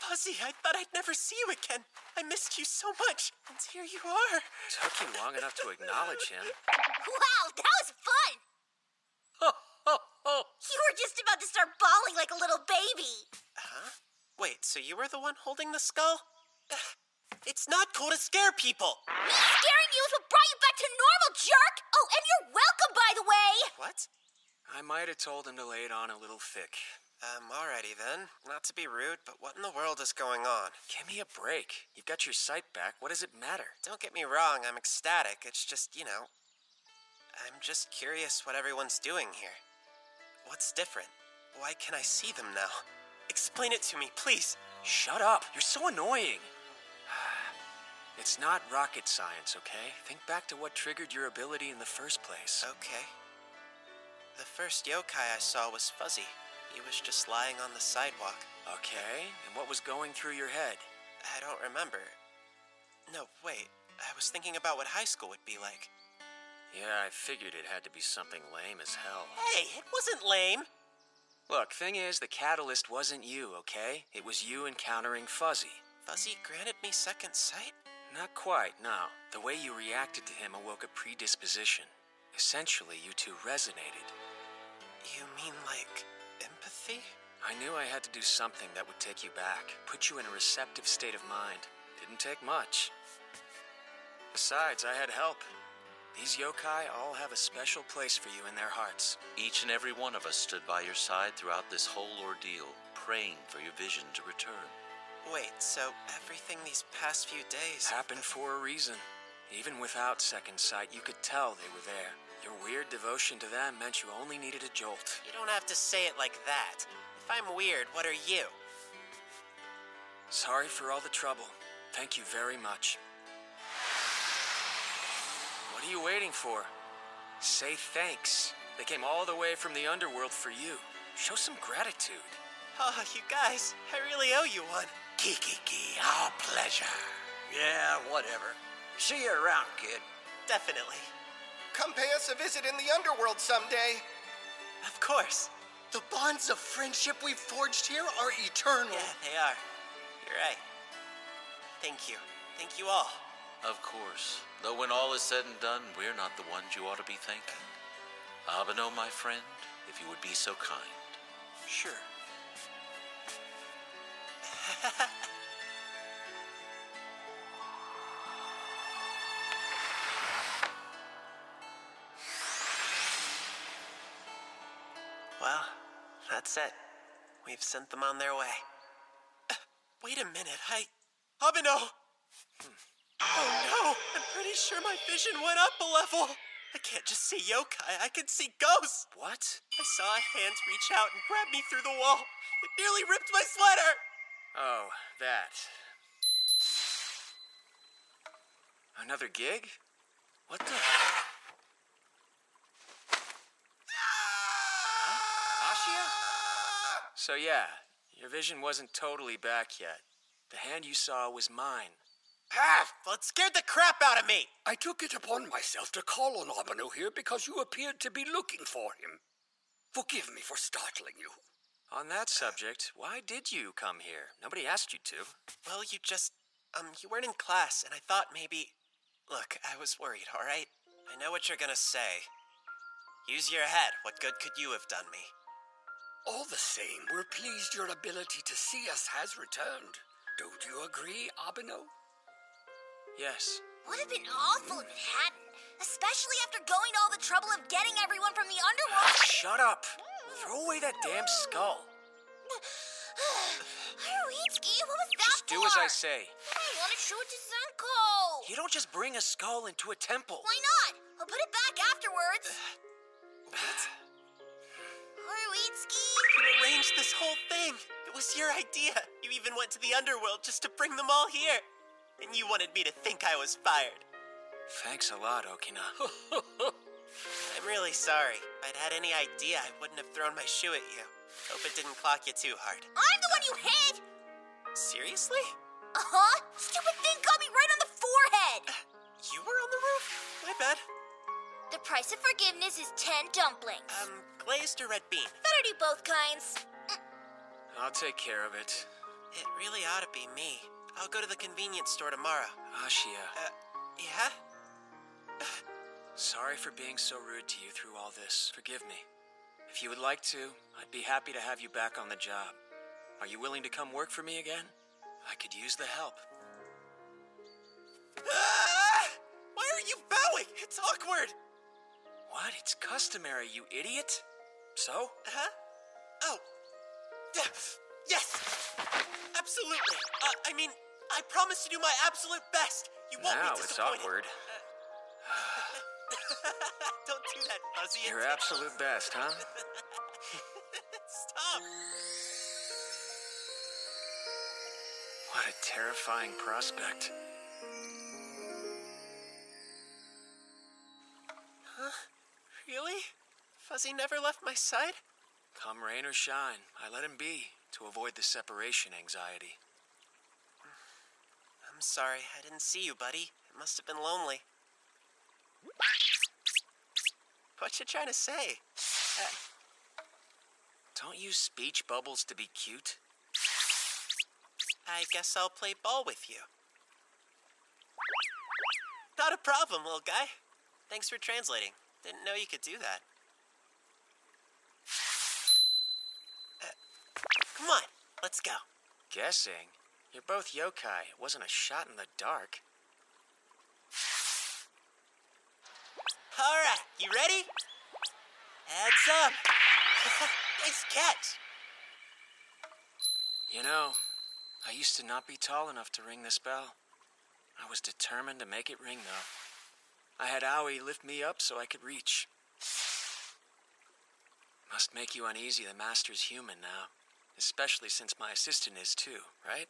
Fuzzy, I thought I'd never see you again. I missed you so much, and here you are. Took you long enough to acknowledge him. Wow, that was fun! You were just about to start bawling like a little baby. Huh? Wait, so you were the one holding the skull? It's not cool to scare people. Me scaring you is what brought you back to normal, jerk! Oh, and you're welcome, by the way! What? I might have told him to lay it on a little thick. Alrighty then. Not to be rude, but what in the world is going on? Give me a break. You've got your sight back. What does it matter? Don't get me wrong, I'm ecstatic. It's just, I'm just curious what everyone's doing here. What's different? Why can I see them now? Explain it to me, please. Shut up. You're so annoying. It's not rocket science, okay? Think back to what triggered your ability in the first place. Okay. The first yokai I saw was Fuzzy. He was just lying on the sidewalk. Okay, and what was going through your head? I don't remember. No, wait. I was thinking about what high school would be like. Yeah, I figured it had to be something lame as hell. Hey, it wasn't lame. Look, thing is, the catalyst wasn't you, okay? It was you encountering Fuzzy. Fuzzy granted me second sight? Not quite, no. The way you reacted to him awoke a predisposition. Essentially, you two resonated. You mean like empathy? I knew I had to do something that would take you back, put you in a receptive state of mind. Didn't take much. Besides, I had help. These yokai all have a special place for you in their hearts. Each and every one of us stood by your side throughout this whole ordeal, praying for your vision to return. Wait, so everything these past few days happened for a reason. Even without second sight, you could tell they were there. Your weird devotion to them meant you only needed a jolt. You don't have to say it like that. If I'm weird, what are you? Sorry for all the trouble. Thank you very much. What are you waiting for? Say thanks. They came all the way from the underworld for you. Show some gratitude. Oh, you guys, I really owe you one. Kiki, our pleasure. Yeah, whatever. See you around, kid. Definitely. Come pay us a visit in the underworld someday. Of course. The bonds of friendship we've forged here are eternal. Yeah, they are. You're right. Thank you. Thank you all. Of course. Though when all is said and done, we're not the ones you ought to be thanking. Abeno, my friend, if you would be so kind. Sure. Well, that's it. We've sent them on their way. Wait a minute, Abeno! Oh no! I'm pretty sure my vision went up a level! I can't just see yokai, I can see ghosts! What? I saw a hand reach out and grab me through the wall. It nearly ripped my sweater! Oh, that. Another gig? What the... Ashia? So yeah, your vision wasn't totally back yet. The hand you saw was mine. Well, it scared the crap out of me! I took it upon myself to call on Abeno here because you appeared to be looking for him. Forgive me for startling you. On that subject, why did you come here? Nobody asked you to. Well, you weren't in class, and I thought maybe... Look, I was worried, all right? I know what you're gonna say. Use your head. What good could you have done me? All the same, we're pleased your ability to see us has returned. Don't you agree, Abeno? Yes. Would have been awful if it hadn't. Especially after going to all the trouble of getting everyone from the underworld. Shut up! Throw away that damn skull. Haruitsuki, what was that Just do as I say. I want to show it to Zenko. You don't just bring a skull into a temple. Why not? I'll put it back afterwards. What? Haruitsuki. You arranged this whole thing. It was your idea. You even went to the underworld just to bring them all here. And you wanted me to think I was fired. Thanks a lot, Okina. I'm really sorry. If I'd had any idea, I wouldn't have thrown my shoe at you. Hope it didn't clock you too hard. I'm the one you hit. Seriously? Uh-huh. Stupid thing got me right on the forehead. You were on the roof? My bad. The price of forgiveness is 10 dumplings. Glazed or red bean? Better do both kinds. I'll take care of it. It really ought to be me. I'll go to the convenience store tomorrow. Ashia. Yeah? Sorry for being so rude to you through all this. Forgive me. If you would like to, I'd be happy to have you back on the job. Are you willing to come work for me again? I could use the help. Why are you bowing? It's awkward. What? It's customary, you idiot. So? Huh? Oh. Yes! Absolutely. I promise to do my absolute best. You won't Now be it's disappointed. awkward. Don't do that, Fuzzy. Your absolute best, huh? Stop. What a terrifying prospect. Huh? Really? Fuzzy never left my side? Come rain or shine, I let him be to avoid the separation anxiety. I'm sorry, I didn't see you, buddy. It must have been lonely. What you trying to say? Don't use speech bubbles to be cute. I guess I'll play ball with you. Not a problem, little guy. Thanks for translating. Didn't know you could do that. Come on, let's go. Guessing? You're both yokai. It wasn't a shot in the dark. All right, you ready? Heads up. Nice catch. You know, I used to not be tall enough to ring this bell. I was determined to make it ring, though. I had Aoi lift me up so I could reach. Must make you uneasy the Master's human now. Especially since my assistant is too, right?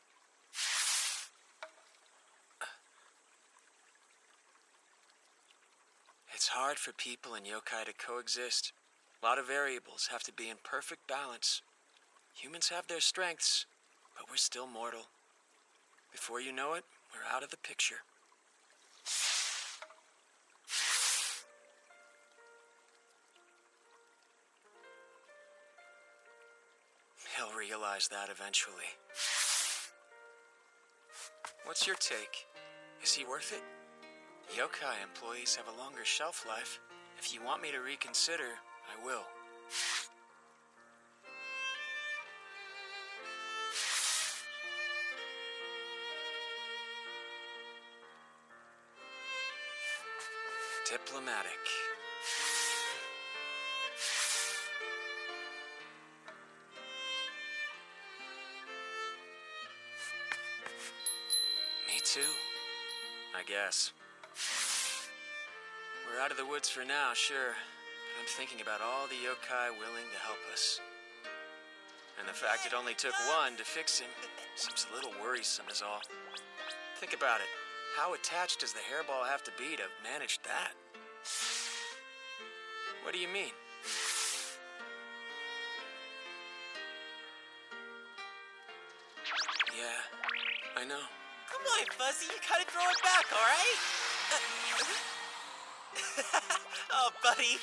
It's hard for people and yokai to coexist. A lot of variables have to be in perfect balance. Humans have their strengths, but we're still mortal. Before you know it, we're out of the picture. He'll realize that eventually. What's your take? Is he worth it? Yokai employees have a longer shelf life. If you want me to reconsider, I will. Diplomatic. Me too, I guess. We're out of the woods for now, sure, but I'm thinking about all the yokai willing to help us. And the fact it only took one to fix him seems a little worrisome is all. Think about it. How attached does the hairball have to be to manage that? What do you mean? Yeah, I know. Come on, Fuzzy, you gotta throw it back, all right? Oh, buddy.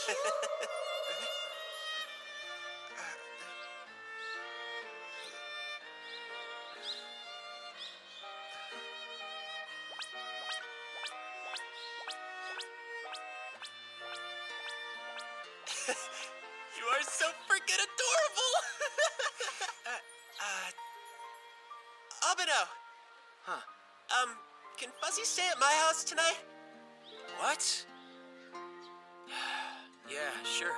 You are so freaking adorable! Abeno! Huh. Can Fuzzy stay at my house tonight? What? Yeah, sure.